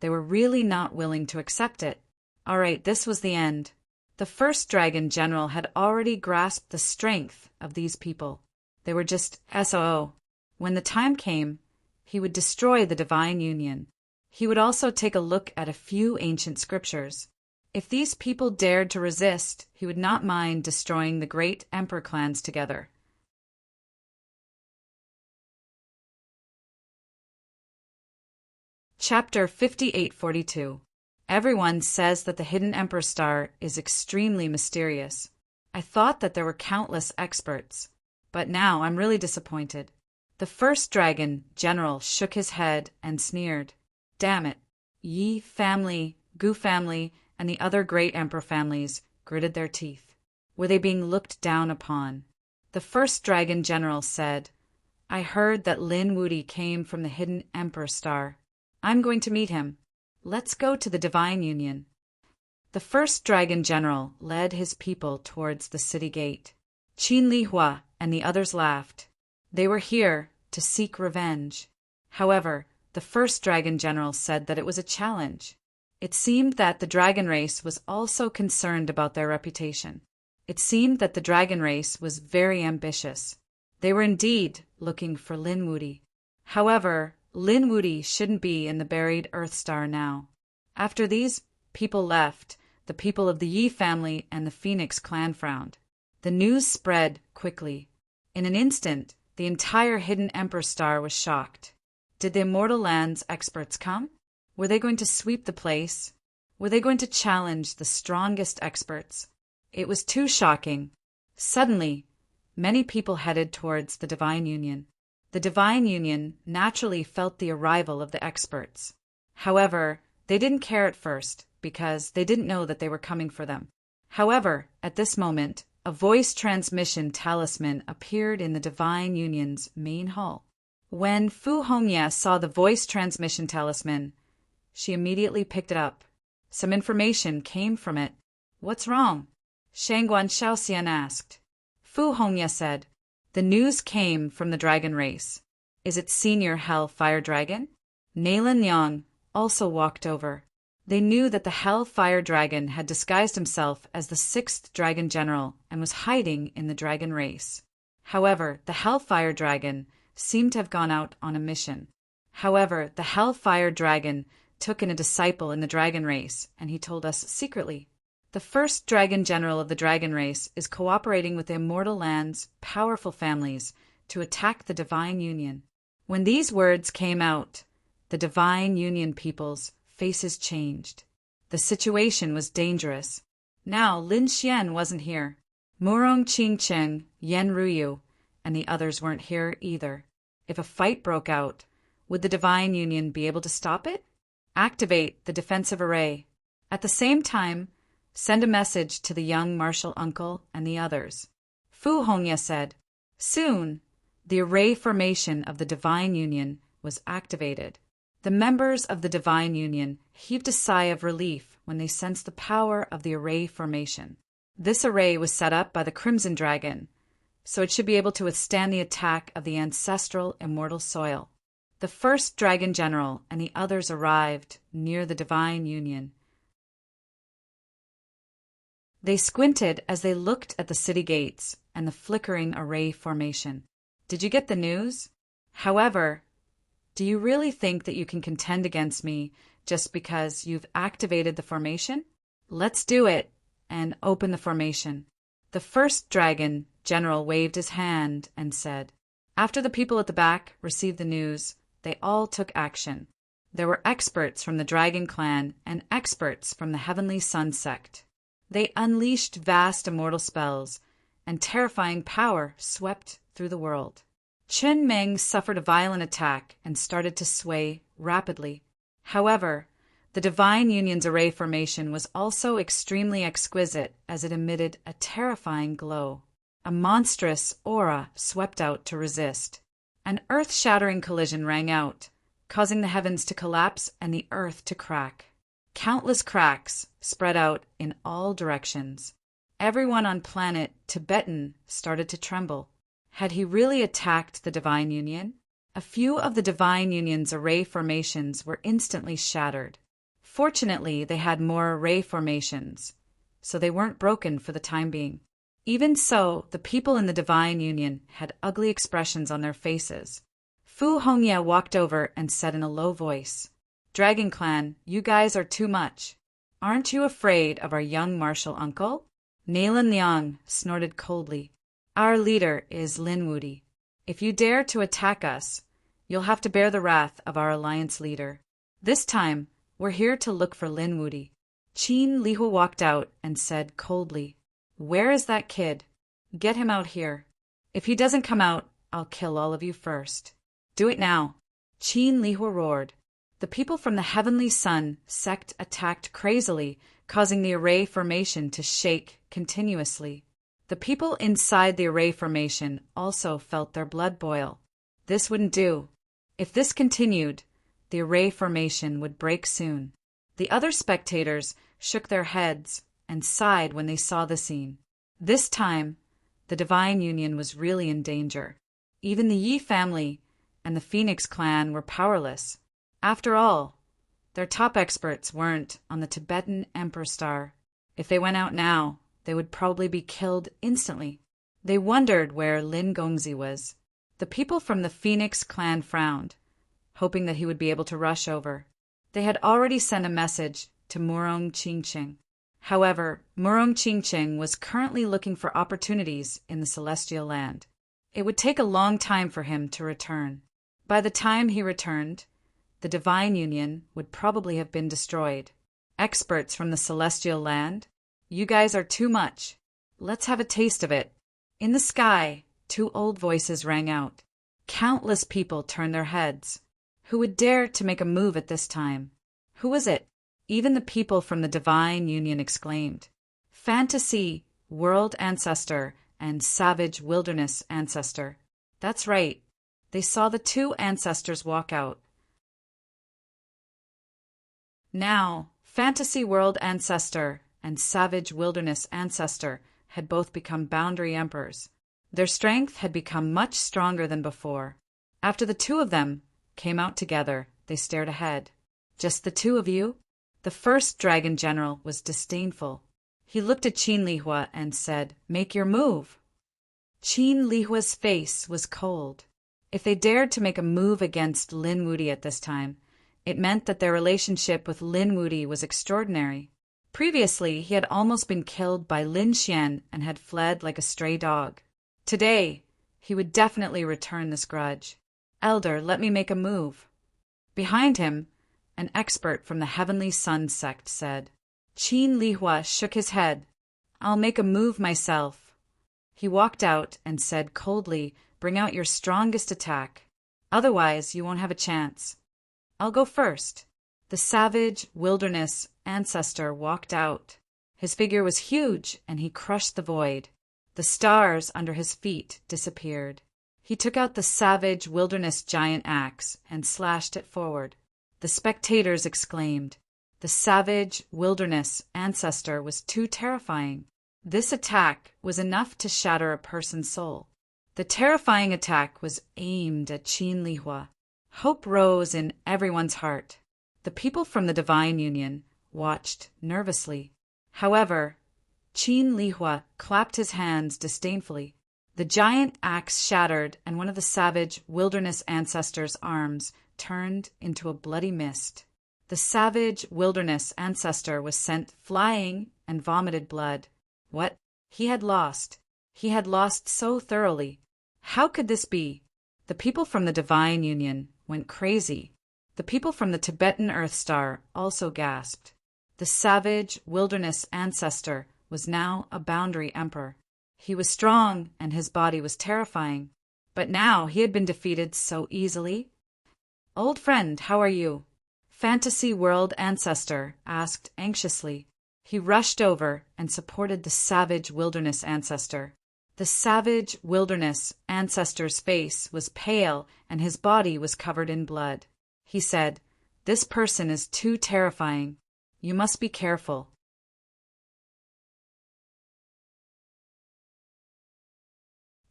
they were really not willing to accept it. All right, this was the end. The first dragon general had already grasped the strength of these people. They were just SOO. When the time came, he would destroy the Divine Union. He would also take a look at a few ancient scriptures. If these people dared to resist, he would not mind destroying the great emperor clans together. Chapter 5842. Everyone says that the hidden emperor star is extremely mysterious. I thought that there were countless experts, but now I'm really disappointed. The first dragon general shook his head and sneered. Damn it. Yi family, Gu family, and the other great emperor families gritted their teeth. Were they being looked down upon? The first dragon general said, I heard that Lin Wudy came from the hidden emperor star. I'm going to meet him. Let's go to the Divine Union. The first dragon general led his people towards the city gate. Qin Li Hua and the others laughed. They were here to seek revenge. However, the first dragon general said that it was a challenge. It seemed that the dragon race was also concerned about their reputation. It seemed that the dragon race was very ambitious. They were indeed looking for Lin Wudy. However, Lin Wudy shouldn't be in the buried Earth Star now. After these people left, the people of the Yi family and the Phoenix clan frowned. The news spread quickly. In an instant, the entire hidden Emperor Star was shocked. Did the Immortal Lands experts come? Were they going to sweep the place? Were they going to challenge the strongest experts? It was too shocking. Suddenly, many people headed towards the Divine Union. The Divine Union naturally felt the arrival of the experts. However, they didn't care at first because they didn't know that they were coming for them. However, at this moment, a voice transmission talisman appeared in the Divine Union's main hall. When Fu Hongya saw the voice transmission talisman, she immediately picked it up. Some information came from it. What's wrong? Shangguan Shaoxian asked. Fu Hongya said, the news came from the dragon race. Is it Senior Hell Fire Dragon? Nalan Yang also walked over. They knew that the Hell Fire Dragon had disguised himself as the 6th Dragon General and was hiding in the dragon race. However, the Hellfire Dragon seemed to have gone out on a mission. However, the Hellfire Dragon took in a disciple in the dragon race, and he told us secretly. The 1st Dragon General of the dragon race is cooperating with the Immortal Lands' powerful families to attack the Divine Union. When these words came out, the Divine Union people's faces changed. The situation was dangerous. Now Lin Xian wasn't here. Murong Qingcheng, Yen Ruyu, and the others weren't here either. If a fight broke out, would the Divine Union be able to stop it? Activate the defensive array. At the same time, Send a message to the young martial uncle and the others. Fu Hongya said. Soon, the array formation of the Divine Union was activated. The members of the Divine Union heaved a sigh of relief when they sensed the power of the array formation. This array was set up by the Crimson Dragon, so it should be able to withstand the attack of the ancestral immortal soil. The first Dragon General and the others arrived near the Divine Union. They squinted as they looked at the city gates and the flickering array formation. Did you get the news? However, do you really think that you can contend against me just because you've activated the formation? Let's do it and open the formation. The first Dragon General waved his hand and said. After the people at the back received the news, they all took action. There were experts from the Dragon Clan and experts from the Heavenly Sun sect. They unleashed vast immortal spells, and terrifying power swept through the world. Chen Meng suffered a violent attack and started to sway rapidly. However, the Divine Union's array formation was also extremely exquisite as it emitted a terrifying glow. A monstrous aura swept out to resist. An earth-shattering collision rang out, causing the heavens to collapse and the earth to crack. Countless cracks spread out in all directions. Everyone on planet Tibetan started to tremble. Had he really attacked the Divine Union? A few of the Divine Union's array formations were instantly shattered. Fortunately, they had more array formations, so they weren't broken for the time being. Even so, the people in the Divine Union had ugly expressions on their faces. Fu Hongya walked over and said in a low voice, Dragon Clan, you guys are too much. Aren't you afraid of our young martial uncle? Nalan Liang snorted coldly. Our leader is Lin Wudi. If you dare to attack us, you'll have to bear the wrath of our alliance leader. This time, we're here to look for Lin Wudi. Qin Lihua walked out and said coldly, Where is that kid? Get him out here. If he doesn't come out, I'll kill all of you first. Do it now. Qin Lihua roared. The people from the Heavenly Sun sect attacked crazily, causing the array formation to shake continuously. The people inside the array formation also felt their blood boil. This wouldn't do. If this continued, the array formation would break soon. The other spectators shook their heads and sighed when they saw the scene. This time, the Divine Union was really in danger. Even the Yi family and the Phoenix clan were powerless. After all, their top experts weren't on the Tibetan Emperor Star. If they went out now, they would probably be killed instantly. They wondered where Lin Gongzi was. The people from the Phoenix clan frowned, hoping that he would be able to rush over. They had already sent a message to Murong Qingqing. However, Murong Qingqing was currently looking for opportunities in the Celestial Land. It would take a long time for him to return. By the time he returned, the Divine Union would probably have been destroyed. Experts from the Celestial Land, you guys are too much. Let's have a taste of it. In the sky, two old voices rang out. Countless people turned their heads. Who would dare to make a move at this time? Who was it? Even the people from the Divine Union exclaimed. Fantasy, World Ancestor, and Savage Wilderness Ancestor. That's right. They saw the two ancestors walk out. Now, Fantasy World Ancestor and Savage Wilderness Ancestor had both become boundary emperors. Their strength had become much stronger than before. After the two of them came out together, they stared ahead. Just the two of you? The first Dragon General was disdainful. He looked at Qin Lihua and said, Make your move. Qin Lihua's face was cold. If they dared to make a move against Lin Wudi at this time, it meant that their relationship with Lin Wudi was extraordinary. Previously, he had almost been killed by Lin Xian and had fled like a stray dog. Today, he would definitely return this grudge. Elder, let me make a move. Behind him, an expert from the Heavenly Sun sect said. Qin Lihua shook his head. I'll make a move myself. He walked out and said coldly, Bring out your strongest attack. Otherwise, you won't have a chance. I'll go first. The Savage Wilderness Ancestor walked out. His figure was huge, and he crushed the void. The stars under his feet disappeared. He took out the savage wilderness giant axe and slashed it forward. The spectators exclaimed. The savage wilderness ancestor was too terrifying. This attack was enough to shatter a person's soul. The terrifying attack was aimed at Qin Lihua. Hope rose in everyone's heart. The people from the Divine Union watched nervously. However, Qin Lihua clapped his hands disdainfully. The giant axe shattered, and one of the savage wilderness ancestor's arms turned into a bloody mist. The savage wilderness ancestor was sent flying and vomited blood. What? He had lost. He had lost so thoroughly. How could this be? The people from the Divine Union went crazy. The people from the Tibetan Earth Star also gasped. The savage wilderness ancestor was now a boundary emperor. He was strong, and his body was terrifying. But now he had been defeated so easily. "Old friend, how are you?" Fantasy World Ancestor asked anxiously. He rushed over and supported the savage wilderness ancestor. The savage wilderness ancestor's face was pale and his body was covered in blood. He said, "This person is too terrifying. You must be careful."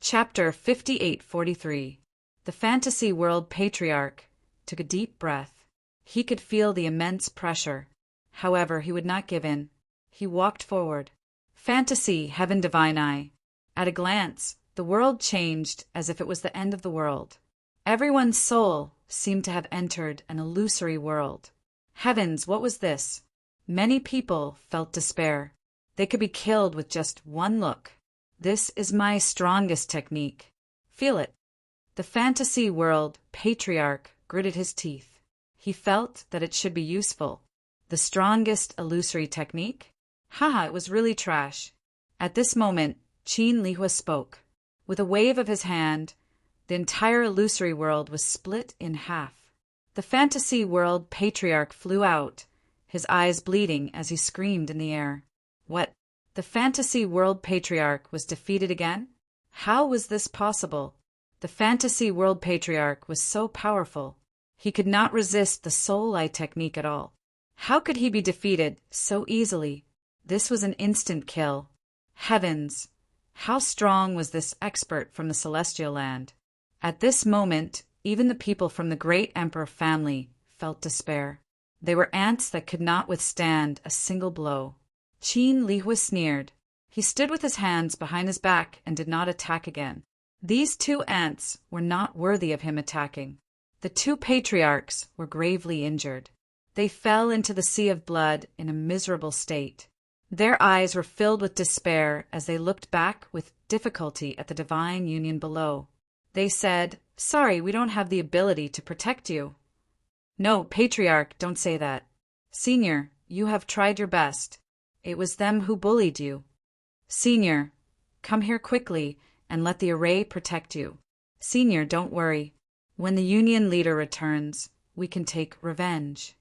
Chapter 5843. The Fantasy World Patriarch took a deep breath. He could feel the immense pressure. However, he would not give in. He walked forward. Fantasy, Heaven Divine Eye. At a glance, the world changed as if it was the end of the world. Everyone's soul seemed to have entered an illusory world. Heavens, what was this? Many people felt despair. They could be killed with just one look. This is my strongest technique. Feel it. The Fantasy World Patriarch gritted his teeth. He felt that it should be useful. The strongest illusory technique? Haha, it was really trash. At this moment, Qin Lihua spoke. With a wave of his hand, the entire illusory world was split in half. The Fantasy World Patriarch flew out, his eyes bleeding as he screamed in the air. What? The Fantasy World Patriarch was defeated again? How was this possible? The Fantasy World Patriarch was so powerful. He could not resist the Soul Eye technique at all. How could he be defeated so easily? This was an instant kill. Heavens! How strong was this expert from the Celestial Land? At this moment, even the people from the Great Emperor family felt despair. They were ants that could not withstand a single blow. Qin Lihua sneered. He stood with his hands behind his back and did not attack again. These two ants were not worthy of him attacking. The two patriarchs were gravely injured. They fell into the sea of blood in a miserable state. Their eyes were filled with despair as they looked back with difficulty at the Divine Union below. They said, "Sorry, we don't have the ability to protect you." "No, Patriarch, don't say that. Senior, you have tried your best. It was them who bullied you. Senior, come here quickly and let the array protect you. Senior, don't worry. When the Union leader returns, we can take revenge."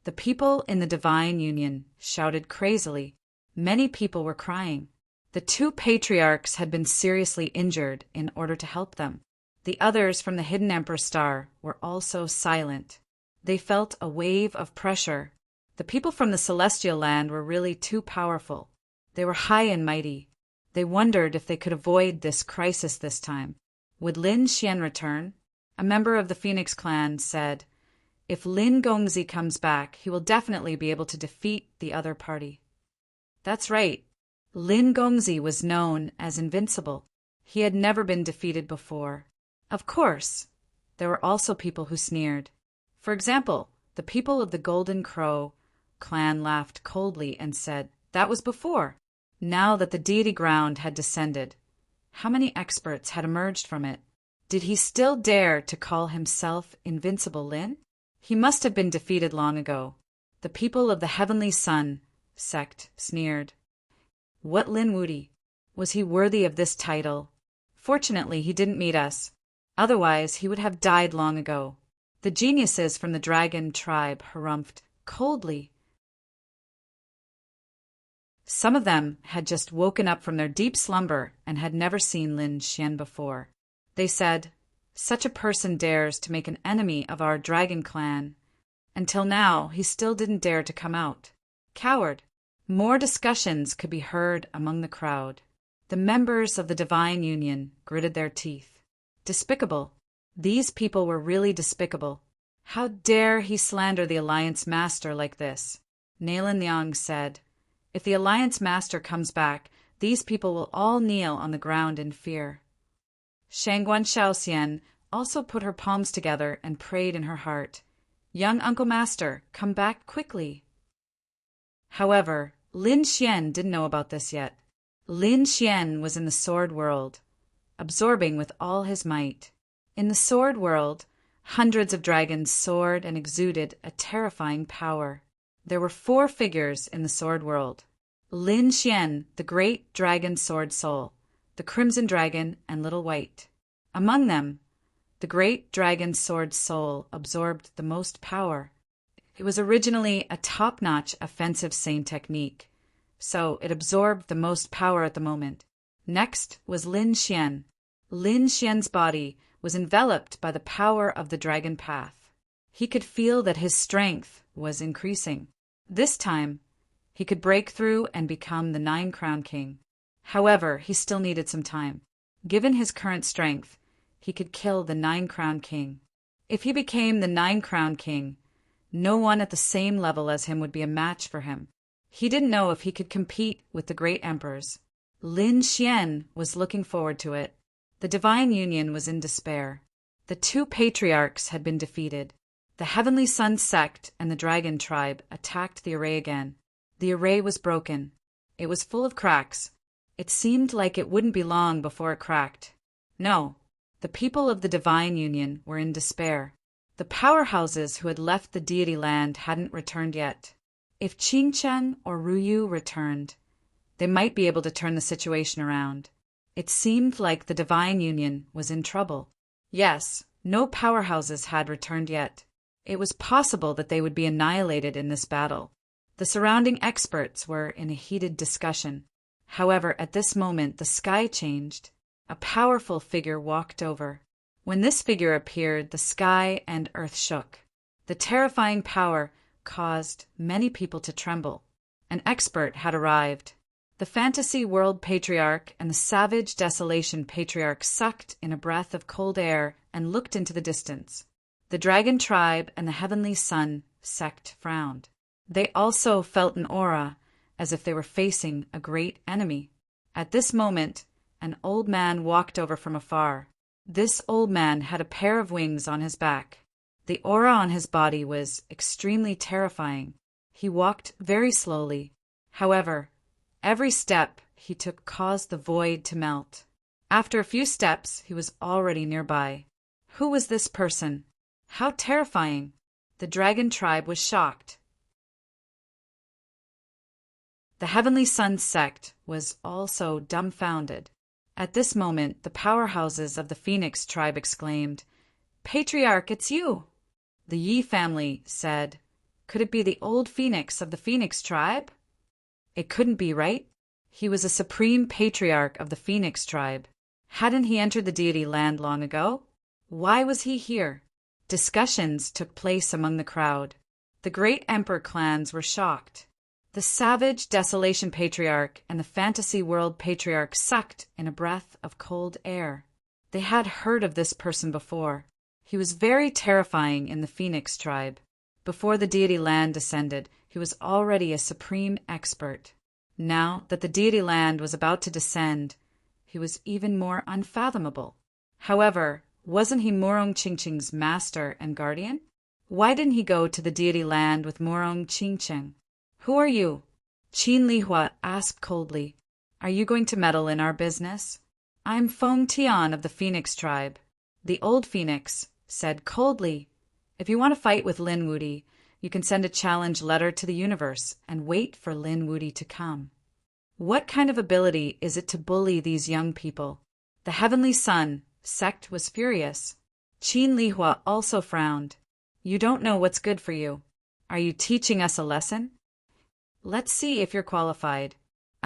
The people in the Divine Union shouted crazily. Many people were crying. The two patriarchs had been seriously injured in order to help them. The others from the Hidden Emperor Star were also silent. They felt a wave of pressure. The people from the Celestial Land were really too powerful. They were high and mighty. They wondered if they could avoid this crisis this time. Would Lin Xian return? A member of the Phoenix clan said, "If Lin Gongzi comes back, he will definitely be able to defeat the other party." That's right. Lin Gongzi was known as invincible. He had never been defeated before. Of course, there were also people who sneered. For example, the people of the Golden Crow clan laughed coldly and said, "That was before. Now that the deity ground had descended, how many experts had emerged from it? Did he still dare to call himself Invincible Lin? He must have been defeated long ago." The people of the Heavenly Sun sect sneered. What Lin Wudi? Was he worthy of this title? Fortunately, he didn't meet us. Otherwise, he would have died long ago. The geniuses from the dragon tribe harumphed coldly. Some of them had just woken up from their deep slumber and had never seen Lin Xian before. They said, "Such a person dares to make an enemy of our dragon clan. Until now, he still didn't dare to come out. Coward." More discussions could be heard among the crowd. The members of the Divine Union gritted their teeth. Despicable. These people were really despicable. How dare he slander the Alliance Master like this? Nailan Liang said, "If the Alliance Master comes back, these people will all kneel on the ground in fear." Shangguan Shaoxian also put her palms together and prayed in her heart, "Young Uncle Master, come back quickly." However, Lin Xian didn't know about this yet. Lin Xian was in the sword world, absorbing with all his might. In the sword world, hundreds of dragons soared and exuded a terrifying power. There were 4 figures in the sword world: Lin Xian, the great dragon sword soul, the crimson dragon, and Little White. Among them, the great dragon sword soul absorbed the most power. It was originally a top-notch offensive Sane technique, so it absorbed the most power at the moment. Next was Lin Xian. Lin Xian's body was enveloped by the power of the dragon path. He could feel that his strength was increasing. This time, he could break through and become the 9-crown king. However, he still needed some time. Given his current strength, he could kill the 9-crown king. If he became the 9-crown king, no one at the same level as him would be a match for him. He didn't know if he could compete with the great emperors. Lin Xian was looking forward to it. The Divine Union was in despair. The 2 patriarchs had been defeated. The Heavenly Sun sect and the Dragon tribe attacked the array again. The array was broken. It was full of cracks. It seemed like it wouldn't be long before it cracked. No, the people of the Divine Union were in despair. The powerhouses who had left the deity land hadn't returned yet. If Qingcheng or Ruyu returned, they might be able to turn the situation around. It seemed like the Divine Union was in trouble. Yes, no powerhouses had returned yet. It was possible that they would be annihilated in this battle. The surrounding experts were in a heated discussion. However, at this moment, the sky changed. A powerful figure walked over. When this figure appeared, the sky and earth shook. The terrifying power caused many people to tremble. An expert had arrived. The Fantasy World Patriarch and the Savage Desolation Patriarch sucked in a breath of cold air and looked into the distance. The Dragon Tribe and the Heavenly Sun sect frowned. They also felt an aura, as if they were facing a great enemy. At this moment, an old man walked over from afar. This old man had a pair of wings on his back. The aura on his body was extremely terrifying. He walked very slowly. However, every step he took caused the void to melt. After a few steps, he was already nearby. Who was this person? How terrifying! The Dragon Tribe was shocked. The Heavenly Sun sect was also dumbfounded. At this moment, the powerhouses of the Phoenix tribe exclaimed, "Patriarch, it's you!" The Yi family said, "Could it be the old Phoenix of the Phoenix tribe?" It couldn't be, right? He was a supreme patriarch of the Phoenix tribe. Hadn't he entered the deity land long ago? Why was he here? Discussions took place among the crowd. The great emperor clans were shocked. The Savage Desolation Patriarch and the Fantasy World Patriarch sucked in a breath of cold air. They had heard of this person before. He was very terrifying in the Phoenix tribe. Before the deity land descended, he was already a supreme expert. Now that the deity land was about to descend, he was even more unfathomable. However, wasn't he Morong Qingqing's master and guardian? Why didn't he go to the deity land with Morong Qingqing? "Who are you?" Qin Lihua asked coldly. "Are you going to meddle in our business?" "I'm Feng Tian of the Phoenix tribe." The old Phoenix said coldly, "If you want to fight with Lin Wudi, you can send a challenge letter to the universe and wait for Lin Wudi to come." What kind of ability is it to bully these young people? The Heavenly Sun sect was furious. Qin Lihua also frowned. "You don't know what's good for you. Are you teaching us a lesson? Let's see if you're qualified.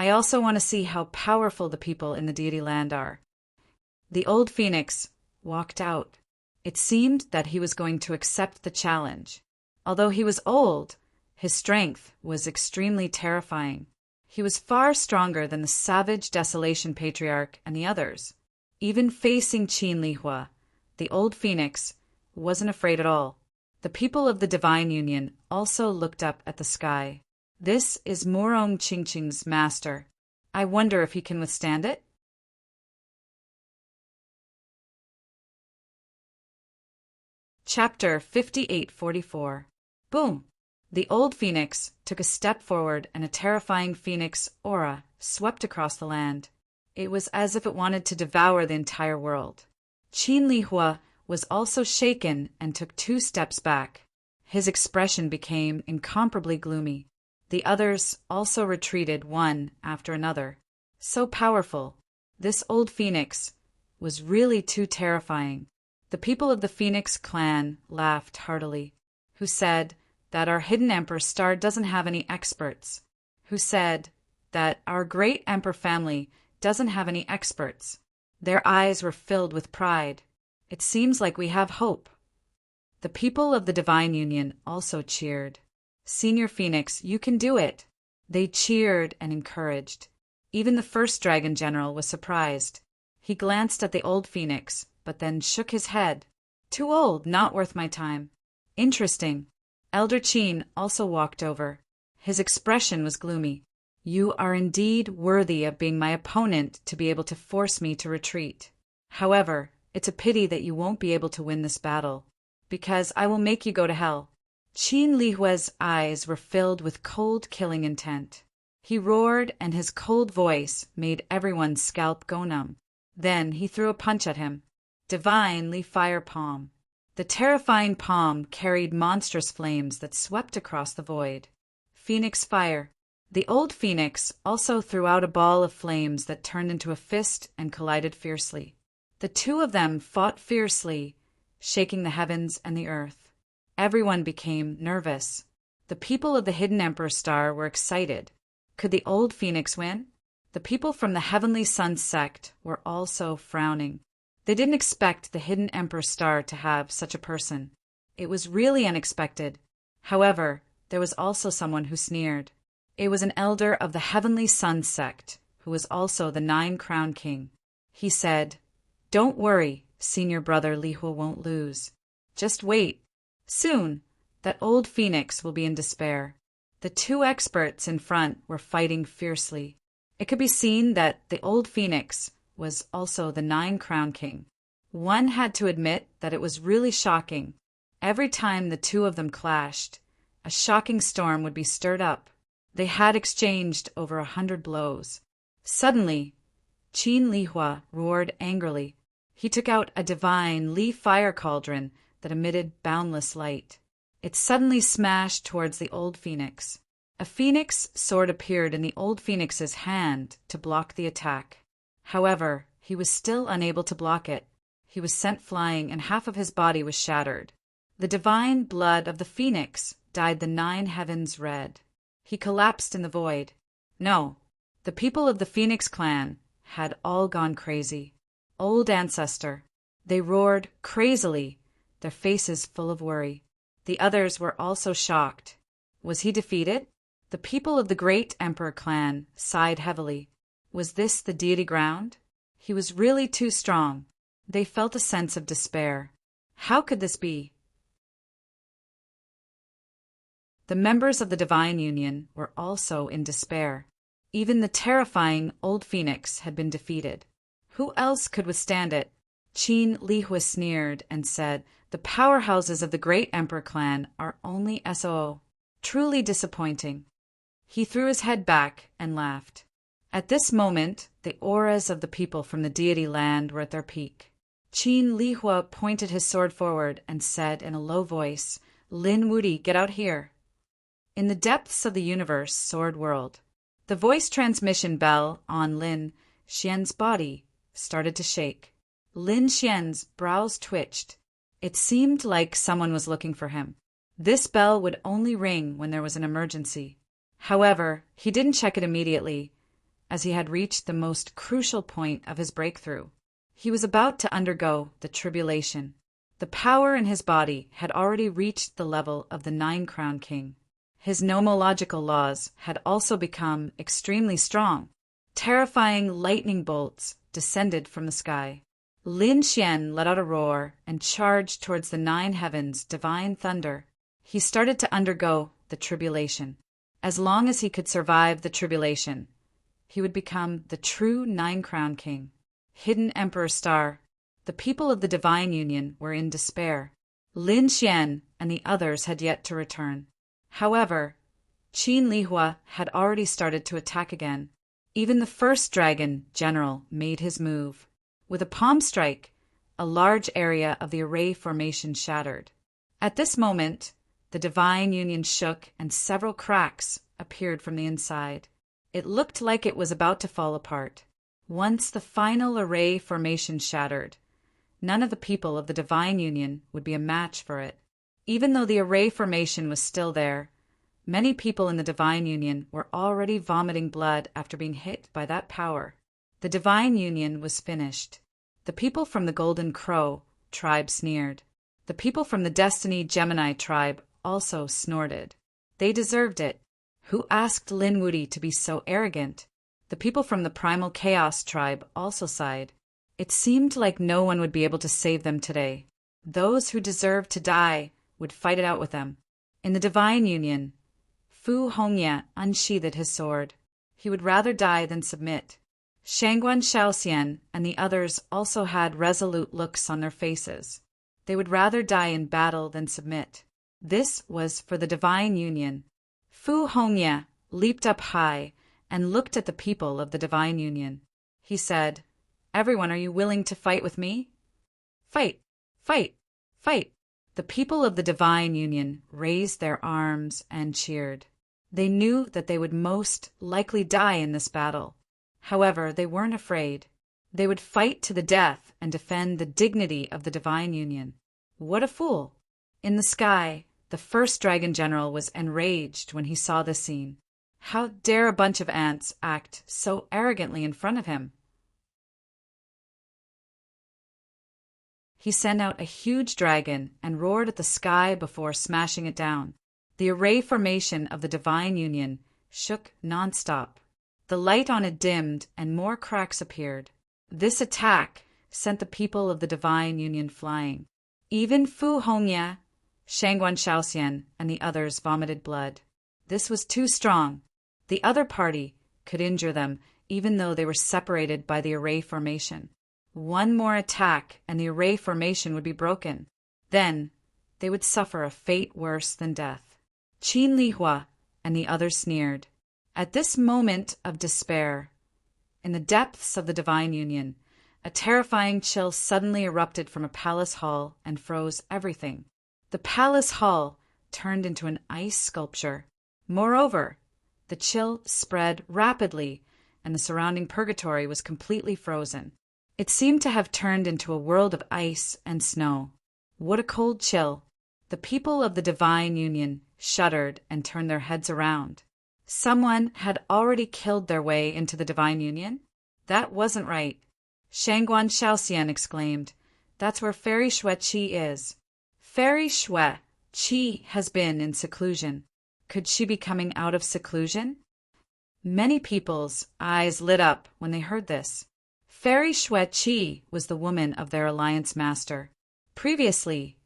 I also want to see how powerful the people in the deity land are. The old phoenix walked out. It seemed that he was going to accept the challenge. Although he was old, his strength was extremely terrifying. He was far stronger than the savage Desolation Patriarch and the others. Even facing Qin Lihua, the old phoenix wasn't afraid at all. The people of the Divine Union also looked up at the sky. This is Morong Qingqing's master. I wonder if he can withstand it? Chapter 5844. Boom! The old phoenix took a step forward and a terrifying phoenix aura swept across the land. It was as if it wanted to devour the entire world. Qin Lihua was also shaken and took 2 steps back. His expression became incomparably gloomy. The others also retreated one after another. So powerful. This old phoenix was really too terrifying. The people of the Phoenix clan laughed heartily, who said that our hidden Emperor Star doesn't have any experts, who said that our great Emperor family doesn't have any experts. Their eyes were filled with pride. It seems like we have hope. The people of the Divine Union also cheered. Senior Phoenix, you can do it. They cheered and encouraged. Even the first Dragon General was surprised. He glanced at the old Phoenix, but then shook his head. Too old, not worth my time. Interesting. Elder Qin also walked over. His expression was gloomy. You are indeed worthy of being my opponent to be able to force me to retreat. However, it's a pity that you won't be able to win this battle, because I will make you go to hell. Qin Lihua's eyes were filled with cold, killing intent. He roared, and his cold voice made everyone's scalp go numb. Then he threw a punch at him. Divine Li Fire Palm. The terrifying palm carried monstrous flames that swept across the void. Phoenix Fire. The old phoenix also threw out a ball of flames that turned into a fist and collided fiercely. The 2 of them fought fiercely, shaking the heavens and the earth. Everyone became nervous. The people of the Hidden Emperor Star were excited. Could the old phoenix win? The people from the Heavenly Sun sect were also frowning. They didn't expect the Hidden Emperor Star to have such a person. It was really unexpected. However, there was also someone who sneered. It was an elder of the Heavenly Sun sect, who was also the 9-Crown King. He said, "Don't worry, senior brother Lihua won't lose. Just wait. Soon, that old phoenix will be in despair." The 2 experts in front were fighting fiercely. It could be seen that the old phoenix was also the 9-Crown King. One had to admit that it was really shocking. Every time the 2 of them clashed, a shocking storm would be stirred up. They had exchanged over 100 blows. Suddenly, Qin Lihua roared angrily. He took out a divine Li Fire Cauldron that emitted boundless light. It suddenly smashed towards the old phoenix. A phoenix sword appeared in the old phoenix's hand to block the attack. However, he was still unable to block it. He was sent flying and half of his body was shattered. The divine blood of the phoenix dyed the 9 heavens red. He collapsed in the void. No, the people of the Phoenix clan had all gone crazy. Old ancestor. They roared crazily, their faces full of worry. The others were also shocked. Was he defeated? The people of the great Emperor clan sighed heavily. Was this the deity ground? He was really too strong. They felt a sense of despair. How could this be? The members of the Divine Union were also in despair. Even the terrifying old phoenix had been defeated. Who else could withstand it? Qin Lihua sneered and said, "The powerhouses of the great Emperor clan are only SOO. Truly disappointing." He threw his head back and laughed. At this moment, the auras of the people from the deity land were at their peak. Qin Lihua pointed his sword forward and said in a low voice, "Lin Wudi, get out here." In the depths of the universe, Sword World, the voice transmission bell on Lin Xian's body started to shake. Lin Xian's brows twitched. It seemed like someone was looking for him. This bell would only ring when there was an emergency. However, he didn't check it immediately. as he had reached the most crucial point of his breakthrough. He was about to undergo the tribulation. The power in his body had already reached the level of the nine-crown king. His nomological laws had also become extremely strong. Terrifying lightning bolts descended from the sky. Lin Xian let out a roar and charged towards the nine heavens' divine thunder. He started to undergo the tribulation. As long as he could survive the tribulation, he would become the true nine-crown king. Hidden Emperor Star. The people of the Divine Union were in despair. Lin Xian and the others had yet to return. However, Qin Lihua had already started to attack again. Even the first dragon general made his move. With a palm strike, a large area of the array formation shattered. At this moment, the Divine Union shook and several cracks appeared from the inside. It looked like it was about to fall apart. Once the final array formation shattered, none of the people of the Divine Union would be a match for it. Even though the array formation was still there, many people in the Divine Union were already vomiting blood after being hit by that power. The Divine Union was finished. The people from the Golden Crow tribe sneered. The people from the Destiny Gemini tribe also snorted. They deserved it. Who asked Lin Wudi to be so arrogant? The people from the Primal Chaos tribe also sighed. It seemed like no one would be able to save them today. Those who deserved to die would fight it out with them. In the Divine Union, Fu Hongye unsheathed his sword. He would rather die than submit. Shangguan Shaoxian and the others also had resolute looks on their faces. They would rather die in battle than submit. This was for the Divine Union. Fu Hongye leaped up high and looked at the people of the Divine Union. He said, "Everyone, are you willing to fight with me?" "Fight! Fight! Fight!" The people of the Divine Union raised their arms and cheered. They knew that they would most likely die in this battle. However, they weren't afraid. They would fight to the death and defend the dignity of the Divine Union. What a fool! In the sky, the first dragon general was enraged when he saw this scene. How dare a bunch of ants act so arrogantly in front of him? He sent out a huge dragon and roared at the sky before smashing it down. The array formation of the Divine Union shook nonstop. The light on it dimmed and more cracks appeared. This attack sent the people of the Divine Union flying. Even Fu Hongye, Shangguan Shaoxian, and the others vomited blood. This was too strong. The other party could injure them even though they were separated by the array formation. One more attack and the array formation would be broken. Then they would suffer a fate worse than death. Qin Lihua and the others sneered. At this moment of despair, in the depths of the Divine Union, a terrifying chill suddenly erupted from a palace hall and froze everything. The palace hall turned into an ice sculpture. Moreover, the chill spread rapidly, and the surrounding purgatory was completely frozen. It seemed to have turned into a world of ice and snow. What a cold chill! The people of the Divine Union shuddered and turned their heads around. Someone had already killed their way into the Divine Union? That wasn't right. Shangguan Shaoxian exclaimed, "That's where Fairy Xue Qi is." Fairy Xue Qi has been in seclusion. Could she be coming out of seclusion? Many people's eyes lit up when they heard this. Fairy Xue Qi was the woman of their alliance master. Previously,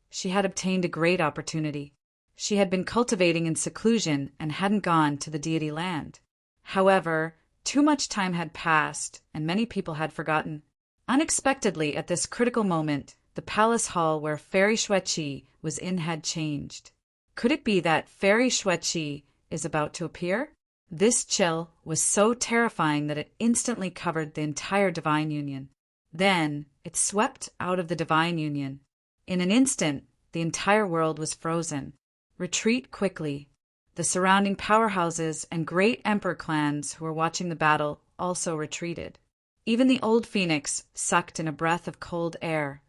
she had obtained a great opportunity. She had been cultivating in seclusion and hadn't gone to the deity land. However, too much time had passed, and many people had forgotten. Unexpectedly, at this critical moment, the palace hall where Fairy Xue Qi was in had changed. Could it be that Fairy Xue Qi is about to appear? This chill was so terrifying that it instantly covered the entire Divine Union. Then it swept out of the Divine Union. In an instant, the entire world was frozen. Retreat quickly. The surrounding powerhouses and great emperor clans who were watching the battle also retreated. Even the old phoenix sucked in a breath of cold air.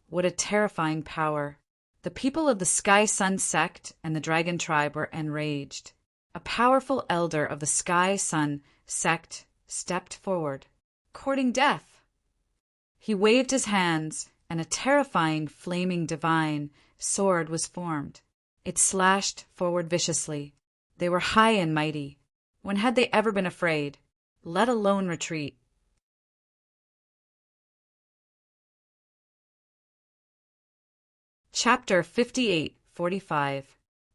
What a terrifying power! The people of the Sky Sun sect and the Dragon tribe were enraged. A powerful elder of the Sky Sun sect stepped forward, courting death. He waved his hands, and a terrifying, flaming divine sword was formed. It slashed forward viciously. They were high and mighty. When had they ever been afraid, let alone retreat? Chapter 58:45.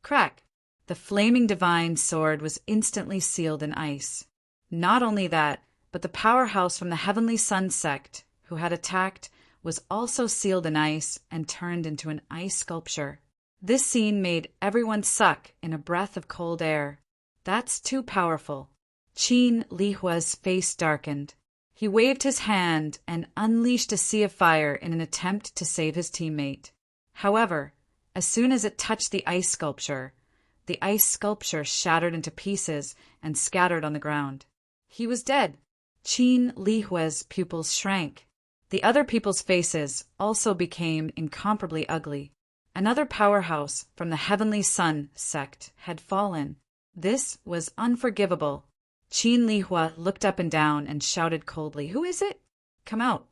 Crack! The flaming divine sword was instantly sealed in ice. Not only that, but the powerhouse from the Heavenly Sun sect, who had attacked, was also sealed in ice and turned into an ice sculpture. This scene made everyone suck in a breath of cold air. That's too powerful. Qin Lihua's face darkened. He waved his hand and unleashed a sea of fire in an attempt to save his teammate. However, as soon as it touched the ice sculpture shattered into pieces and scattered on the ground. He was dead. Qin Lihua's pupils shrank. The other people's faces also became incomparably ugly. Another powerhouse from the Heavenly Sun sect had fallen. This was unforgivable. Qin Lihua looked up and down and shouted coldly, "Who is it? Come out."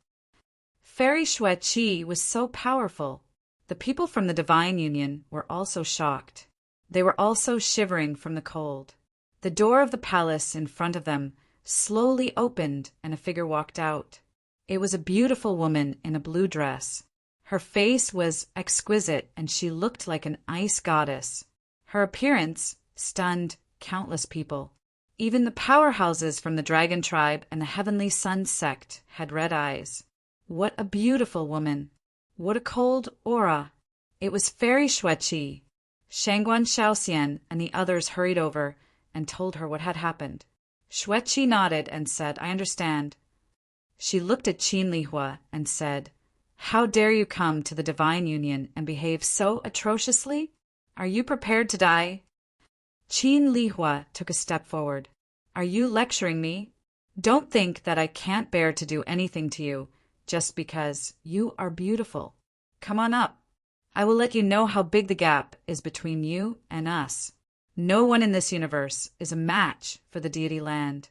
Fairy Xueqi was so powerful. The people from the Divine Union were also shocked. They were also shivering from the cold. The door of the palace in front of them slowly opened and a figure walked out. It was a beautiful woman in a blue dress. Her face was exquisite and she looked like an ice goddess. Her appearance stunned countless people. Even the powerhouses from the Dragon Tribe and the Heavenly Sun sect had red eyes. What a beautiful woman! What a cold aura! It was Fairy Xueqi. Shangguan Shaoxian and the others hurried over and told her what had happened. Xueqi nodded and said, "I understand." She looked at Qin Lihua and said, "How dare you come to the Divine Union and behave so atrociously? Are you prepared to die?" Qin Lihua took a step forward. "Are you lecturing me? Don't think that I can't bear to do anything to you just because you are beautiful. Come on up. I will let you know how big the gap is between you and us. No one in this universe is a match for the deity land."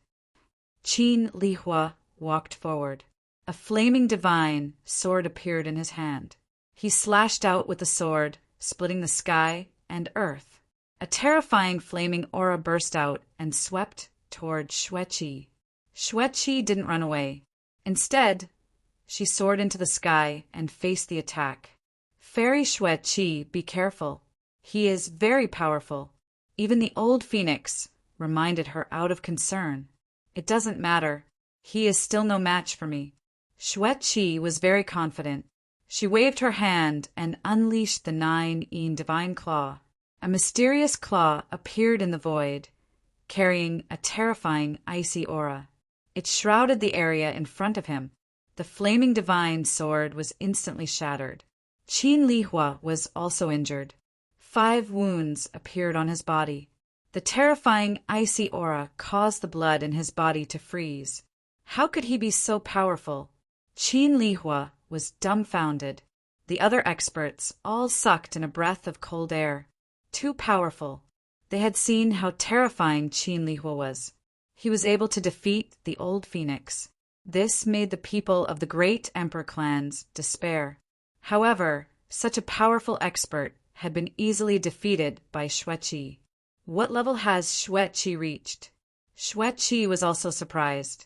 Qin Lihua walked forward. A flaming divine sword appeared in his hand. He slashed out with the sword, splitting the sky and earth. A terrifying flaming aura burst out and swept toward Xueqi. Xueqi didn't run away. Instead, she soared into the sky and faced the attack. "Fairy Xueqi, be careful. He is very powerful." Even the old phoenix reminded her out of concern. "It doesn't matter. He is still no match for me." Xueqi was very confident. She waved her hand and unleashed the 9-yin divine claw. A mysterious claw appeared in the void, carrying a terrifying icy aura. It shrouded the area in front of him. The flaming divine sword was instantly shattered. Qin Lihua was also injured. 5 wounds appeared on his body. The terrifying icy aura caused the blood in his body to freeze. How could he be so powerful? Qin Lihua was dumbfounded. The other experts all sucked in a breath of cold air. Too powerful. They had seen how terrifying Qin Lihua was. He was able to defeat the old phoenix. This made the people of the great emperor clans despair. However, such a powerful expert had been easily defeated by Xueqi. What level has Xueqi reached? Xueqi was also surprised.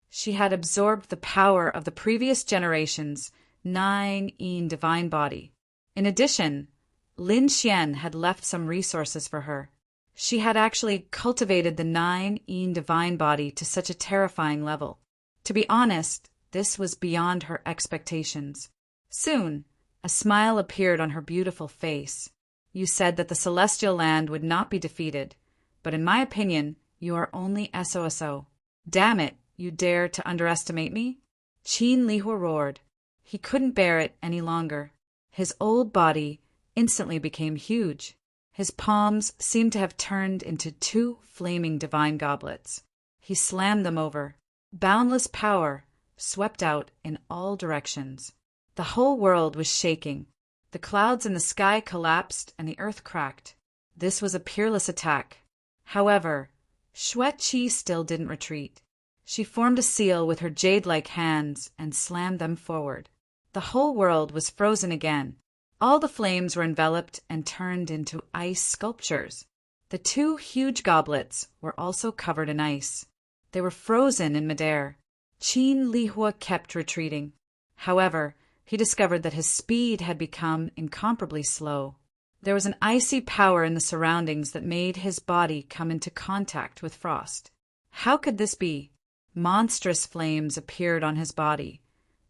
She had absorbed the power of the previous generation's 9-yin divine body. In addition, Lin Xian had left some resources for her. She had actually cultivated the 9-yin divine body to such a terrifying level. To be honest, this was beyond her expectations. Soon, a smile appeared on her beautiful face. "You said that the celestial land would not be defeated, but in my opinion, you are only SOSO. Damn it, you dare to underestimate me?" Qin Lihua roared. He couldn't bear it any longer. His old body instantly became huge. His palms seemed to have turned into 2 flaming divine goblets. He slammed them over. Boundless power swept out in all directions. The whole world was shaking. The clouds in the sky collapsed and the earth cracked. This was a peerless attack. However, Xueqi still didn't retreat. She formed a seal with her jade-like hands and slammed them forward. The whole world was frozen again. All the flames were enveloped and turned into ice sculptures. The two huge goblets were also covered in ice. They were frozen in midair. Qin Lihua kept retreating. However, he discovered that his speed had become incomparably slow. There was an icy power in the surroundings that made his body come into contact with frost. How could this be? Monstrous flames appeared on his body,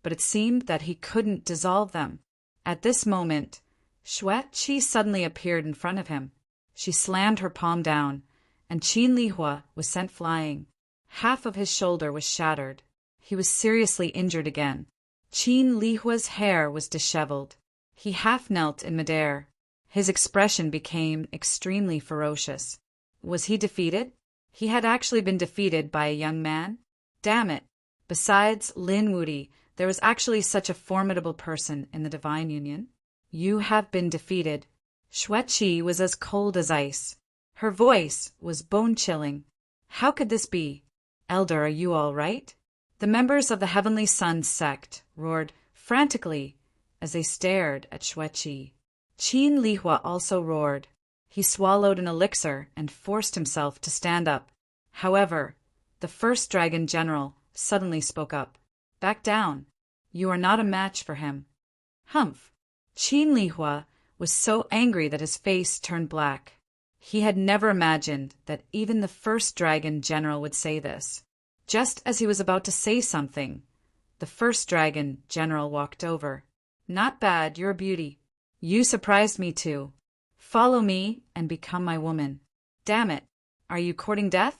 but it seemed that he couldn't dissolve them. At this moment, Xueqi suddenly appeared in front of him. She slammed her palm down, and Qin Lihua was sent flying. Half of his shoulder was shattered. He was seriously injured again. Qin Lihua's hair was disheveled. He half knelt in midair. His expression became extremely ferocious. Was he defeated? He had actually been defeated by a young man? Damn it! Besides Lin Wudi, there was actually such a formidable person in the Divine Union. You have been defeated. Xueqi was as cold as ice. Her voice was bone-chilling. How could this be? Elder, are you all right? The members of the Heavenly Sun sect roared frantically as they stared at Xueqi. Qin Lihua also roared. He swallowed an elixir and forced himself to stand up. However, the first dragon general suddenly spoke up. Back down. You are not a match for him. Humph. Qin Lihua was so angry that his face turned black. He had never imagined that even the first dragon general would say this. Just as he was about to say something, the first dragon general walked over. Not bad, you're a beauty. You surprised me too. Follow me and become my woman. Damn it, are you courting death?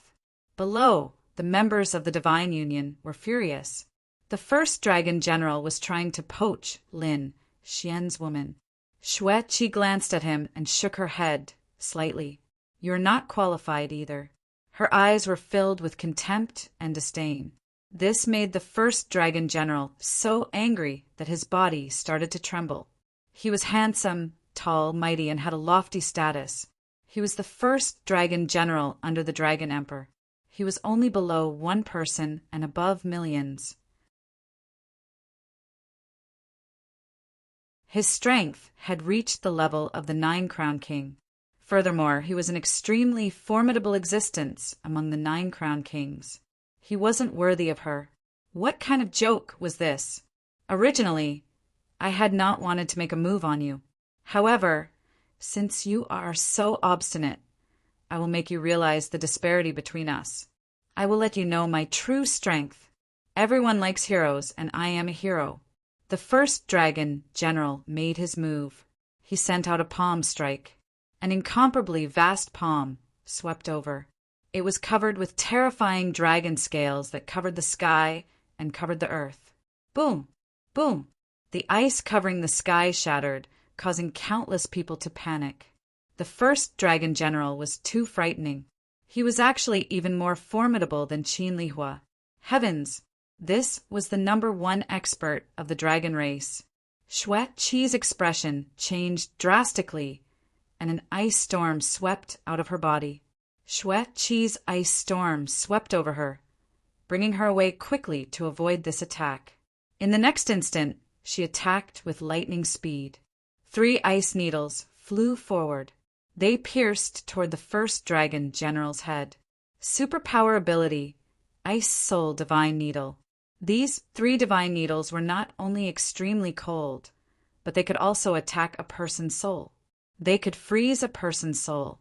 Below, the members of the Divine Union were furious. The first dragon general was trying to poach Lin, Xian's woman. Xueqi glanced at him and shook her head slightly. You're not qualified either. Her eyes were filled with contempt and disdain. This made the first dragon general so angry that his body started to tremble. He was handsome, tall, mighty, and had a lofty status. He was the first dragon general under the Dragon Emperor. He was only below one person and above millions. His strength had reached the level of the Nine-Crown King. Furthermore, he was an extremely formidable existence among the Nine-Crown Kings. He wasn't worthy of her. What kind of joke was this? Originally, I had not wanted to make a move on you. However, since you are so obstinate, I will make you realize the disparity between us. I will let you know my true strength. Everyone likes heroes, and I am a hero. The first dragon general made his move. He sent out a palm strike. An incomparably vast palm swept over. It was covered with terrifying dragon scales that covered the sky and covered the earth. Boom! Boom! The ice covering the sky shattered, causing countless people to panic. The first dragon general was too frightening. He was actually even more formidable than Qin Lihua. Heavens! This was the #1 expert of the dragon race. Xueqi's expression changed drastically, and an ice storm swept out of her body. Xueqi's ice storm swept over her, bringing her away quickly to avoid this attack. In the next instant, she attacked with lightning speed. 3 ice needles flew forward. They pierced toward the first dragon general's head. Superpower ability, Ice Soul Divine Needle. These 3 divine needles were not only extremely cold, but they could also attack a person's soul. They could freeze a person's soul.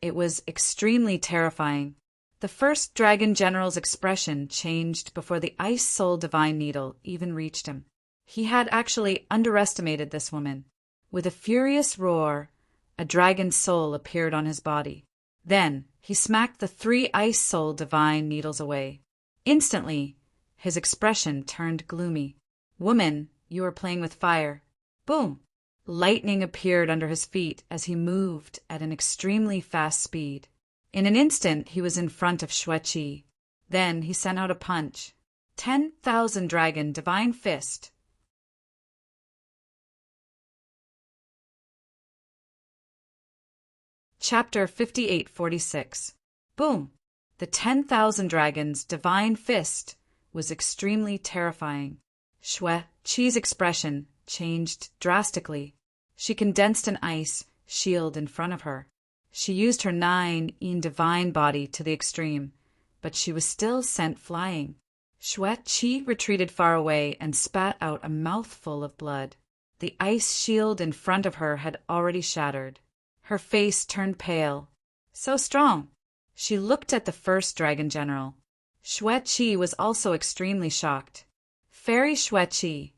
It was extremely terrifying. The first dragon general's expression changed before the Ice Soul Divine Needle even reached him. He had actually underestimated this woman. With a furious roar, a dragon's soul appeared on his body. Then he smacked the 3 Ice Soul Divine Needles away. Instantly, his expression turned gloomy. Woman, you are playing with fire. Boom! Lightning appeared under his feet as he moved at an extremely fast speed. In an instant, he was in front of Xueqi. Then he sent out a punch. 10,000 Dragon Divine Fist. Chapter 5846. Boom! The 10,000 dragons' divine fist was extremely terrifying. Xue Qi's expression changed drastically. She condensed an ice shield in front of her. She used her 9 divine body to the extreme, but she was still sent flying. Xue Qi retreated far away and spat out a mouthful of blood. The ice shield in front of her had already shattered. Her face turned pale. So strong! She looked at the first dragon general. Xue Qi was also extremely shocked. Fairy Xue Qi,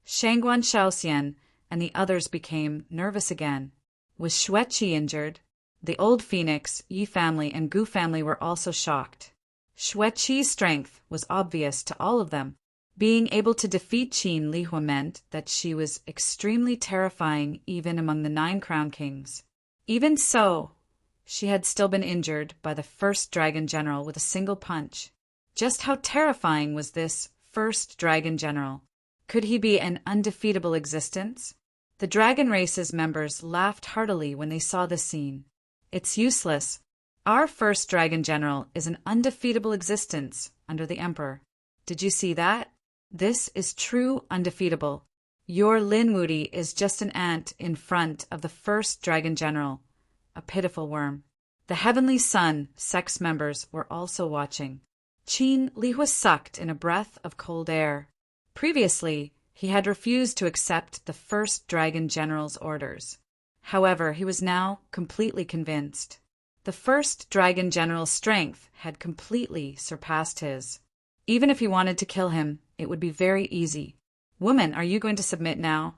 Shangguan Shaoxian, and the others became nervous again. Was Xue Qi injured? The old Phoenix, Yi family, and Gu family were also shocked. Xue Qi's strength was obvious to all of them. Being able to defeat Qin Lihua meant that she was extremely terrifying even among the 9 crown kings. Even so, she had still been injured by the first dragon general with a single punch. Just how terrifying was this first dragon general? Could he be an undefeatable existence? The dragon race's members laughed heartily when they saw this scene. It's useless. Our first dragon general is an undefeatable existence under the emperor. Did you see that? This is true undefeatable. Your Lin Wuti is just an ant in front of the first dragon general, a pitiful worm. The Heavenly Sun sex members were also watching. Qin Lihua sucked in a breath of cold air. Previously, he had refused to accept the first dragon general's orders. However, he was now completely convinced. The first dragon general's strength had completely surpassed his. Even if he wanted to kill him, it would be very easy. Woman, are you going to submit now?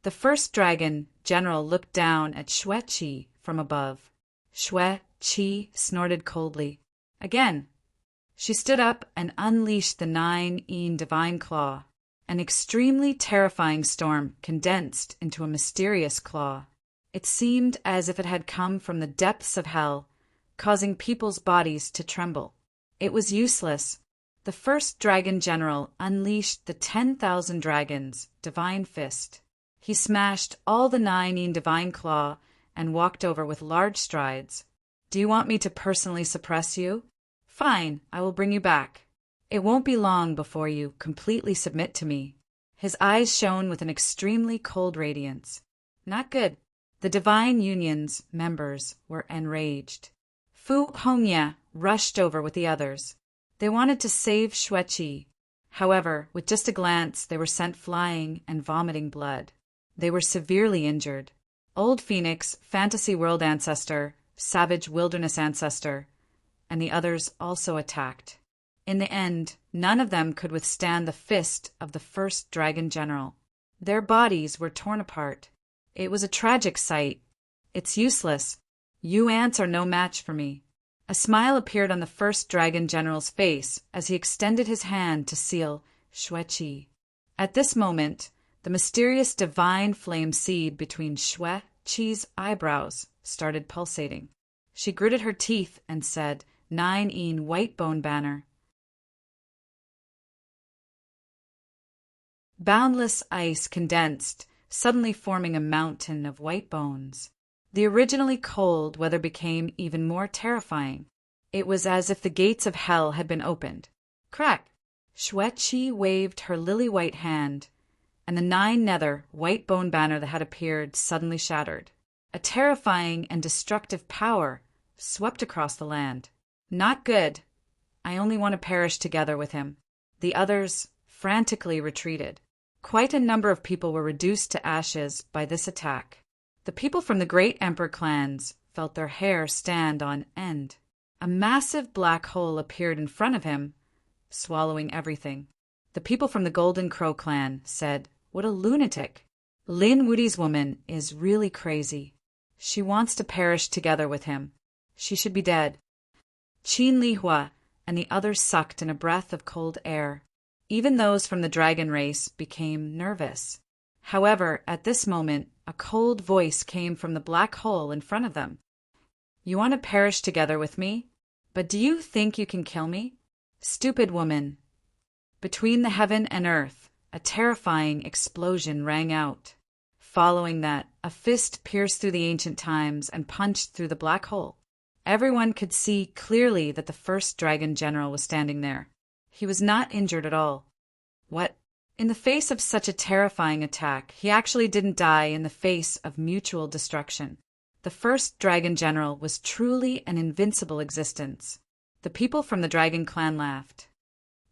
The first dragon general looked down at Xue Qi from above. Xue Qi snorted coldly. Again. She stood up and unleashed the 9 divine claw. An extremely terrifying storm condensed into a mysterious claw. It seemed as if it had come from the depths of hell, causing people's bodies to tremble. It was useless. The first dragon general unleashed the 10,000 dragons' divine fist. He smashed all the 9 divine claw and walked over with large strides. Do you want me to personally suppress you? Fine, I will bring you back. It won't be long before you completely submit to me. His eyes shone with an extremely cold radiance. Not good. The Divine Union's members were enraged. Fu Hongye rushed over with the others. They wanted to save Xue Qi. However, with just a glance, they were sent flying and vomiting blood. They were severely injured. Old Phoenix, Fantasy World Ancestor, Savage Wilderness Ancestor, and the others also attacked. In the end, none of them could withstand the fist of the first dragon general. Their bodies were torn apart. It was a tragic sight. It's useless. You ants are no match for me. A smile appeared on the first dragon general's face as he extended his hand to seal Xue Qi. At this moment, the mysterious divine flame seed between Xue Qi's eyebrows started pulsating. She gritted her teeth and said, 9 white bone banner. Boundless ice condensed, suddenly forming a mountain of white bones. The originally cold weather became even more terrifying. It was as if the gates of hell had been opened. Crack! Xue Qi waved her lily-white hand, and the 9 nether white bone banner that had appeared suddenly shattered. A terrifying and destructive power swept across the land. Not good. I only want to perish together with him. The others frantically retreated. Quite a number of people were reduced to ashes by this attack. The people from the great emperor clans felt their hair stand on end. A massive black hole appeared in front of him, swallowing everything. The people from the Golden Crow clan said, "What a lunatic! Lin Wuti's woman is really crazy. She wants to perish together with him. She should be dead." Qin Lihua and the others sucked in a breath of cold air. Even those from the dragon race became nervous. However, at this moment, a cold voice came from the black hole in front of them. "You want to perish together with me? But do you think you can kill me? Stupid woman." Between the heaven and earth, a terrifying explosion rang out. Following that, a fist pierced through the ancient times and punched through the black hole. Everyone could see clearly that the first dragon general was standing there. He was not injured at all. What? In the face of such a terrifying attack, he actually didn't die in the face of mutual destruction. The first dragon general was truly an invincible existence. The people from the dragon clan laughed.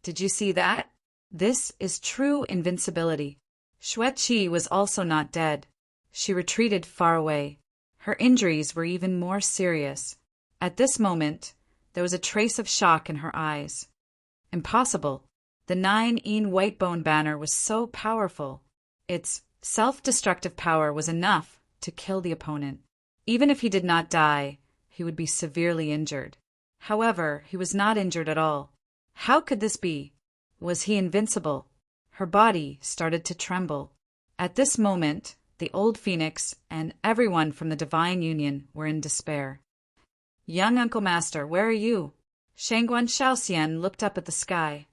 Did you see that? This is true invincibility. Xueqi was also not dead. She retreated far away. Her injuries were even more serious. At this moment, there was a trace of shock in her eyes. Impossible. The 9-in white bone banner was so powerful. Its self-destructive power was enough to kill the opponent. Even if he did not die, he would be severely injured. However, he was not injured at all. How could this be? Was he invincible? Her body started to tremble. At this moment, the old phoenix and everyone from the Divine Union were in despair. Young Uncle Master, where are you? Shangguan Shaoxian looked up at the sky.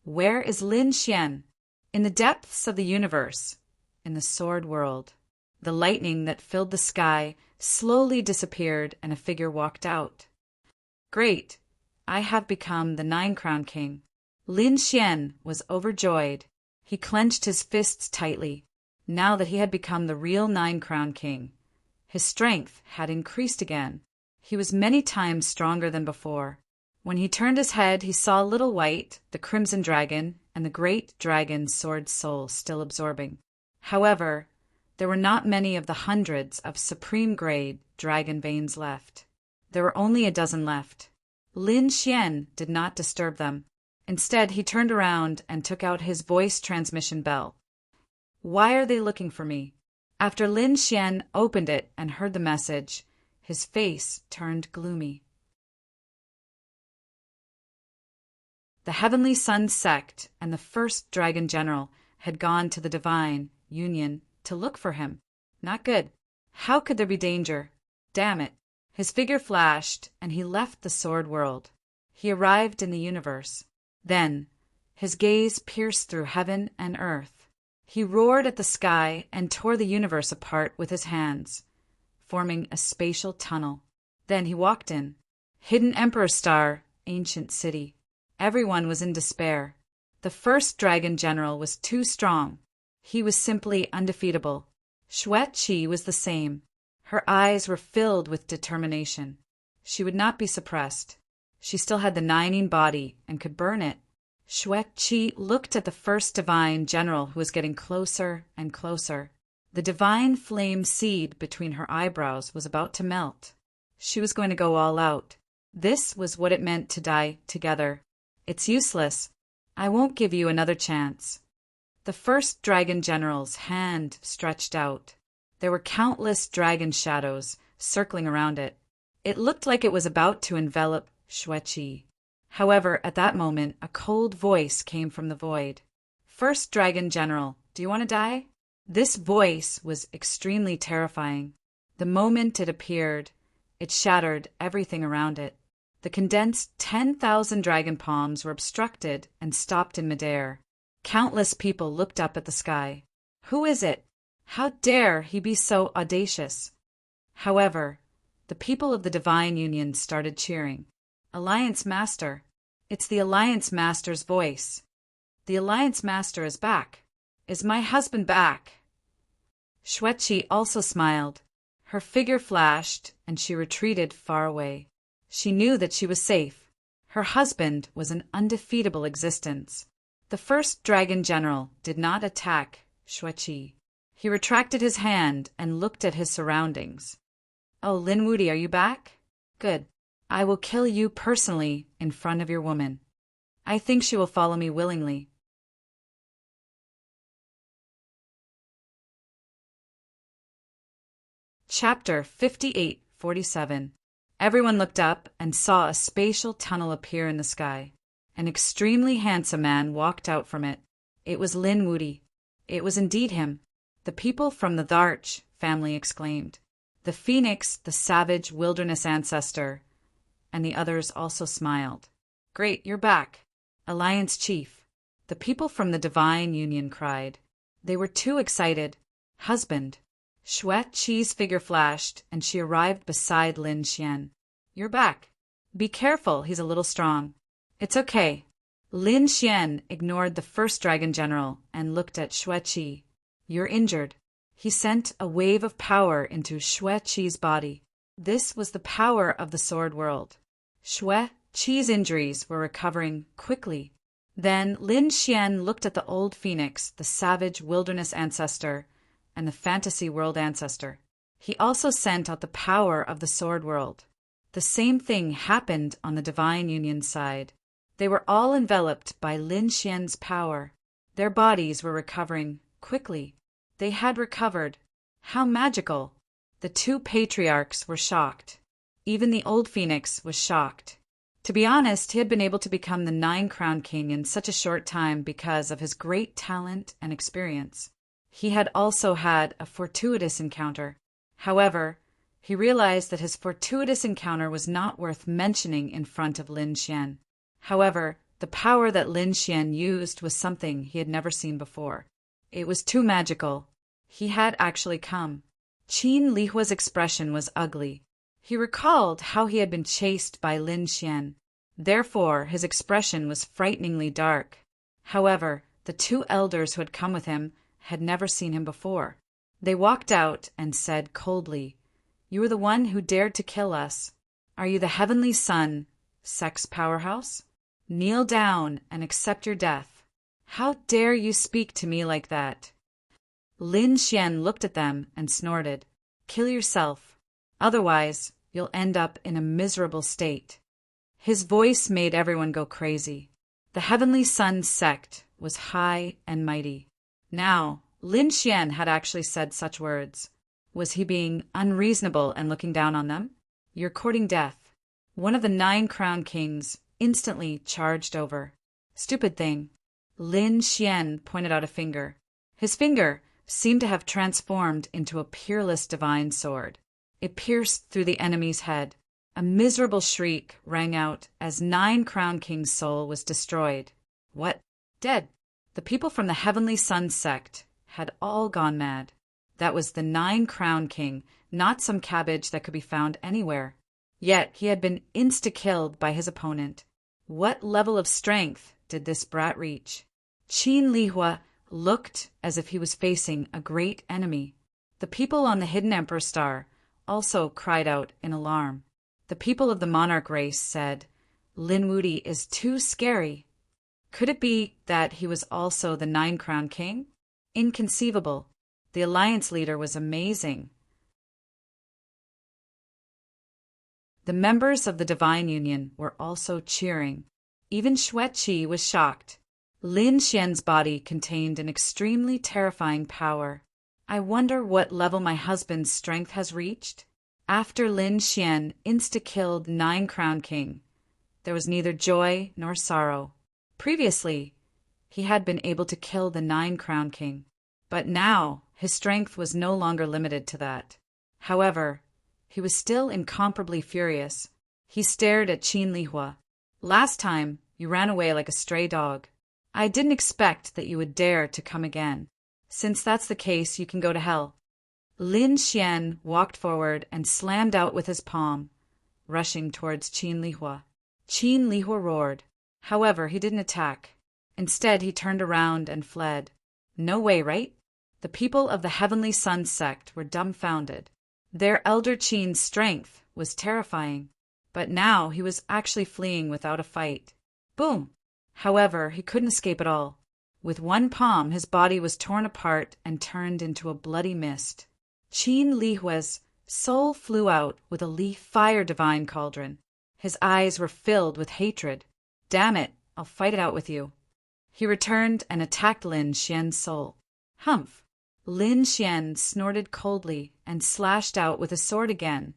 Where is Lin Xian? In the depths of the universe, in the sword world. The lightning that filled the sky slowly disappeared and a figure walked out. Great! I have become the 9-crown king. Lin Xian was overjoyed. He clenched his fists tightly, now that he had become the real 9-crown king. His strength had increased again. He was many times stronger than before. When he turned his head, he saw Little White, the crimson dragon, and the great dragon Sword Soul still absorbing. However, there were not many of the hundreds of supreme-grade dragon veins left. There were only a dozen left. Lin Xian did not disturb them. Instead, he turned around and took out his voice transmission bell. Why are they looking for me? After Lin Xian opened it and heard the message, his face turned gloomy. The Heavenly Sun sect and the first dragon general had gone to the Divine Union to look for him. Not good. How could there be danger? Damn it. His figure flashed, and he left the sword world. He arrived in the universe. Then, his gaze pierced through heaven and earth. He roared at the sky and tore the universe apart with his hands, forming a spatial tunnel. Then he walked in. Hidden Emperor Star, ancient city. Everyone was in despair. The first dragon general was too strong. He was simply undefeatable. Xueqi was the same. Her eyes were filled with determination. She would not be suppressed. She still had the 9-in body and could burn it. Xueqi looked at the first divine general who was getting closer and closer. The divine flame seed between her eyebrows was about to melt. She was going to go all out. This was what it meant to die together. It's useless. I won't give you another chance. The first dragon general's hand stretched out. There were countless dragon shadows circling around it. It looked like it was about to envelop Xueqi. However, at that moment, a cold voice came from the void. First dragon general, do you want to die? This voice was extremely terrifying. The moment it appeared, it shattered everything around it. The condensed 10,000 dragon palms were obstructed and stopped in midair. Countless people looked up at the sky. Who is it? How dare he be so audacious? However, the people of the Divine Union started cheering. Alliance Master. It's the Alliance Master's voice. The Alliance Master is back. Is my husband back? Xueqi also smiled. Her figure flashed, and she retreated far away. She knew that she was safe. Her husband was an undefeatable existence. The first dragon general did not attack Xueqi. He retracted his hand and looked at his surroundings. Oh, Lin Wudy, are you back? Good. I will kill you personally in front of your woman. I think she will follow me willingly. Chapter 58-47. Everyone looked up and saw a spatial tunnel appear in the sky. An extremely handsome man walked out from it. It was Lin Wudy. It was indeed him. The people from the Dharch family exclaimed. The phoenix, the savage wilderness ancestor, and the others also smiled. Great, you're back. Alliance Chief. The people from the Divine Union cried. They were too excited. Husband. Xueqi's figure flashed, and she arrived beside Lin Xian. you're back. Be careful, he's a little strong. It's okay. Lin Xian ignored the first dragon general and looked at Xue Qi. You're injured. He sent a wave of power into Xue Qi's body. This was the power of the sword world. Xue Qi's injuries were recovering quickly. Then Lin Xian looked at the old phoenix, the savage wilderness ancestor, and the fantasy world ancestor. He also sent out the power of the sword world. The same thing happened on the Divine Union side. They were all enveloped by Lin Xian's power. Their bodies were recovering quickly. They had recovered. How magical! The two patriarchs were shocked. Even the old phoenix was shocked. To be honest, he had been able to become the 9-crown king in such a short time because of his great talent and experience. He had also had a fortuitous encounter. However, he realized that his fortuitous encounter was not worth mentioning in front of Lin Xian. However, the power that Lin Xian used was something he had never seen before. It was too magical. He had actually come. Qin Lihua's expression was ugly. He recalled how he had been chased by Lin Xian. Therefore, his expression was frighteningly dark. However, the two elders who had come with him had never seen him before. They walked out and said coldly, "You are the one who dared to kill us. Are you the Heavenly Sun, sex powerhouse? Kneel down and accept your death. How dare you speak to me like that?" Lin Xian looked at them and snorted, "Kill yourself. Otherwise, you'll end up in a miserable state." His voice made everyone go crazy. The Heavenly Sun sect was high and mighty. Now, Lin Xian had actually said such words. Was he being unreasonable and looking down on them? "You're courting death." One of the 9-crown kings instantly charged over. "Stupid thing." Lin Xian pointed out a finger. His finger seemed to have transformed into a peerless divine sword. It pierced through the enemy's head. A miserable shriek rang out as 9-crown king's soul was destroyed. What? Dead? The people from the Heavenly Sun sect had all gone mad. That was the 9-crown king, not some cabbage that could be found anywhere. Yet he had been insta-killed by his opponent. What level of strength did this brat reach? Qin Lihua looked as if he was facing a great enemy. The people on the Hidden Emperor Star also cried out in alarm. The people of the monarch race said, "Lin Wudi is too scary." Could it be that he was also the 9-crown king? Inconceivable. The alliance leader was amazing. The members of the Divine Union were also cheering. Even Xue Qi was shocked. Lin Xian's body contained an extremely terrifying power. I wonder what level my husband's strength has reached? After Lin Xian insta-killed 9-crown king, there was neither joy nor sorrow. Previously, he had been able to kill the 9-crown king, but now his strength was no longer limited to that. However, he was still incomparably furious. He stared at Qin Lihua. "Last time, you ran away like a stray dog. I didn't expect that you would dare to come again. Since that's the case, you can go to hell." Lin Xian walked forward and slammed out with his palm, rushing towards Qin Lihua. Qin Lihua roared. However, he didn't attack. Instead, he turned around and fled. No way, right? The people of the Heavenly Sun sect were dumbfounded. Their elder Qin's strength was terrifying, but now he was actually fleeing without a fight. Boom! However, he couldn't escape at all. With one palm, his body was torn apart and turned into a bloody mist. Qin Lihua's soul flew out with a leaf fire divine cauldron. His eyes were filled with hatred. "Damn it, I'll fight it out with you." He returned and attacked Lin Xian's soul. Humph! Lin Xian snorted coldly and slashed out with a sword again,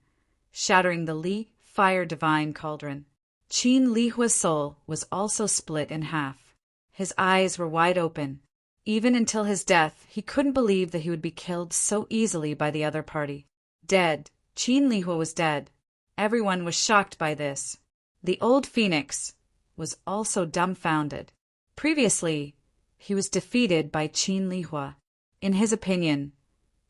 shattering the Li fire divine cauldron. Qin Lihua's soul was also split in half. His eyes were wide open. Even until his death, he couldn't believe that he would be killed so easily by the other party. Dead. Qin Lihua was dead. Everyone was shocked by this. The old phoenix was also dumbfounded. Previously, he was defeated by Qin Lihua. In his opinion,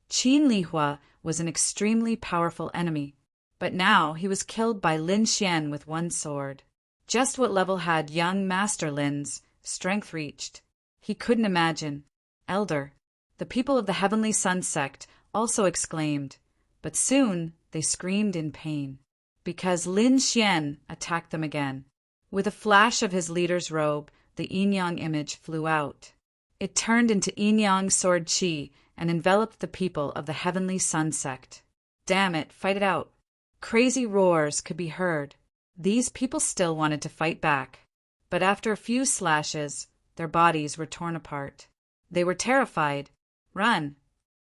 Qin Lihua was an extremely powerful enemy. But now he was killed by Lin Xian with one sword. Just what level had young Master Lin's strength reached? He couldn't imagine. Elder. The people of the Heavenly Sun sect also exclaimed, but soon they screamed in pain, because Lin Xian attacked them again. With a flash of his leader's robe, the yin-yang image flew out. It turned into yin-yang sword qi and enveloped the people of the Heavenly Sun sect. Damn it, fight it out. Crazy roars could be heard. These people still wanted to fight back, but after a few slashes, their bodies were torn apart. They were terrified. Run!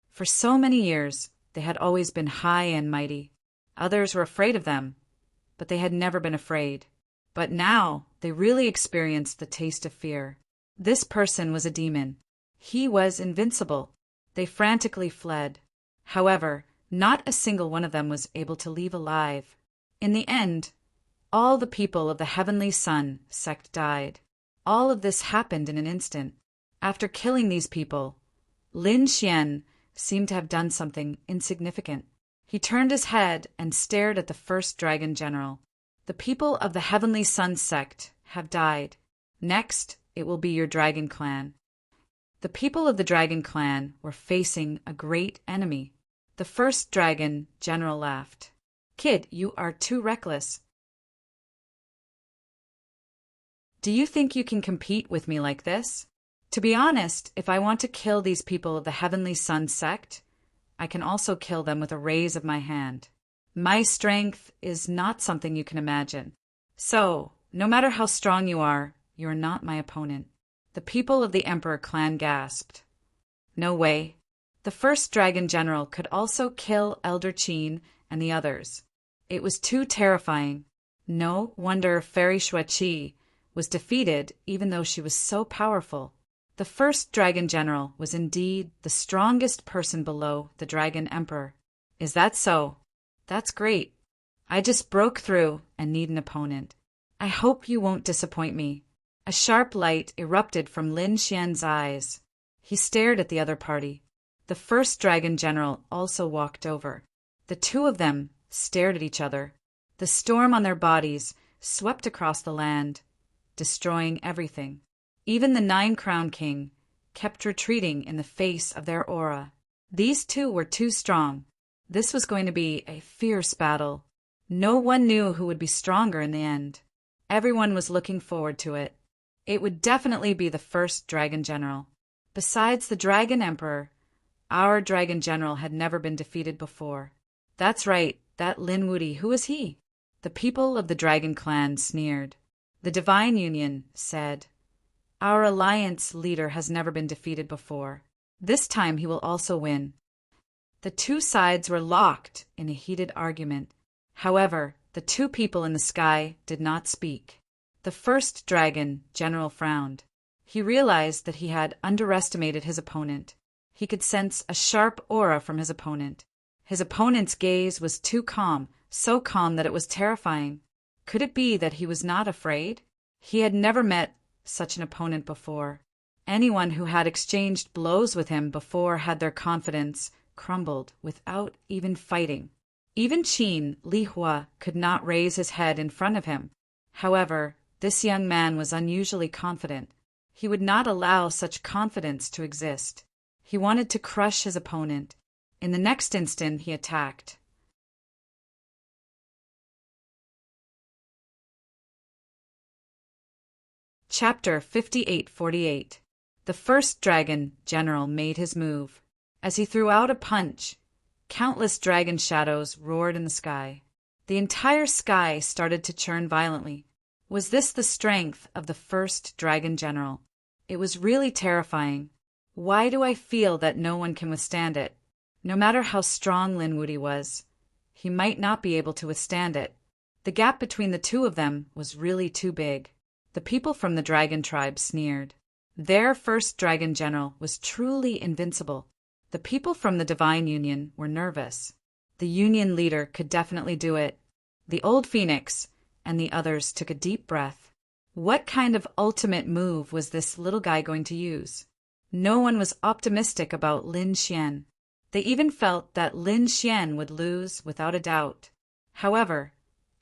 For so many years, they had always been high and mighty. Others were afraid of them, but they had never been afraid. But now, they really experienced the taste of fear. This person was a demon. He was invincible. They frantically fled. However, not a single one of them was able to leave alive. In the end, all the people of the Heavenly Sun sect died. All of this happened in an instant. After killing these people, Lin Xian seemed to have done something insignificant. He turned his head and stared at the first dragon general. The people of the Heavenly Sun sect have died. Next, it will be your dragon clan. The people of the dragon clan were facing a great enemy. The first dragon general laughed. Kid, you are too reckless. Do you think you can compete with me like this? To be honest, if I want to kill these people of the Heavenly Sun sect, I can also kill them with a raise of my hand. My strength is not something you can imagine. So, no matter how strong you are not my opponent. The people of the Emperor clan gasped. No way. The first dragon general could also kill Elder Qin and the others. It was too terrifying. No wonder Fairy Shueqi was defeated even though she was so powerful. The first dragon general was indeed the strongest person below the dragon emperor. Is that so? That's great. I just broke through and need an opponent. I hope you won't disappoint me. A sharp light erupted from Lin Xian's eyes. He stared at the other party. The first dragon general also walked over. The two of them stared at each other. The storm on their bodies swept across the land, destroying everything. Even the Nine-Crown King kept retreating in the face of their aura. These two were too strong. This was going to be a fierce battle. No one knew who would be stronger in the end. Everyone was looking forward to it. It would definitely be the first dragon general. Besides the dragon emperor, our dragon general had never been defeated before. That's right, that Lin Wuti, who was he? The people of the dragon clan sneered. The Divine Union said, Our alliance leader has never been defeated before. This time he will also win. The two sides were locked in a heated argument. However, the two people in the sky did not speak. The first dragon general frowned. He realized that he had underestimated his opponent. He could sense a sharp aura from his opponent. His opponent's gaze was too calm, so calm that it was terrifying. Could it be that he was not afraid? He had never met such an opponent before. Anyone who had exchanged blows with him before had their confidence crumbled without even fighting. Even Qin Li Hua could not raise his head in front of him. However, this young man was unusually confident. He would not allow such confidence to exist. He wanted to crush his opponent. In the next instant, he attacked. Chapter 5848. The first dragon general made his move. As he threw out a punch, countless dragon shadows roared in the sky. The entire sky started to churn violently. Was this the strength of the first dragon general? It was really terrifying. Why do I feel that no one can withstand it? No matter how strong Lin Wuti was, he might not be able to withstand it. The gap between the two of them was really too big. The people from the dragon tribe sneered. Their first dragon general was truly invincible. The people from the Divine Union were nervous. The Union leader could definitely do it. The old phoenix and the others took a deep breath. What kind of ultimate move was this little guy going to use? No one was optimistic about Lin Xian. They even felt that Lin Xian would lose without a doubt. However,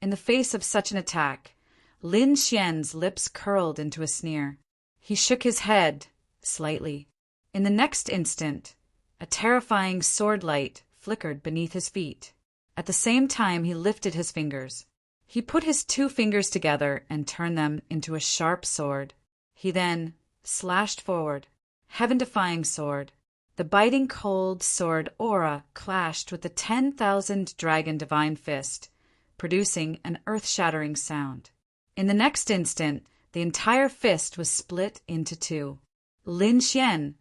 in the face of such an attack, Lin Xian's lips curled into a sneer. He shook his head slightly. In the next instant, a terrifying sword light flickered beneath his feet. At the same time, he lifted his fingers. He put his 2 fingers together and turned them into a sharp sword. He then slashed forward. Heaven-defying sword. The biting cold sword aura clashed with the 10,000 dragon divine fist, producing an earth-shattering sound. In the next instant, the entire fist was split into 2. Lin Xian,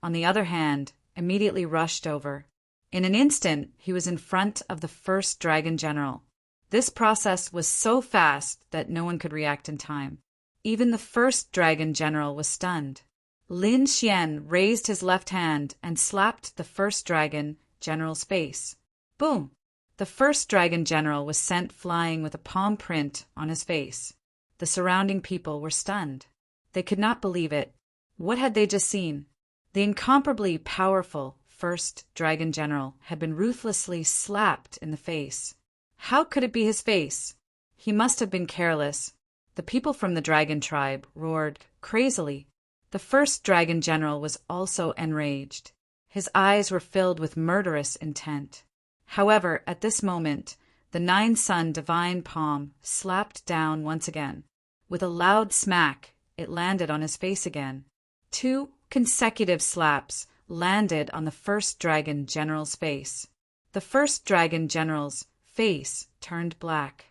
on the other hand, immediately rushed over. In an instant, he was in front of the first dragon general. This process was so fast that no one could react in time. Even the first dragon general was stunned. Lin Xian raised his left hand and slapped the first dragon general's face. Boom! The first dragon general was sent flying with a palm print on his face. The surrounding people were stunned. They could not believe it. What had they just seen? The incomparably powerful first dragon general had been ruthlessly slapped in the face. How could it be his face? He must have been careless. The people from the dragon tribe roared crazily. The first dragon general was also enraged. His eyes were filled with murderous intent. However, at this moment, the 9-sun divine palm slapped down once again. With a loud smack, it landed on his face again. 2 consecutive slaps landed on the first dragon general's face. The first dragon general's face turned black.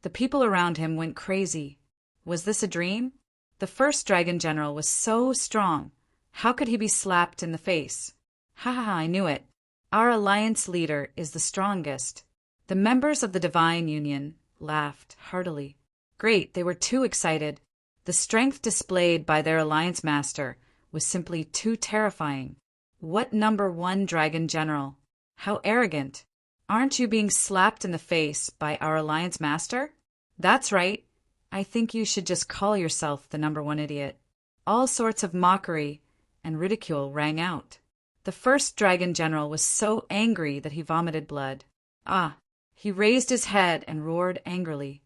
The people around him went crazy. Was this a dream? The first dragon general was so strong. How could he be slapped in the face? Ha ha ha, I knew it. Our alliance leader is the strongest. The members of the Divine Union laughed heartily. Great, they were too excited. The strength displayed by their alliance master was simply too terrifying. What #1 dragon general? How arrogant. Aren't you being slapped in the face by our alliance master? That's right. I think you should just call yourself the #1 idiot. All sorts of mockery and ridicule rang out. The first dragon general was so angry that he vomited blood. He raised his head and roared angrily.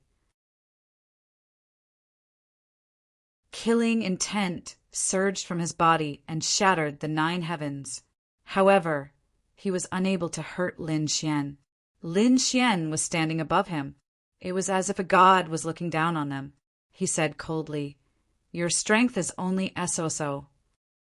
Killing intent surged from his body and shattered the 9 heavens. However, he was unable to hurt Lin Xian. Lin Xian was standing above him. It was as if a god was looking down on them. He said coldly, "Your strength is only so.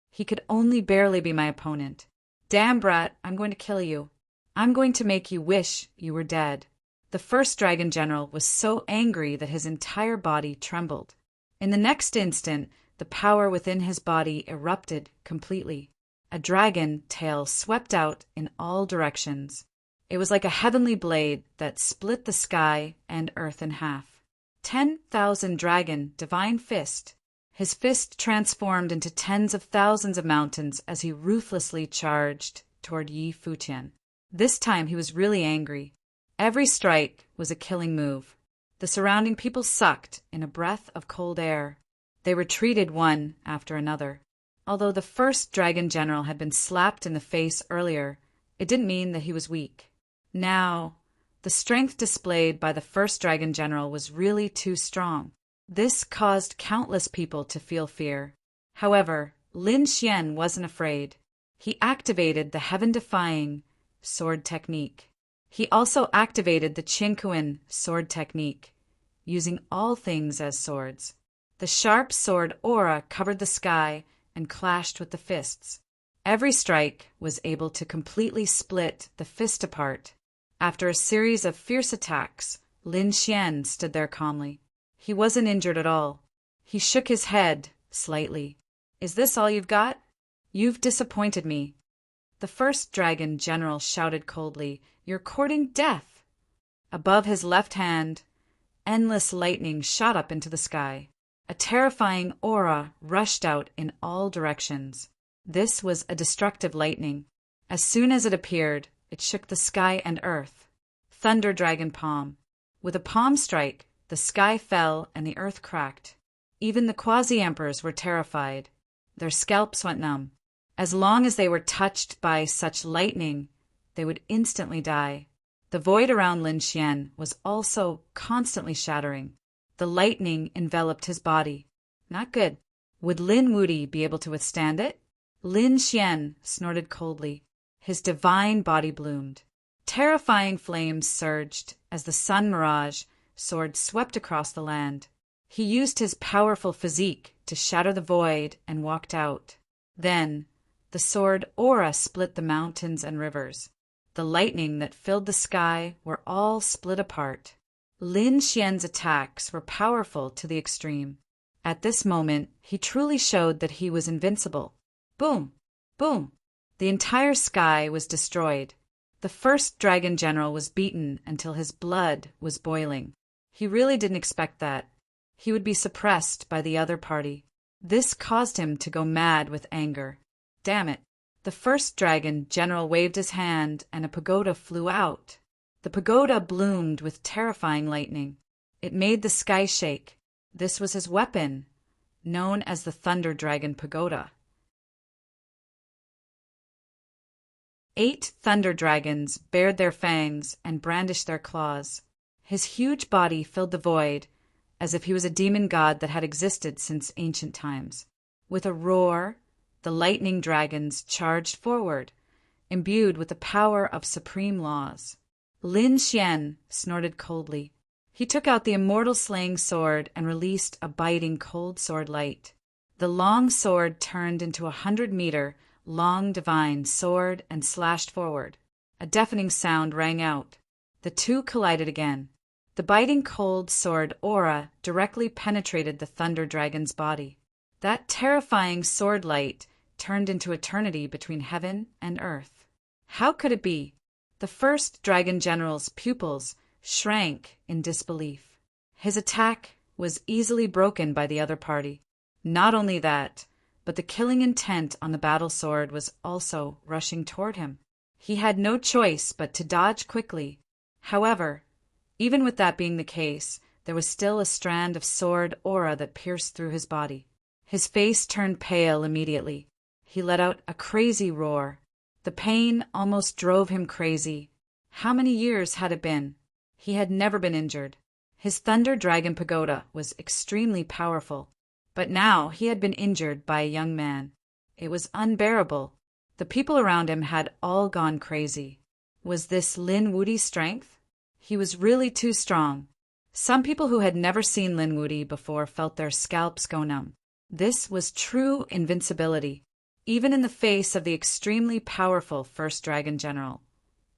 He could only barely be my opponent. Damn brat, I'm going to kill you. I'm going to make you wish you were dead." The first dragon general was so angry that his entire body trembled. In the next instant, the power within his body erupted completely. A dragon tail swept out in all directions. It was like a heavenly blade that split the sky and earth in half. 10,000 dragon divine fist. His fist transformed into tens of thousands of mountains as he ruthlessly charged toward Yi Futian. This time he was really angry. Every strike was a killing move. The surrounding people sucked in a breath of cold air. They retreated one after another. Although the first dragon general had been slapped in the face earlier, it didn't mean that he was weak. Now, the strength displayed by the first dragon general was really too strong. This caused countless people to feel fear. However, Lin Xian wasn't afraid. He activated the heaven-defying sword technique. He also activated the Qinkuan sword technique, using all things as swords. The sharp sword aura covered the sky and clashed with the fists. Every strike was able to completely split the fist apart. After a series of fierce attacks, Lin Xian stood there calmly. He wasn't injured at all. He shook his head slightly. "Is this all you've got? You've disappointed me." The first dragon general shouted coldly, "You're courting death." Above his left hand, endless lightning shot up into the sky. A terrifying aura rushed out in all directions. This was a destructive lightning. As soon as it appeared, it shook the sky and earth. Thunder Dragon Palm. With a palm strike, the sky fell and the earth cracked. Even the quasi-emperors were terrified. Their scalps went numb. As long as they were touched by such lightning, they would instantly die. The void around Lin Xian was also constantly shattering. The lightning enveloped his body. Not good. Would Lin Wuti be able to withstand it? Lin Xian snorted coldly. His divine body bloomed. Terrifying flames surged as the sun mirage sword swept across the land. He used his powerful physique to shatter the void and walked out. Then, the sword aura split the mountains and rivers. The lightning that filled the sky were all split apart. Lin Xian's attacks were powerful to the extreme. At this moment, he truly showed that he was invincible. Boom! Boom! The entire sky was destroyed. The first dragon general was beaten until his blood was boiling. He really didn't expect that. He would be suppressed by the other party. This caused him to go mad with anger. Damn it! The first dragon general waved his hand and a pagoda flew out. The pagoda bloomed with terrifying lightning. It made the sky shake. This was his weapon, known as the Thunder Dragon Pagoda. 8 thunder dragons bared their fangs and brandished their claws. His huge body filled the void, as if he was a demon god that had existed since ancient times. With a roar, the lightning dragons charged forward, imbued with the power of supreme laws. Lin Xian snorted coldly. He took out the immortal slaying sword and released a biting cold sword light. The long sword turned into 100-meter long divine sword and slashed forward. A deafening sound rang out. The two collided again. The biting cold sword aura directly penetrated the thunder dragon's body. That terrifying sword light turned into eternity between heaven and earth. How could it be? The first dragon general's pupils shrank in disbelief. His attack was easily broken by the other party. Not only that, but the killing intent on the battle sword was also rushing toward him. He had no choice but to dodge quickly. However, even with that being the case, there was still a strand of sword aura that pierced through his body. His face turned pale immediately. He let out a crazy roar. The pain almost drove him crazy. How many years had it been? He had never been injured. His Thunder Dragon Pagoda was extremely powerful, but now he had been injured by a young man. It was unbearable. The people around him had all gone crazy. Was this Lin Wuti's strength? He was really too strong. Some people who had never seen Lin Wuti before felt their scalps go numb. This was true invincibility. Even in the face of the extremely powerful first dragon general,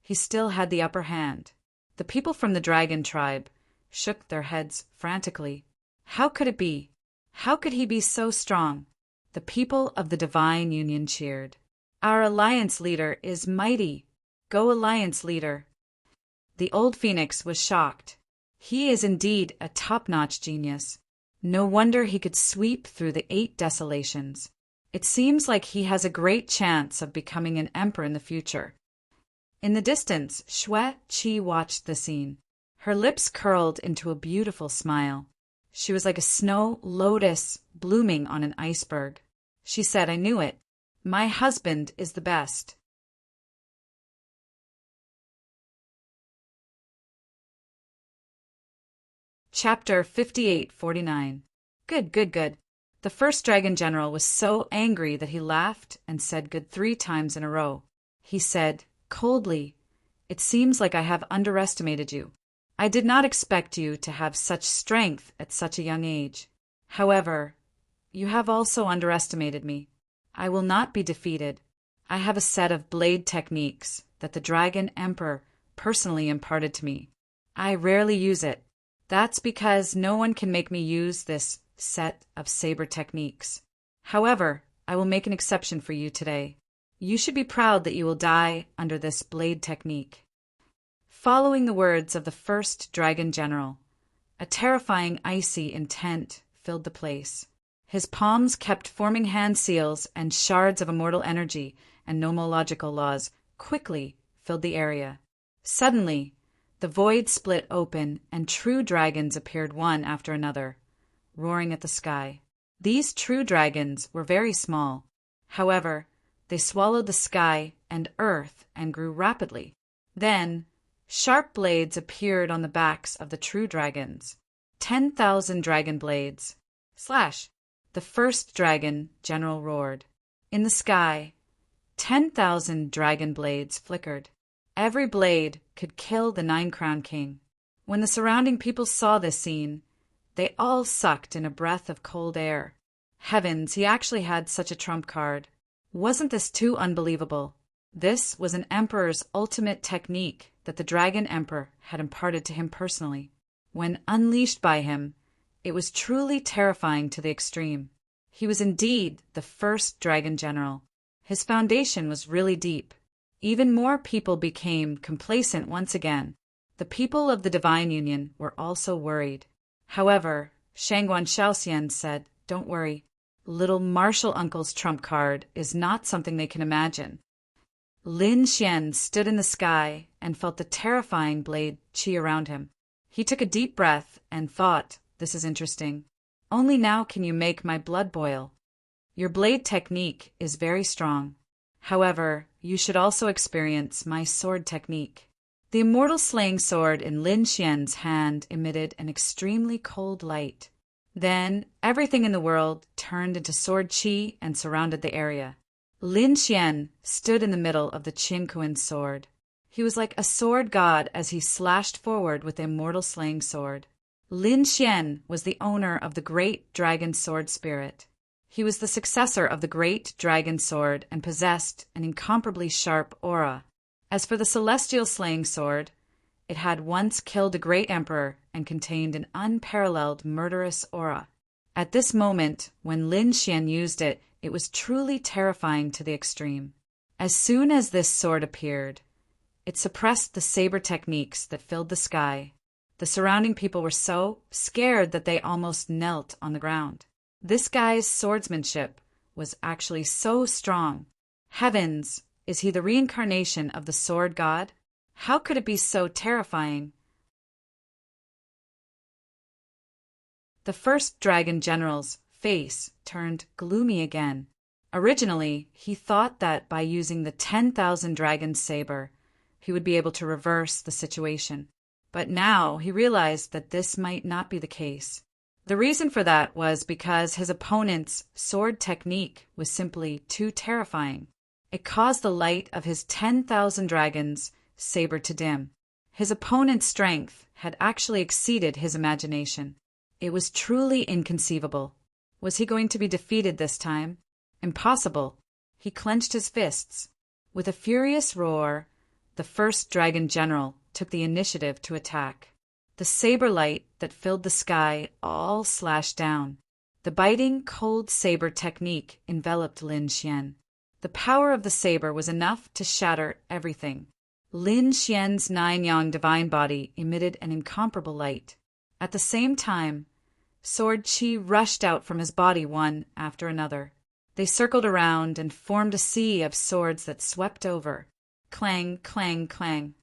he still had the upper hand. The people from the dragon tribe shook their heads frantically. How could it be? How could he be so strong? The people of the Divine Union cheered. Our alliance leader is mighty. Go alliance leader. The old phoenix was shocked. He is indeed a top-notch genius. No wonder he could sweep through the 8 desolations. It seems like he has a great chance of becoming an emperor in the future. In the distance, Xue Qi watched the scene. Her lips curled into a beautiful smile. She was like a snow lotus blooming on an iceberg. She said, "I knew it. My husband is the best." Chapter 58-49. Good, good, good. The first dragon general was so angry that he laughed and said good 3 times in a row. He said, coldly, "It seems like I have underestimated you. I did not expect you to have such strength at such a young age. However, you have also underestimated me. I will not be defeated. I have a set of blade techniques that the Dragon Emperor personally imparted to me. I rarely use it. That's because no one can make me use this set of saber techniques. However, I will make an exception for you today. You should be proud that you will die under this blade technique." Following the words of the first dragon general, a terrifying icy intent filled the place. His palms kept forming hand seals, and shards of immortal energy and nomological laws quickly filled the area. Suddenly, the void split open, and true dragons appeared one after another, roaring at the sky. These true dragons were very small. However, they swallowed the sky and earth and grew rapidly. Then, Sharp blades appeared on the backs of the true dragons. 10,000 dragon blades. Slash! The first dragon general roared. In the sky, 10,000 dragon blades flickered. Every blade could kill the nine-crowned king. When the surrounding people saw this scene, they all sucked in a breath of cold air. Heavens, he actually had such a trump card. Wasn't this too unbelievable? This was an emperor's ultimate technique that the Dragon Emperor had imparted to him personally. When unleashed by him, it was truly terrifying to the extreme. He was indeed the first dragon general. His foundation was really deep. Even more people became complacent once again. The people of the Divine Union were also worried. However, Shangguan Shaoxian said, "Don't worry. Little Marshal Uncle's trump card is not something they can imagine." Lin Xian stood in the sky and felt the terrifying blade qi around him. He took a deep breath and thought, "This is interesting. Only now can you make my blood boil. Your blade technique is very strong. However, you should also experience my sword technique." The immortal slaying sword in Lin Xian's hand emitted an extremely cold light. Then everything in the world turned into sword qi and surrounded the area. Lin Xian stood in the middle of the Qin Kuan sword. He was like a sword god as he slashed forward with the immortal slaying sword. Lin Xian was the owner of the great dragon sword spirit. He was the successor of the great dragon sword and possessed an incomparably sharp aura. As for the celestial slaying sword, it had once killed a great emperor and contained an unparalleled murderous aura. At this moment, when Lin Xian used it, it was truly terrifying to the extreme. As soon as this sword appeared, it suppressed the saber techniques that filled the sky. The surrounding people were so scared that they almost knelt on the ground. This guy's swordsmanship was actually so strong. Heavens, is he the reincarnation of the sword god? How could it be so terrifying? The first dragon general's face turned gloomy again. Originally, he thought that by using the 10,000 dragon saber, he would be able to reverse the situation. But now he realized that this might not be the case. The reason for that was because his opponent's sword technique was simply too terrifying. It caused the light of his 10,000 dragons saber to dim. His opponent's strength had actually exceeded his imagination. It was truly inconceivable. Was he going to be defeated this time? Impossible. He clenched his fists. With a furious roar, the first dragon general took the initiative to attack. The saber light that filled the sky all slashed down. The biting, cold saber technique enveloped Lin Xian. The power of the saber was enough to shatter everything. Lin Xian's nine-yang divine body emitted an incomparable light. At the same time, sword qi rushed out from his body one after another. They circled around and formed a sea of swords that swept over. Clang, clang, clang.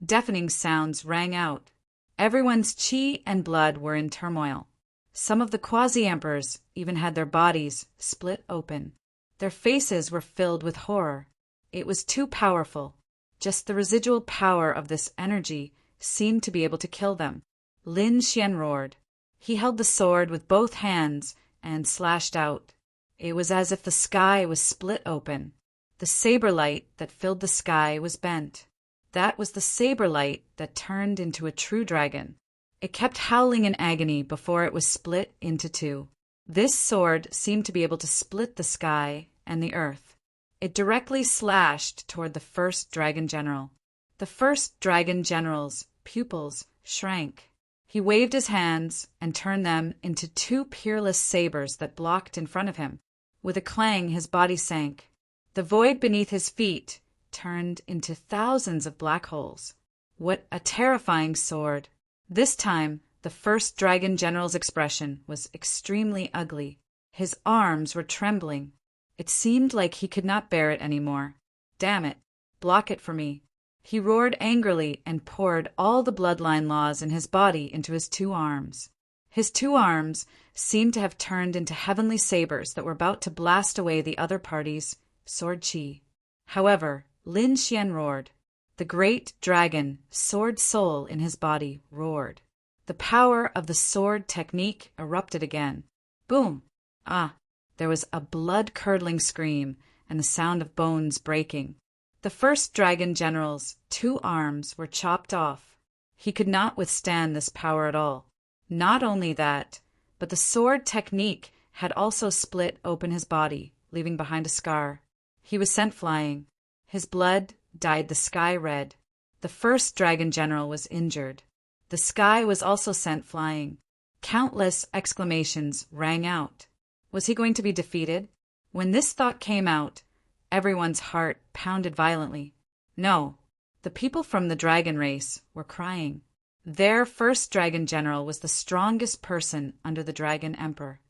Deafening sounds rang out. Everyone's qi and blood were in turmoil. Some of the quasi-emperors even had their bodies split open. Their faces were filled with horror. It was too powerful. Just the residual power of this energy seemed to be able to kill them. Lin Xian roared. He held the sword with both hands and slashed out. It was as if the sky was split open. The saber light that filled the sky was bent. That was the saber light that turned into a true dragon. It kept howling in agony before it was split into two. This sword seemed to be able to split the sky and the earth. It directly slashed toward the first dragon general. The first dragon general's pupils shrank. He waved his hands and turned them into two peerless sabers that blocked in front of him. With a clang, his body sank. The void beneath his feet turned into thousands of black holes. What a terrifying sword! This time, the first dragon general's expression was extremely ugly. His arms were trembling. It seemed like he could not bear it anymore. Damn it! Block it for me! He roared angrily and poured all the bloodline laws in his body into his two arms. His two arms seemed to have turned into heavenly sabers that were about to blast away the other party's sword qi. However, Lin Xian roared. The great dragon, sword soul in his body, roared. The power of the sword technique erupted again. Boom! Ah! There was a blood-curdling scream and the sound of bones breaking. The first dragon general's 2 arms were chopped off. He could not withstand this power at all. Not only that, but the sword technique had also split open his body, leaving behind a scar. He was sent flying. His blood dyed the sky red. The first dragon general was injured. The sky was also sent flying. Countless exclamations rang out. Was he going to be defeated? When this thought came out, everyone's heart pounded violently. No, the people from the dragon race were crying. Their first dragon general was the strongest person under the dragon emperor.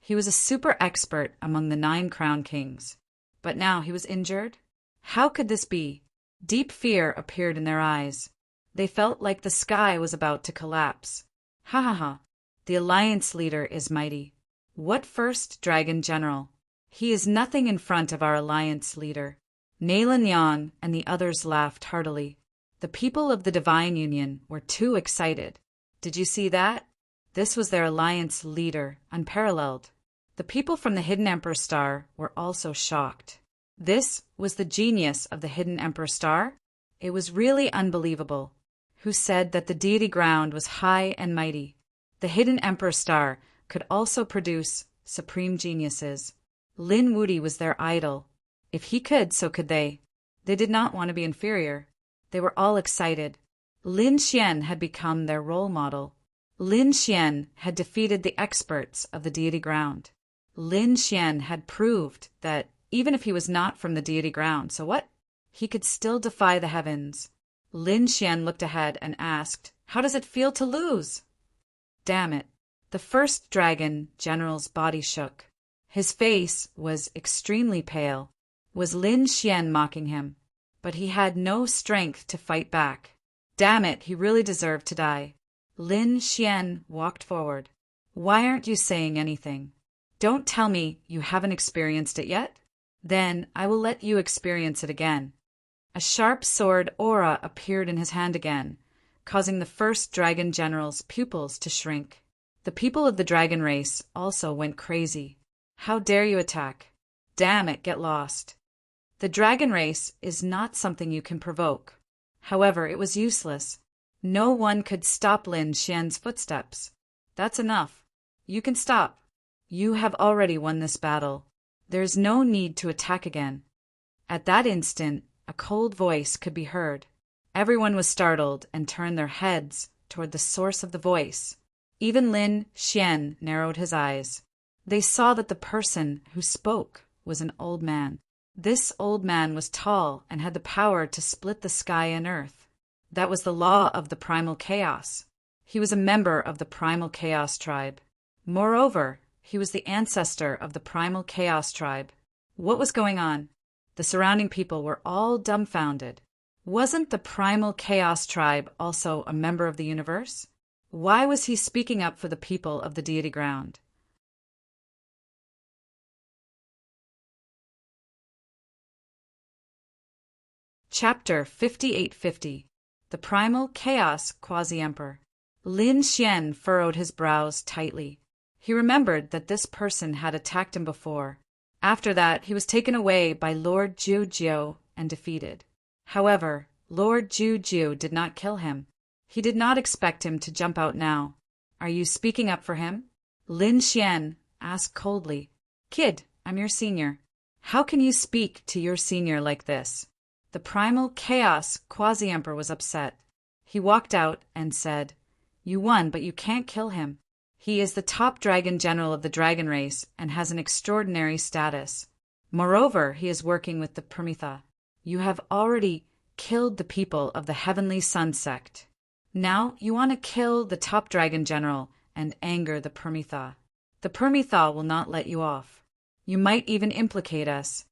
He was a super expert among the 9 crown kings. But now he was injured? How could this be? Deep fear appeared in their eyes. They felt like the sky was about to collapse. Ha ha ha! The alliance leader is mighty. What first dragon general? He is nothing in front of our alliance leader. Nalan Yang and the others laughed heartily. The people of the Divine Union were too excited. Did you see that? This was their alliance leader, unparalleled. The people from the Hidden Emperor Star were also shocked. This was the genius of the Hidden Emperor Star? It was really unbelievable. Who said that the deity ground was high and mighty? The Hidden Emperor Star could also produce supreme geniuses. Lin Wudi was their idol. If he could, so could they. They did not want to be inferior. They were all excited. Lin Xian had become their role model. Lin Xian had defeated the experts of the deity ground. Lin Xian had proved that even if he was not from the deity ground, so what? He could still defy the heavens. Lin Xian looked ahead and asked, "How does it feel to lose?" Damn it. The first dragon general's body shook. His face was extremely pale. Was Lin Xian mocking him? But he had no strength to fight back. Damn it, he really deserved to die. Lin Xian walked forward. Why aren't you saying anything? Don't tell me you haven't experienced it yet? Then I will let you experience it again. A sharp sword aura appeared in his hand again, causing the first dragon general's pupils to shrink. The people of the dragon race also went crazy. How dare you attack? Damn it, get lost. The dragon race is not something you can provoke. However, it was useless. No one could stop Lin Xian's footsteps. That's enough. You can stop. You have already won this battle. There is no need to attack again. At that instant, a cold voice could be heard. Everyone was startled and turned their heads toward the source of the voice. Even Lin Xian narrowed his eyes. They saw that the person who spoke was an old man. This old man was tall and had the power to split the sky and earth. That was the law of the primal chaos. He was a member of the primal chaos tribe. Moreover, he was the ancestor of the primal chaos tribe. What was going on? The surrounding people were all dumbfounded. Wasn't the primal chaos tribe also a member of the universe? Why was he speaking up for the people of the deity ground? Chapter 5850. The Primal Chaos Quasi-Emperor. Lin Xian furrowed his brows tightly. He remembered that this person had attacked him before. After that, he was taken away by Lord Jiu Jiu and defeated. However, Lord Jiu Jiu did not kill him. He did not expect him to jump out now. Are you speaking up for him? Lin Xian asked coldly. Kid, I'm your senior. How can you speak to your senior like this? The primal chaos quasi-emperor was upset. He walked out and said, You won, but you can't kill him. He is the top dragon general of the dragon race and has an extraordinary status. Moreover, he is working with the Prometha. You have already killed the people of the Heavenly Sun sect. Now you want to kill the top dragon general and anger the Prometha. The Prometha will not let you off. You might even implicate us.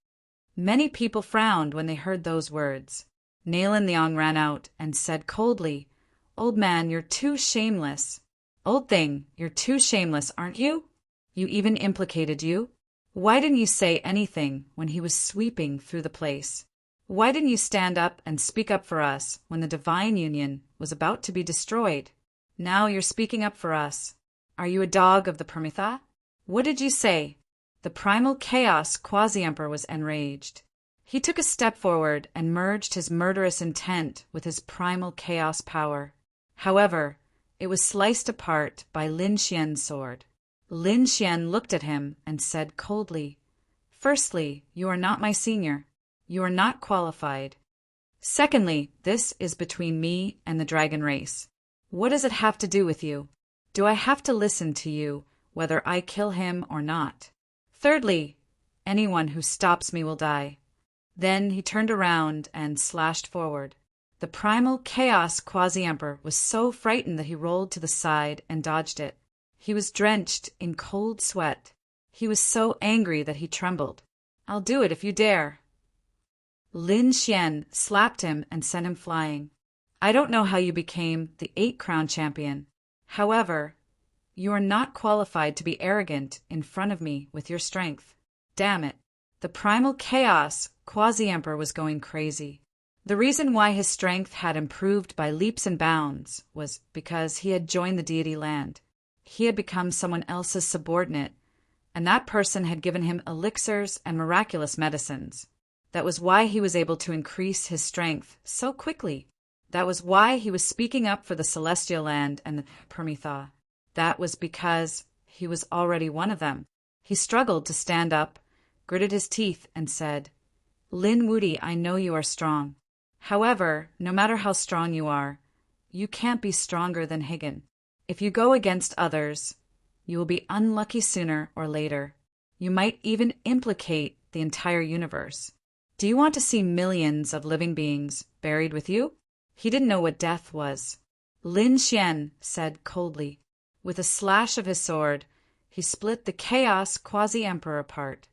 Many people frowned when they heard those words. Nalan Liang ran out and said coldly, Old man, you're too shameless. Old thing, you're too shameless, aren't you? You even implicated you. Why didn't you say anything when he was sweeping through the place? Why didn't you stand up and speak up for us when the divine union was about to be destroyed? Now you're speaking up for us. Are you a dog of the Permitha? What did you say? The primal chaos quasi-emperor was enraged. He took a step forward and merged his murderous intent with his primal chaos power. However, it was sliced apart by Lin Xian's sword. Lin Xian looked at him and said coldly, "Firstly, you are not my senior. You are not qualified. Secondly, this is between me and the dragon race. What does it have to do with you? Do I have to listen to you, whether I kill him or not? Thirdly, anyone who stops me will die." Then he turned around and slashed forward. The primal chaos quasi-emperor was so frightened that he rolled to the side and dodged it. He was drenched in cold sweat. He was so angry that he trembled. "I'll do it if you dare." Lin Xian slapped him and sent him flying. "I don't know how you became the 8-crown champion. However, you are not qualified to be arrogant in front of me with your strength. Damn it." The primal chaos quasi-emperor was going crazy. The reason why his strength had improved by leaps and bounds was because he had joined the deity land. He had become someone else's subordinate, and that person had given him elixirs and miraculous medicines. That was why he was able to increase his strength so quickly. That was why he was speaking up for the celestial land and the Permitha. That was because he was already one of them. He struggled to stand up, gritted his teeth, and said, "Lin Wudi, I know you are strong. However, no matter how strong you are, you can't be stronger than Higan. If you go against others, you will be unlucky sooner or later. You might even implicate the entire universe. Do you want to see millions of living beings buried with you?" He didn't know what death was. Lin Xian said coldly. With a slash of his sword, he split the chaos quasi-emperor apart.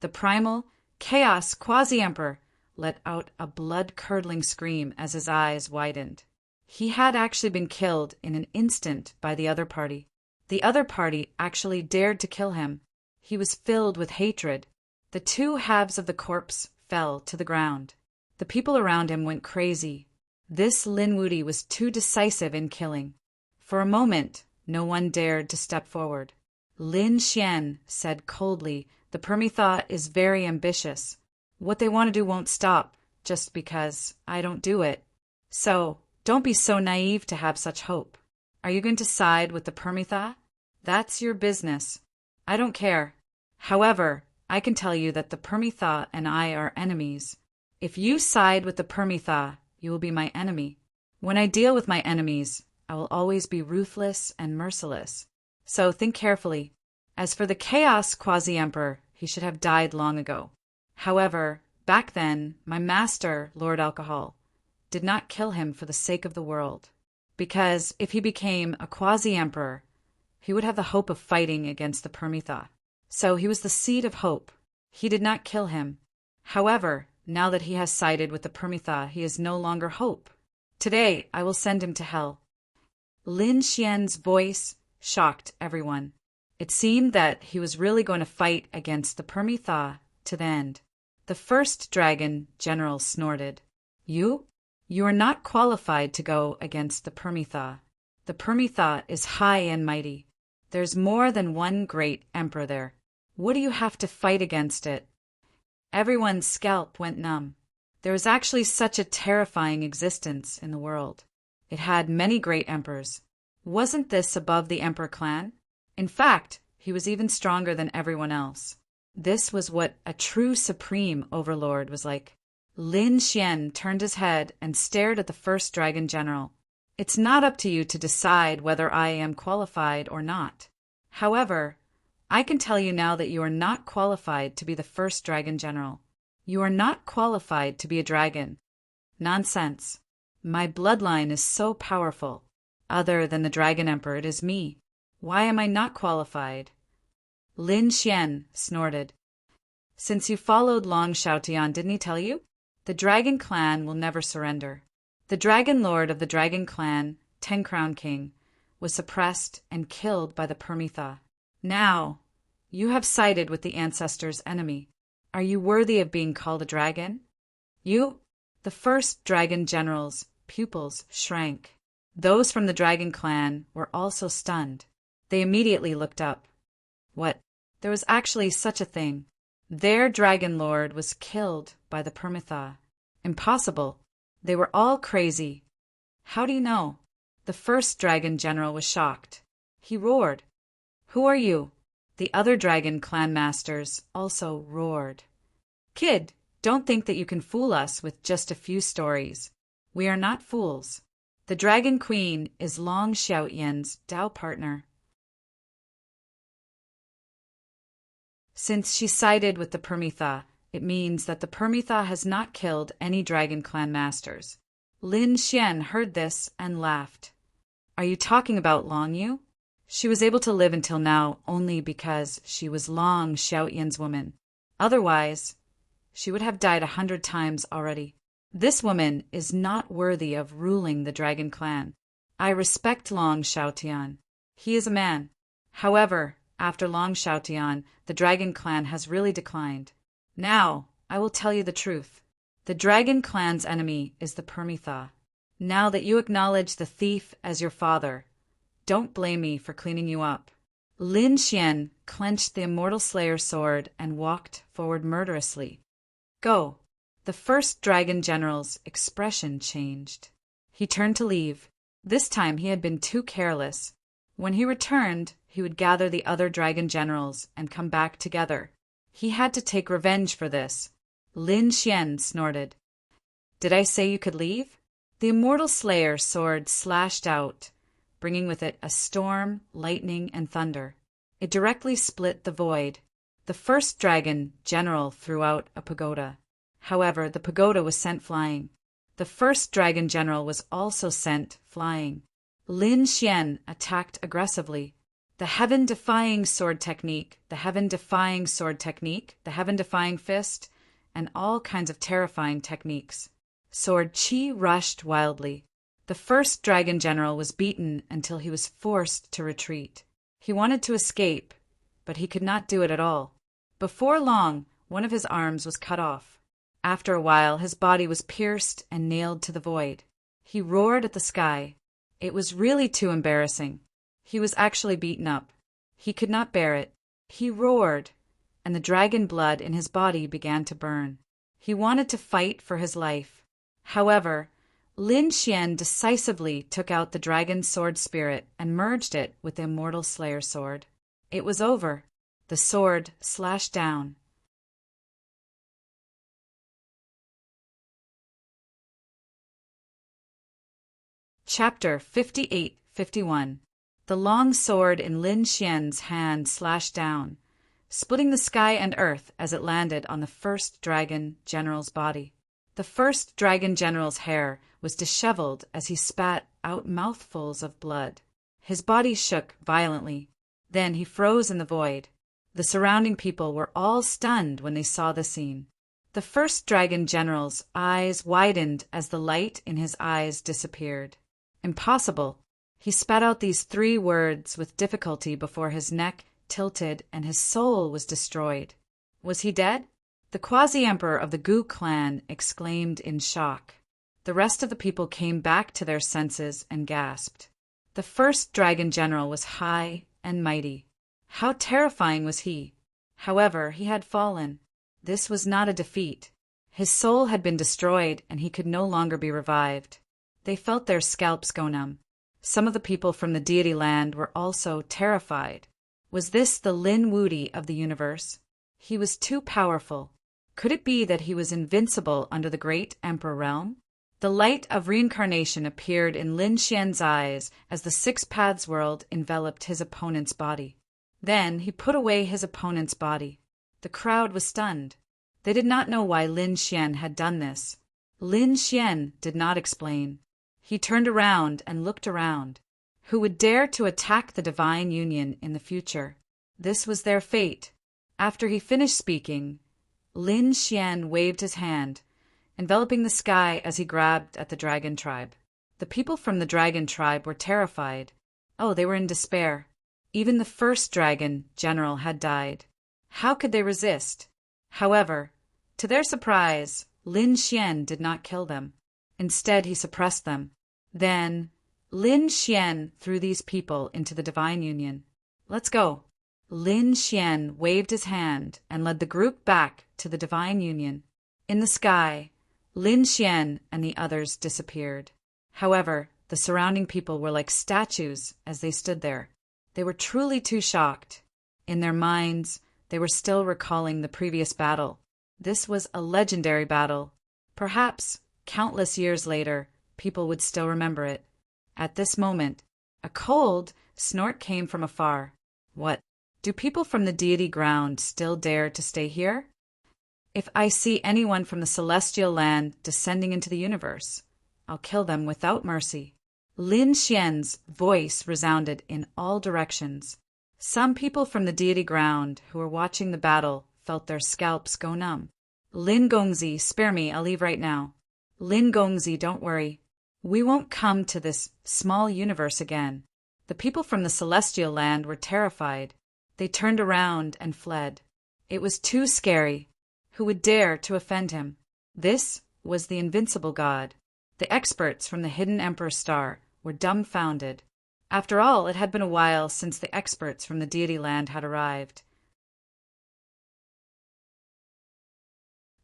The primal chaos quasi-emperor let out a blood-curdling scream as his eyes widened. He had actually been killed in an instant by the other party. The other party actually dared to kill him. He was filled with hatred. The two halves of the corpse fell to the ground. The people around him went crazy. This Lin Wudi was too decisive in killing. For a moment, no one dared to step forward. Lin Xian said coldly, "The Permitha is very ambitious. What they want to do won't stop, just because I don't do it. So, don't be so naive to have such hope. Are you going to side with the Permitha? That's your business. I don't care. However, I can tell you that the Permitha and I are enemies. If you side with the Permitha, you will be my enemy. When I deal with my enemies, I will always be ruthless and merciless. So think carefully. As for the Chaos Quasi-Emperor, he should have died long ago. However, back then, my master, Lord Alcohol, did not kill him for the sake of the world. Because if he became a Quasi-Emperor, he would have the hope of fighting against the Permitha. So he was the seed of hope. He did not kill him. However, now that he has sided with the Permitha, he is no longer hope. Today, I will send him to hell." Lin Xian's voice shocked everyone. It seemed that he was really going to fight against the Permitha to the end. The first dragon general snorted. You are not qualified to go against the Permitha. The Permitha is high and mighty. There's more than one great emperor there. What do you have to fight against it?" Everyone's scalp went numb. There was actually such a terrifying existence in the world. It had many great emperors. Wasn't this above the emperor clan? In fact, he was even stronger than everyone else. This was what a true supreme overlord was like. Lin Xian turned his head and stared at the first dragon general. "It's not up to you to decide whether I am qualified or not. However, I can tell you now that you are not qualified to be the first dragon general. You are not qualified to be a dragon." "Nonsense. My bloodline is so powerful. Other than the Dragon Emperor, it is me. Why am I not qualified?" Lin Xian snorted. "Since you followed Long Xiaotian, didn't he tell you? The Dragon Clan will never surrender. The Dragon Lord of the Dragon Clan, 10 Crown King, was suppressed and killed by the Permitha. Now, you have sided with the ancestors' enemy. Are you worthy of being called a dragon? You? The first dragon general's pupils shrank. Those from the dragon clan were also stunned. They immediately looked up. What? There was actually such a thing. Their dragon lord was killed by the Permitha. Impossible. They were all crazy. How do you know? The first dragon general was shocked. He roared. Who are you? The other dragon clan masters also roared. Kid, don't think that you can fool us with just a few stories. We are not fools. The dragon queen is Long Xiaoyan's Tao partner. Since she sided with the Permitha, it means that the Permitha has not killed any dragon clan masters. Lin Xian heard this and laughed. Are you talking about Long Yu? She was able to live until now only because she was Long Xiaoyan's woman. Otherwise, she would have died 100 times already. This woman is not worthy of ruling the dragon clan. I respect Long Xiaotian. He is a man. However, after Long Xiaotian, the dragon clan has really declined. Now, I will tell you the truth. The dragon clan's enemy is the Permitha. Now that you acknowledge the thief as your father, don't blame me for cleaning you up. Lin Xian clenched the Immortal Slayer sword and walked forward murderously. Go. The first dragon general's expression changed. He turned to leave. This time he had been too careless. When he returned, he would gather the other dragon generals and come back together. He had to take revenge for this. Lin Xian snorted. Did I say you could leave? The Immortal Slayer sword slashed out, bringing with it a storm, lightning, and thunder. It directly split the void. The first dragon general threw out a pagoda. However, the pagoda was sent flying. The first dragon general was also sent flying. Lin Xian attacked aggressively. The heaven-defying sword technique, the heaven-defying sword technique, the heaven-defying fist, and all kinds of terrifying techniques. Sword chi rushed wildly. The first dragon general was beaten until he was forced to retreat. He wanted to escape, but he could not do it at all. Before long, one of his arms was cut off. After a while, his body was pierced and nailed to the void. He roared at the sky. It was really too embarrassing. He was actually beaten up. He could not bear it. He roared, and the dragon blood in his body began to burn. He wanted to fight for his life. However, Lin Xian decisively took out the dragon sword spirit and merged it with the Immortal Slayer sword. It was over. The sword slashed down. Chapter 58-51. The long sword in Lin Xian's hand slashed down, splitting the sky and earth as it landed on the first dragon general's body. The first dragon general's hair was disheveled as he spat out mouthfuls of blood. His body shook violently. Then he froze in the void. The surrounding people were all stunned when they saw the scene. The first dragon general's eyes widened as the light in his eyes disappeared. Impossible. He spat out these 3 words with difficulty before his neck tilted and his soul was destroyed. Was he dead? The quasi-emperor of the Gu clan exclaimed in shock. The rest of the people came back to their senses and gasped. The first dragon general was high and mighty. How terrifying was he! However, he had fallen. This was not a defeat. His soul had been destroyed and he could no longer be revived. They felt their scalps go numb. Some of the people from the deity land were also terrified. Was this the Lin Wudi of the universe? He was too powerful. Could it be that he was invincible under the great emperor realm? The light of reincarnation appeared in Lin Xian's eyes as the 6 Paths world enveloped his opponent's body. Then he put away his opponent's body. The crowd was stunned. They did not know why Lin Xian had done this. Lin Xian did not explain. He turned around and looked around. Who would dare to attack the divine union in the future? This was their fate. After he finished speaking, Lin Xian waved his hand, enveloping the sky as he grabbed at the dragon tribe. The people from the dragon tribe were terrified. Oh, they were in despair. Even the first dragon general had died. How could they resist? However, to their surprise, Lin Xian did not kill them. Instead, he suppressed them. Then, Lin Xian threw these people into the Divine Union. Let's go. Lin Xian waved his hand and led the group back to the Divine Union. In the sky, Lin Xian and the others disappeared. However, the surrounding people were like statues as they stood there. They were truly too shocked. In their minds, they were still recalling the previous battle. This was a legendary battle. Perhaps, countless years later, people would still remember it. At this moment, a cold snort came from afar. What? Do people from the deity ground still dare to stay here? If I see anyone from the celestial land descending into the universe, I'll kill them without mercy. Lin Xian's voice resounded in all directions. Some people from the deity ground who were watching the battle felt their scalps go numb. Lin Gongzi, spare me, I'll leave right now. Lin Gongzi, don't worry. We won't come to this small universe again. The people from the celestial land were terrified. They turned around and fled. It was too scary. Who would dare to offend him? This was the invincible god. The experts from the hidden Emperor Star were dumbfounded. After all, it had been a while since the experts from the deity land had arrived.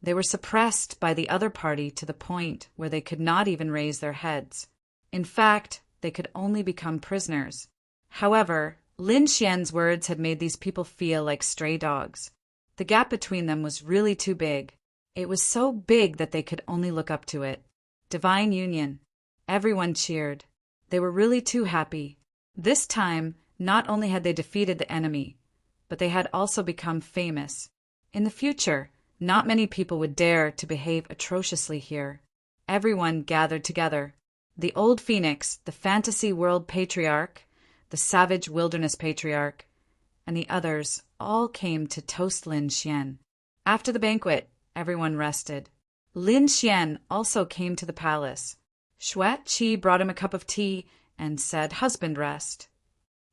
They were suppressed by the other party to the point where they could not even raise their heads. In fact, they could only become prisoners. However, Lin Xian's words had made these people feel like stray dogs. The gap between them was really too big. It was so big that they could only look up to it. Divine Union. Everyone cheered. They were really too happy. This time, not only had they defeated the enemy, but they had also become famous. In the future, not many people would dare to behave atrociously here. Everyone gathered together. The old phoenix, the fantasy world patriarch, the savage wilderness patriarch, and the others all came to toast Lin Xian. After the banquet, everyone rested. Lin Xian also came to the palace. Xue Qi brought him a cup of tea and said, "Husband, rest."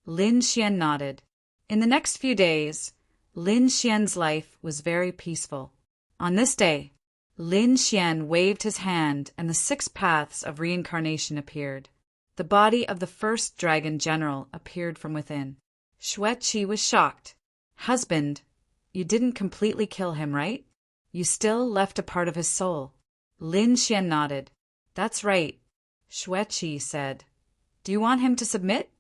Lin Xian nodded. In the next few days, Lin Xian's life was very peaceful. On this day, Lin Xian waved his hand and the 6 paths of reincarnation appeared. The body of the first dragon general appeared from within. Xue Qi was shocked. "Husband, you didn't completely kill him, right? You still left a part of his soul." Lin Xian nodded. "That's right," Xue Qi said. "Do you want him to submit?"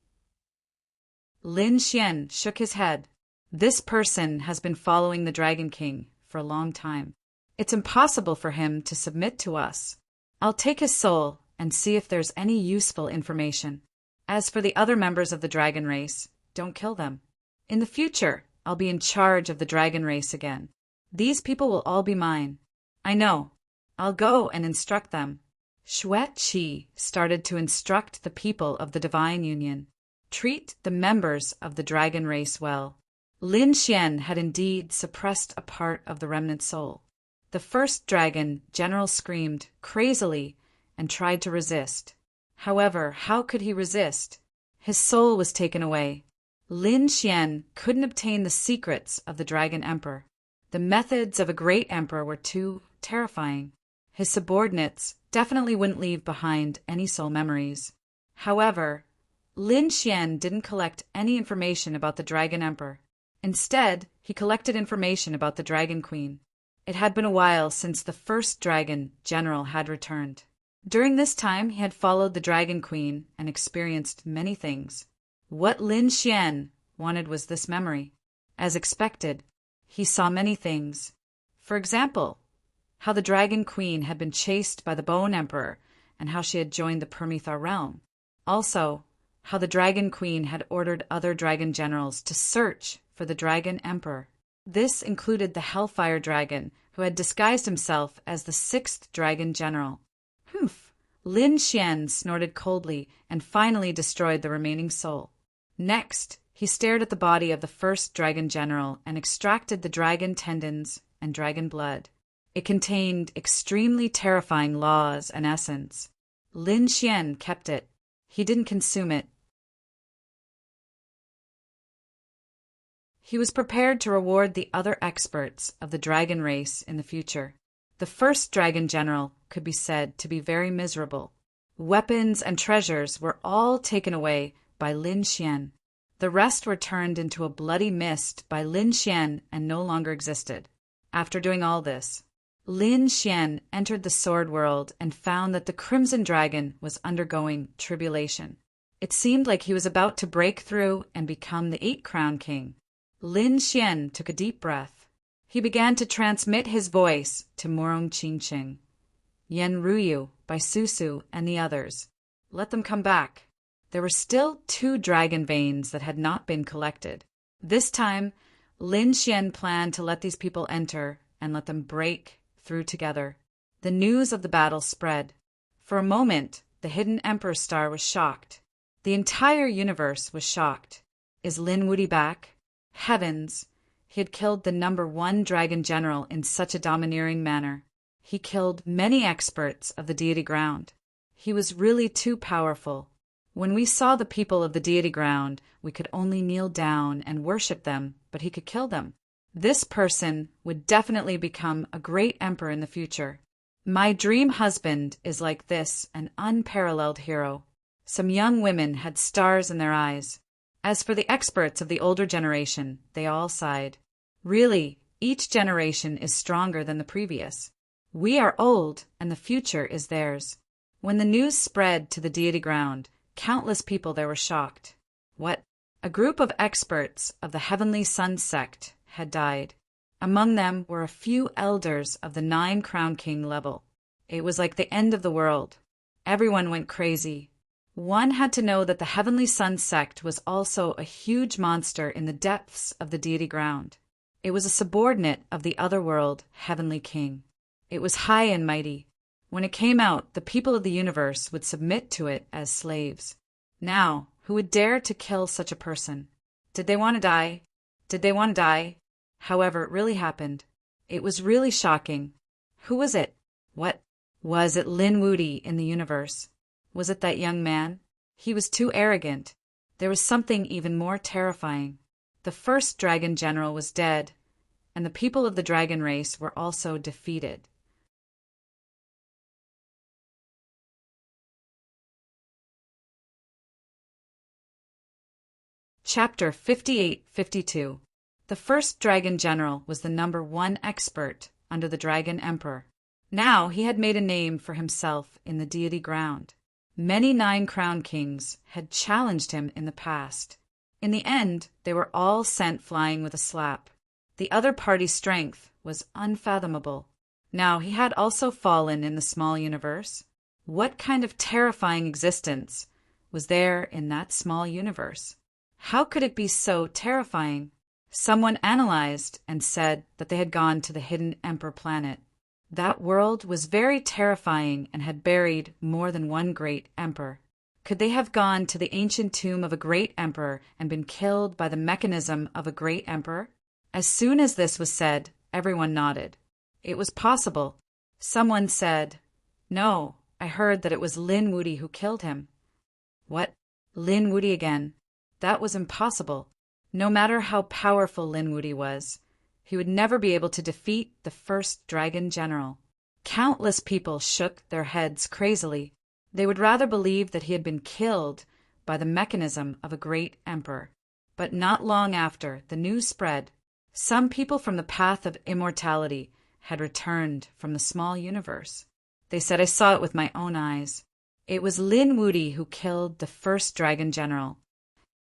Lin Xian shook his head. "This person has been following the Dragon King for a long time. It's impossible for him to submit to us. I'll take his soul and see if there's any useful information. As for the other members of the dragon race, don't kill them. In the future, I'll be in charge of the dragon race again. These people will all be mine. I know. I'll go and instruct them." Xue Qi started to instruct the people of the Divine Union. Treat the members of the dragon race well. Lin Xian had indeed suppressed a part of the remnant soul. The first dragon general screamed crazily and tried to resist. However, how could he resist? His soul was taken away. Lin Xian couldn't obtain the secrets of the Dragon Emperor. The methods of a great emperor were too terrifying. His subordinates definitely wouldn't leave behind any soul memories. However, Lin Xian didn't collect any information about the Dragon Emperor. Instead, he collected information about the Dragon Queen. It had been a while since the first dragon general had returned. During this time, he had followed the Dragon Queen and experienced many things. What Lin Xian wanted was this memory. As expected, he saw many things. For example, how the Dragon Queen had been chased by the Bone Emperor and how she had joined the Permethar realm. Also, how the Dragon Queen had ordered other dragon generals to search for the Dragon Emperor. This included the Hellfire Dragon, who had disguised himself as the 6th Dragon General. Humph! Lin Xian snorted coldly and finally destroyed the remaining soul. Next, he stared at the body of the first Dragon General and extracted the dragon tendons and dragon blood. It contained extremely terrifying laws and essence. Lin Xian kept it. He didn't consume it. He was prepared to reward the other experts of the dragon race in the future. The first dragon general could be said to be very miserable. Weapons and treasures were all taken away by Lin Xian. The rest were turned into a bloody mist by Lin Xian and no longer existed. After doing all this, Lin Xian entered the sword world and found that the Crimson Dragon was undergoing tribulation. It seemed like he was about to break through and become the 8-crown king. Lin Xian took a deep breath. He began to transmit his voice to Murong Qingqing, Yen Ruyu, by Susu, and the others. Let them come back. There were still 2 dragon veins that had not been collected. This time, Lin Xian planned to let these people enter and let them break through together. The news of the battle spread. For a moment, the hidden Emperor Star was shocked. The entire universe was shocked. Is Lin Wuti back? Heavens! He had killed the number 1 dragon general in such a domineering manner. He killed many experts of the deity ground. He was really too powerful. When we saw the people of the deity ground, we could only kneel down and worship them, but he could kill them. This person would definitely become a great emperor in the future. My dream husband is like this, an unparalleled hero. Some young women had stars in their eyes. As for the experts of the older generation, they all sighed. Really, each generation is stronger than the previous. We are old, and the future is theirs. When the news spread to the deity ground, countless people there were shocked. What? A group of experts of the Heavenly Sun sect had died. Among them were a few elders of the 9-crown king level. It was like the end of the world. Everyone went crazy. One had to know that the Heavenly Sun sect was also a huge monster in the depths of the deity ground. It was a subordinate of the otherworld Heavenly King. It was high and mighty. When it came out, the people of the universe would submit to it as slaves. Now, who would dare to kill such a person? Did they want to die? Did they want to die? However, it really happened. It was really shocking. Who was it? What? Was it Lin Wuti in the universe? Was it that young man? He was too arrogant. There was something even more terrifying. The first dragon general was dead, and the people of the dragon race were also defeated. Chapter 58-52. The first dragon general was the number 1 expert under the dragon emperor. Now he had made a name for himself in the deity ground. Many 9-crown kings had challenged him in the past. In the end, they were all sent flying with a slap. The other party's strength was unfathomable. Now he had also fallen in the small universe. What kind of terrifying existence was there in that small universe? How could it be so terrifying? Someone analyzed and said that they had gone to the hidden Emperor planet. That world was very terrifying and had buried more than 1 great emperor. Could they have gone to the ancient tomb of a great emperor and been killed by the mechanism of a great emperor? As soon as this was said, everyone nodded. It was possible. Someone said, "No, I heard that it was Lin Wuti who killed him." What? Lin Wuti again? That was impossible. No matter how powerful Lin Wuti was, he would never be able to defeat the first dragon general. Countless people shook their heads crazily. They would rather believe that he had been killed by the mechanism of a great emperor. But not long after, the news spread. Some people from the path of immortality had returned from the small universe. They said, "I saw it with my own eyes. It was Lin Wuti who killed the first dragon general."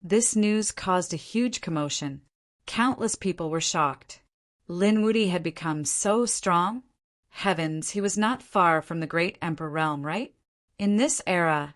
This news caused a huge commotion. Countless people were shocked. Lin Wuti had become so strong. Heavens, he was not far from the great emperor realm, right? In this era,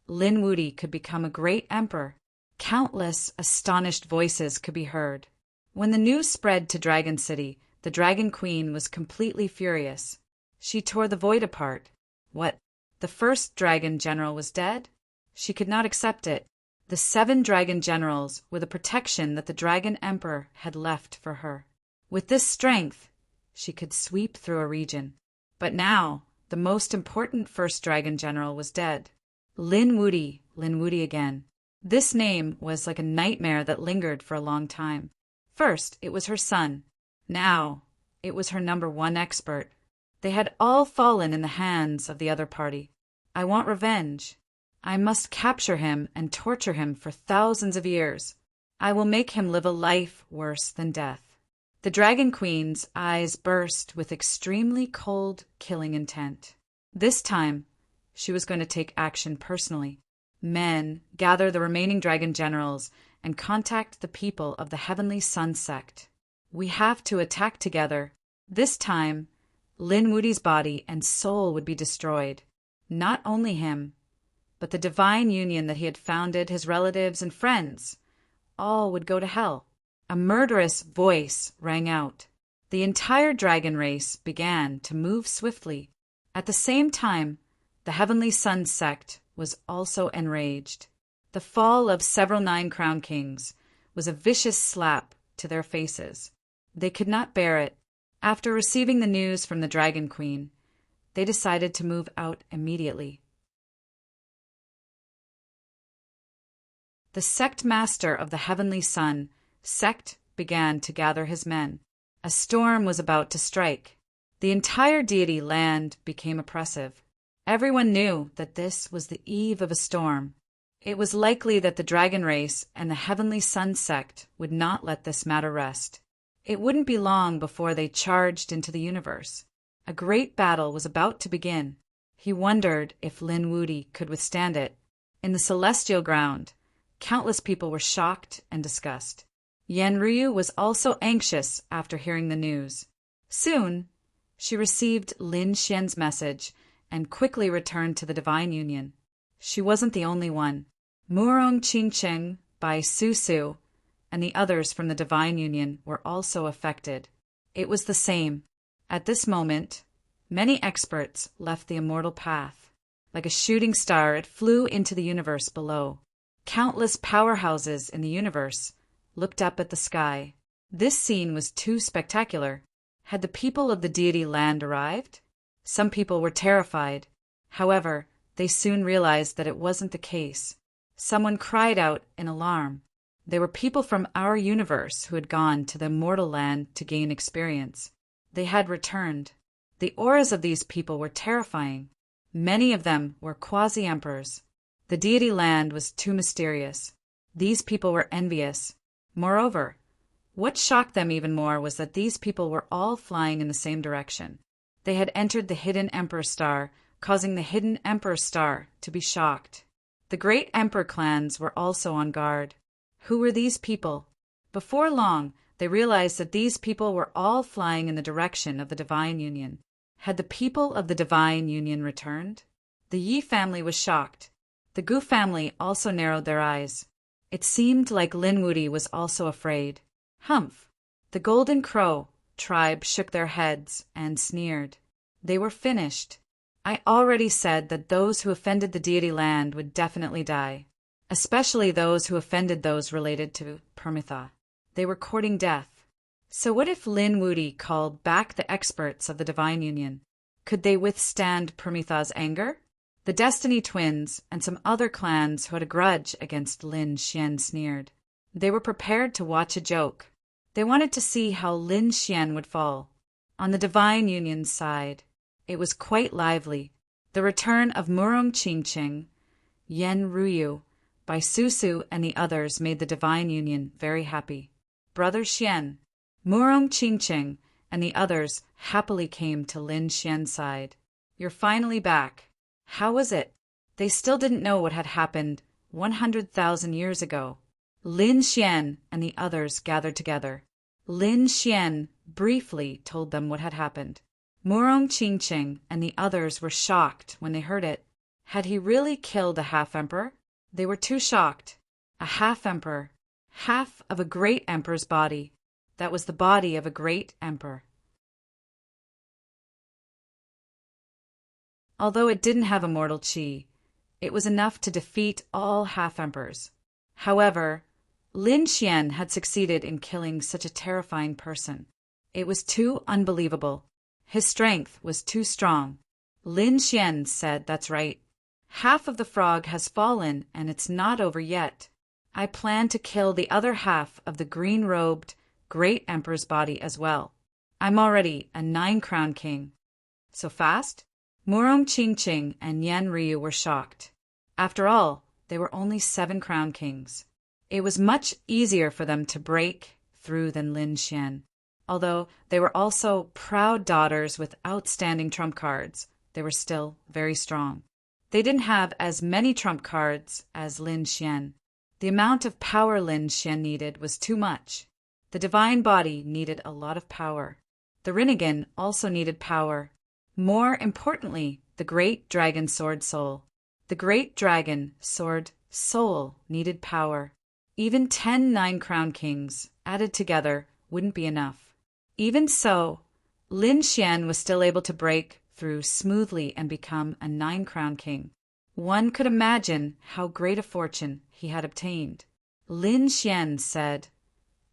Lin Wuti could become a great emperor. Countless astonished voices could be heard. When the news spread to Dragon City, the Dragon Queen was completely furious. She tore the void apart. What? The first dragon general was dead? She could not accept it. The 7 dragon generals were the protection that the dragon emperor had left for her. With this strength, she could sweep through a region. But now, the most important first dragon general was dead. Lin Wuti again. This name was like a nightmare that lingered for a long time. First, it was her son. Now, it was her number one expert. They had all fallen in the hands of the other party. I want revenge. I must capture him and torture him for thousands of years. I will make him live a life worse than death. The Dragon Queen's eyes burst with extremely cold, killing intent. This time, she was going to take action personally. Men, gather the remaining dragon generals and contact the people of the Heavenly Sun sect. We have to attack together. This time, Lin Wudi's body and soul would be destroyed. Not only him, but the divine union that he had founded, his relatives and friends. All would go to hell. A murderous voice rang out. The entire dragon race began to move swiftly. At the same time, the Heavenly Sun sect was also enraged. The fall of several Nine Crown Kings was a vicious slap to their faces. They could not bear it. After receiving the news from the Dragon Queen, they decided to move out immediately. The sect master of the Heavenly Sun sect began to gather his men. A storm was about to strike. The entire deity land became oppressive. Everyone knew that this was the eve of a storm. It was likely that the dragon race and the Heavenly Sun sect would not let this matter rest. It wouldn't be long before they charged into the universe. A great battle was about to begin. He wondered if Lin Wudi could withstand it. In the celestial ground, countless people were shocked and disgusted. Yan Ryu was also anxious after hearing the news. Soon, she received Lin Xian's message and quickly returned to the Divine Union. She wasn't the only one. Murong Qingcheng, Bai Susu, and the others from the Divine Union were also affected. It was the same. At this moment, many experts left the immortal path. Like a shooting star, it flew into the universe below. Countless powerhouses in the universe looked up at the sky. This scene was too spectacular. Had the people of the deity land arrived? Some people were terrified. However, they soon realized that it wasn't the case. Someone cried out in alarm. They were people from our universe who had gone to the immortal land to gain experience. They had returned. The auras of these people were terrifying. Many of them were quasi-emperors. The deity land was too mysterious. These people were envious. Moreover, what shocked them even more was that these people were all flying in the same direction. They had entered the hidden Emperor Star, causing the hidden Emperor Star to be shocked. The great Emperor clans were also on guard. Who were these people? Before long, they realized that these people were all flying in the direction of the Divine Union. Had the people of the Divine Union returned? The Yi family was shocked. The Gu family also narrowed their eyes. It seemed like Lin Wudi was also afraid. Humph! The Golden Crow tribe shook their heads and sneered. They were finished. I already said that those who offended the deity land would definitely die, especially those who offended those related to Permitha. They were courting death. So what if Lin Wudi called back the experts of the Divine Union? Could they withstand Permitha's anger? The Destiny Twins and some other clans who had a grudge against Lin Xian sneered. They were prepared to watch a joke. They wanted to see how Lin Xian would fall. On the Divine Union's side, it was quite lively. The return of Murong Qingcheng, Yan Ryu, Bai Susu, and the others made the Divine Union very happy. Brother Xian, Murong Qingcheng, and the others happily came to Lin Xian's side. You're finally back. How was it? They still didn't know what had happened 100,000 years ago. Lin Xian and the others gathered together. Lin Xian briefly told them what had happened. Murong Qingcheng and the others were shocked when they heard it. Had he really killed a half-emperor? They were too shocked. A half-emperor. Half of a great emperor's body. That was the body of a great emperor. Although it didn't have immortal qi, it was enough to defeat all half-emperors. However, Lin Xian had succeeded in killing such a terrifying person. It was too unbelievable. His strength was too strong. Lin Xian said, "That's right. Half of the frog has fallen, and it's not over yet. I plan to kill the other half of the green-robed, great emperor's body as well. I'm already a 9-crown king. So fast? Murong Qingqing and Yan Ryu were shocked. After all, they were only 7-crown kings. It was much easier for them to break through than Lin Xian. Although they were also proud daughters with outstanding trump cards, they were still very strong. They didn't have as many trump cards as Lin Xian. The amount of power Lin Xian needed was too much. The divine body needed a lot of power. The Rinnegan also needed power. More importantly, the great dragon sword soul. The great dragon sword soul needed power. Even 10 9-crown kings added together wouldn't be enough. Even so, Lin Xian was still able to break through smoothly and become a 9-crown king. One could imagine how great a fortune he had obtained. Lin Xian said,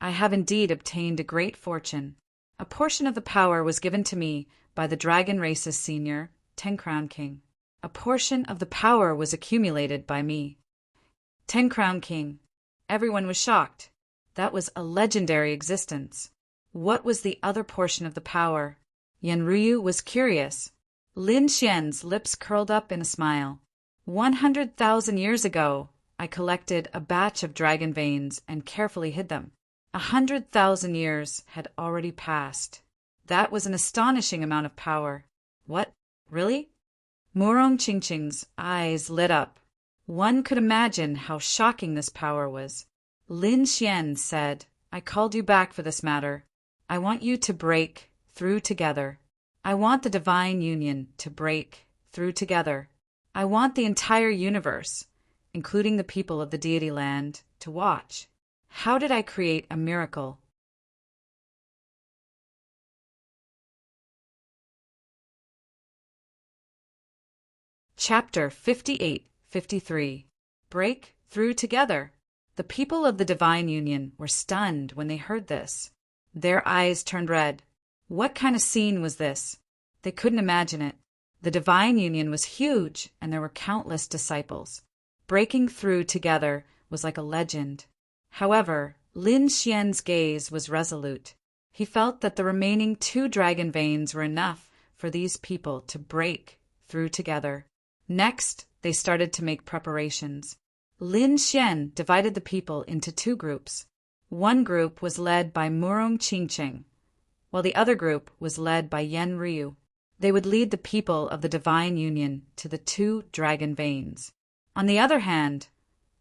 "I have indeed obtained a great fortune. A portion of the power was given to me by the dragon race's senior, 10-crown king. A portion of the power was accumulated by me." 10-crown king. Everyone was shocked. That was a legendary existence. What was the other portion of the power? Yan Ryu was curious. Lin Xian's lips curled up in a smile. 100,000 years ago, I collected a batch of dragon veins and carefully hid them. 100,000 years had already passed. That was an astonishing amount of power. What? Really? Murong Qingqing's eyes lit up. One could imagine how shocking this power was. Lin Xian said, "I called you back for this matter. I want you to break through together. I want the divine union to break through together. I want the entire universe, including the people of the deity land, to watch. How did I create a miracle?" Chapter 58-53. Break through together. The people of the divine union were stunned when they heard this. Their eyes turned red. What kind of scene was this? They couldn't imagine it. The divine union was huge, and there were countless disciples. Breaking through together was like a legend. However, Lin Xian's gaze was resolute. He felt that the remaining 2 dragon veins were enough for these people to break through together. Next, they started to make preparations. Lin Xian divided the people into 2 groups. One group was led by Murong Qingqing, while the other group was led by Yan Ryu. They would lead the people of the divine union to the 2 dragon veins. On the other hand,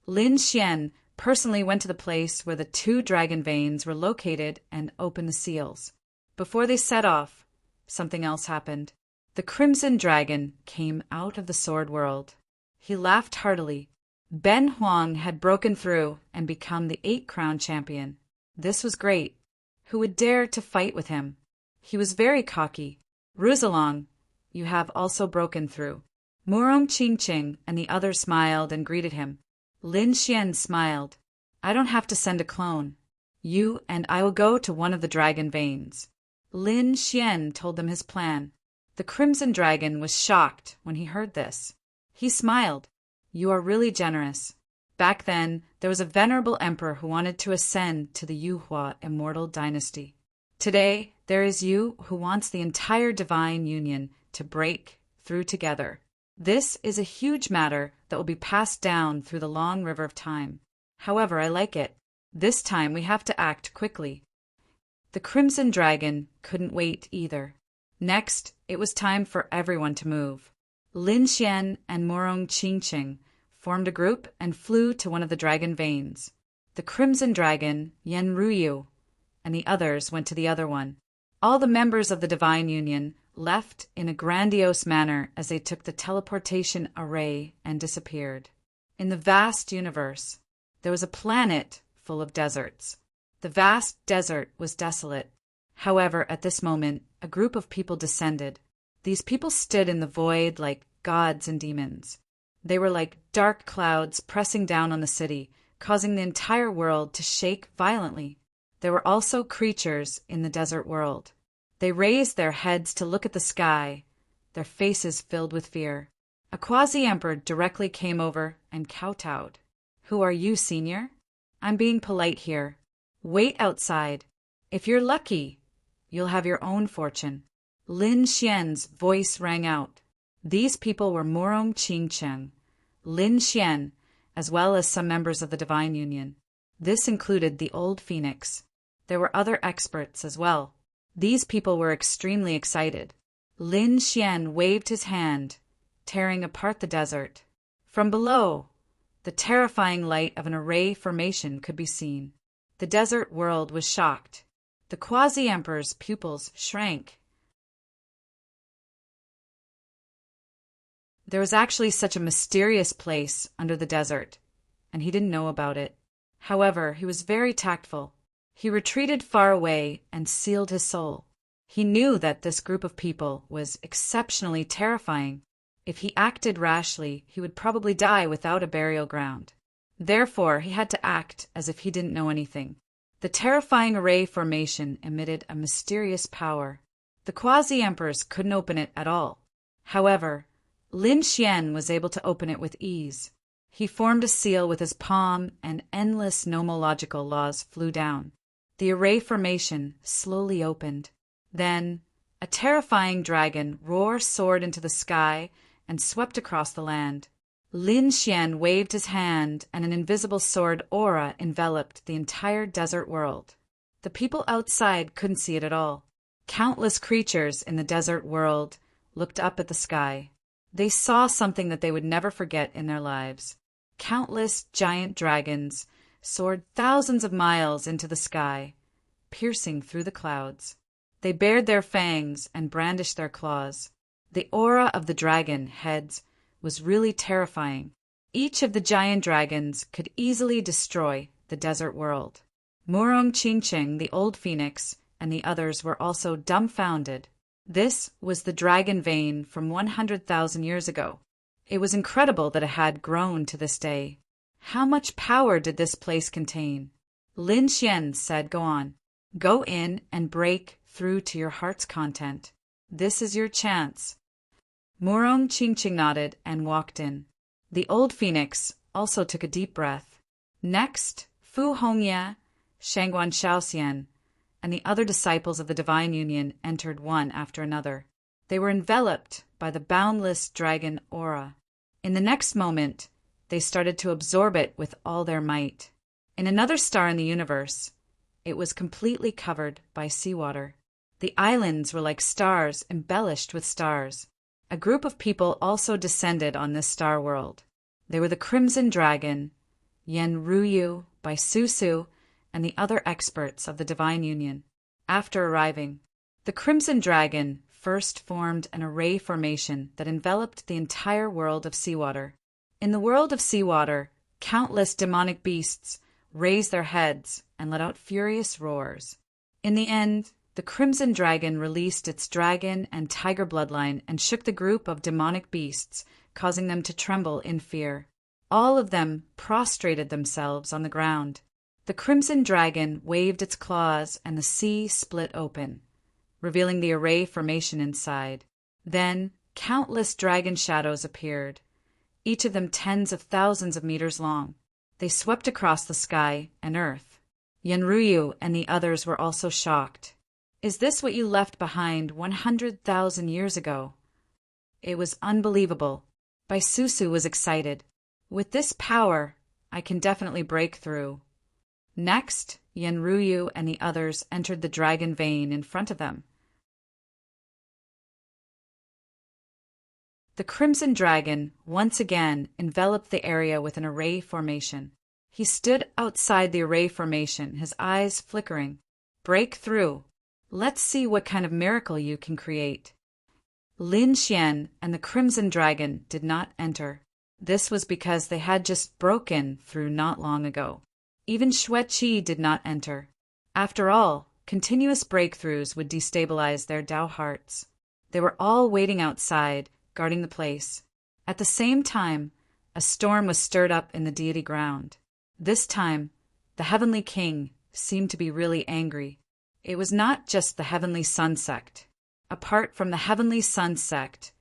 Lin Xian personally went to the place where the 2 dragon veins were located and opened the seals. Before they set off, something else happened. The crimson dragon came out of the sword world. He laughed heartily. Ben Huang had broken through and become the 8-crown champion. This was great. Who would dare to fight with him? He was very cocky. "Ruzalong, you have also broken through." Murong Qingqing and the others smiled and greeted him. Lin Xian smiled. "I don't have to send a clone. You and I will go to one of the dragon veins." Lin Xian told them his plan. The crimson dragon was shocked when he heard this. He smiled. "You are really generous." Back then, there was a venerable emperor who wanted to ascend to the Yuhua immortal dynasty. Today, there is you who wants the entire divine union to break through together. This is a huge matter that will be passed down through the long river of time. However, I like it. This time we have to act quickly. The crimson dragon couldn't wait either. Next, it was time for everyone to move. Lin Xian and Murong Qingqing formed a group and flew to one of the dragon veins. The crimson dragon, Yan Ryu, and the others went to the other one. All the members of the divine union left in a grandiose manner as they took the teleportation array and disappeared. In the vast universe, there was a planet full of deserts. The vast desert was desolate. However, at this moment, a group of people descended. These people stood in the void like gods and demons. They were like dark clouds pressing down on the city, causing the entire world to shake violently. There were also creatures in the desert world. They raised their heads to look at the sky, their faces filled with fear. A quasi-emperor directly came over and kowtowed. "Who are you, senior?" "I'm being polite here." "Wait outside. If you're lucky, you'll have your own fortune. Lin Xian's voice rang out. These people were Morong Qingcheng, Lin Xian, as well as some members of the Divine Union. This included the Old Phoenix. There were other experts as well. These people were extremely excited. Lin Xian waved his hand, tearing apart the desert. From below, the terrifying light of an array formation could be seen. The desert world was shocked. The quasi-emperor's pupils shrank. There was actually such a mysterious place under the desert, and he didn't know about it. However, he was very tactful. He retreated far away and sealed his soul. He knew that this group of people was exceptionally terrifying. If he acted rashly, he would probably die without a burial ground. Therefore, he had to act as if he didn't know anything. The terrifying array formation emitted a mysterious power. The quasi-emperors couldn't open it at all. However, Lin Xian was able to open it with ease. He formed a seal with his palm, and endless nomological laws flew down. The array formation slowly opened. Then, a terrifying dragon soared into the sky and swept across the land. Lin Xian waved his hand, and an invisible sword aura enveloped the entire desert world. The people outside couldn't see it at all. Countless creatures in the desert world looked up at the sky. They saw something that they would never forget in their lives. Countless giant dragons soared thousands of miles into the sky, piercing through the clouds. They bared their fangs and brandished their claws. The aura of the dragon heads was really terrifying. Each of the giant dragons could easily destroy the desert world. Morong Qingcheng, the Old Phoenix, and the others were also dumbfounded. This was the dragon vein from 100,000 years ago. It was incredible that it had grown to this day. How much power did this place contain? Lin Xian said, "Go on. Go in and break through to your heart's content. This is your chance." Morong Qingcheng nodded and walked in. The Old Phoenix also took a deep breath. Next, Fu Hongye, Shangguan Shaoxian, and the other disciples of the Divine Union entered one after another. They were enveloped by the boundless dragon aura. In the next moment, they started to absorb it with all their might. In another star in the universe, it was completely covered by seawater. The islands were like stars embellished with stars. A group of people also descended on this star world. They were the Crimson Dragon, Yen Ruyu, by Susu, and the other experts of the Divine Union. After arriving, the Crimson Dragon first formed an array formation that enveloped the entire world of seawater. In the world of seawater, countless demonic beasts raised their heads and let out furious roars. In the end, the Crimson Dragon released its dragon and tiger bloodline and shook the group of demonic beasts, causing them to tremble in fear. All of them prostrated themselves on the ground. The Crimson Dragon waved its claws and the sea split open, revealing the array formation inside. Then, countless dragon shadows appeared, each of them tens of thousands of meters long. They swept across the sky and earth. Yenryu and the others were also shocked. "Is this what you left behind 100,000 years ago?" It was unbelievable. Baisusu was excited. "With this power, I can definitely break through." Next, Yenryu and the others entered the dragon vein in front of them. The Crimson Dragon once again enveloped the area with an array formation. He stood outside the array formation, his eyes flickering. "Break through. Let's see what kind of miracle you can create." Lin Xian and the Crimson Dragon did not enter. This was because they had just broken through not long ago. Even Xueqi did not enter. After all, continuous breakthroughs would destabilize their Dao hearts. They were all waiting outside, guarding the place. At the same time, a storm was stirred up in the deity ground. This time, the Heavenly King seemed to be really angry. It was not just the Heavenly Sun sect. Apart from the Heavenly Sun sect,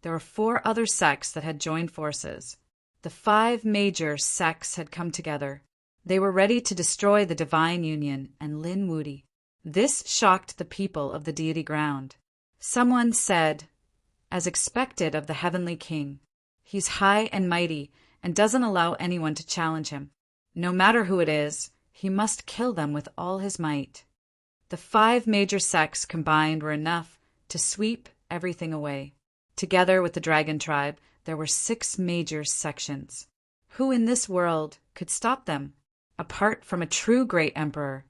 there were 4 other sects that had joined forces. The 5 major sects had come together. They were ready to destroy the Divine Union and Lin Wudi. This shocked the people of the deity ground. Someone said, as expected of the heavenly king, "He's high and mighty and doesn't allow anyone to challenge him. No matter who it is, he must kill them with all his might." The 5 major sects combined were enough to sweep everything away. Together with the dragon tribe, there were 6 major sections. Who in this world could stop them? Apart from a true great emperor,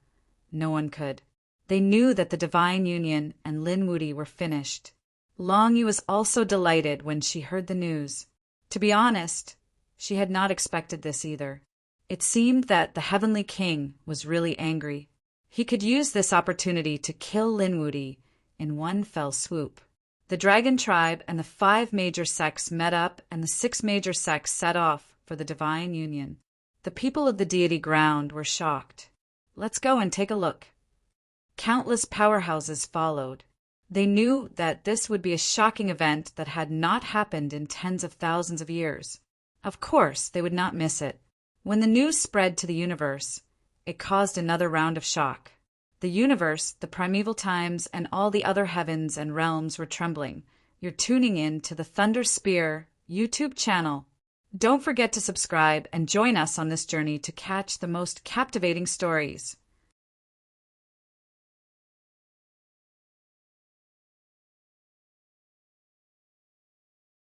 no one could. They knew that the divine union and Lin Wuti were finished. Long Yu was also delighted when she heard the news. To be honest, she had not expected this either. It seemed that the heavenly king was really angry. He could use this opportunity to kill Lin Wuti in one fell swoop. The dragon tribe and the 5 major sects met up, and the 6 major sects set off for the divine union. The people of the deity ground were shocked. Let's go and take a look. Countless powerhouses followed. They knew that this would be a shocking event that had not happened in tens of thousands of years. Of course, they would not miss it. When the news spread to the universe, it caused another round of shock. The universe, the primeval times, and all the other heavens and realms were trembling. You're tuning in to the Thunder Spear YouTube channel. Don't forget to subscribe and join us on this journey to catch the most captivating stories.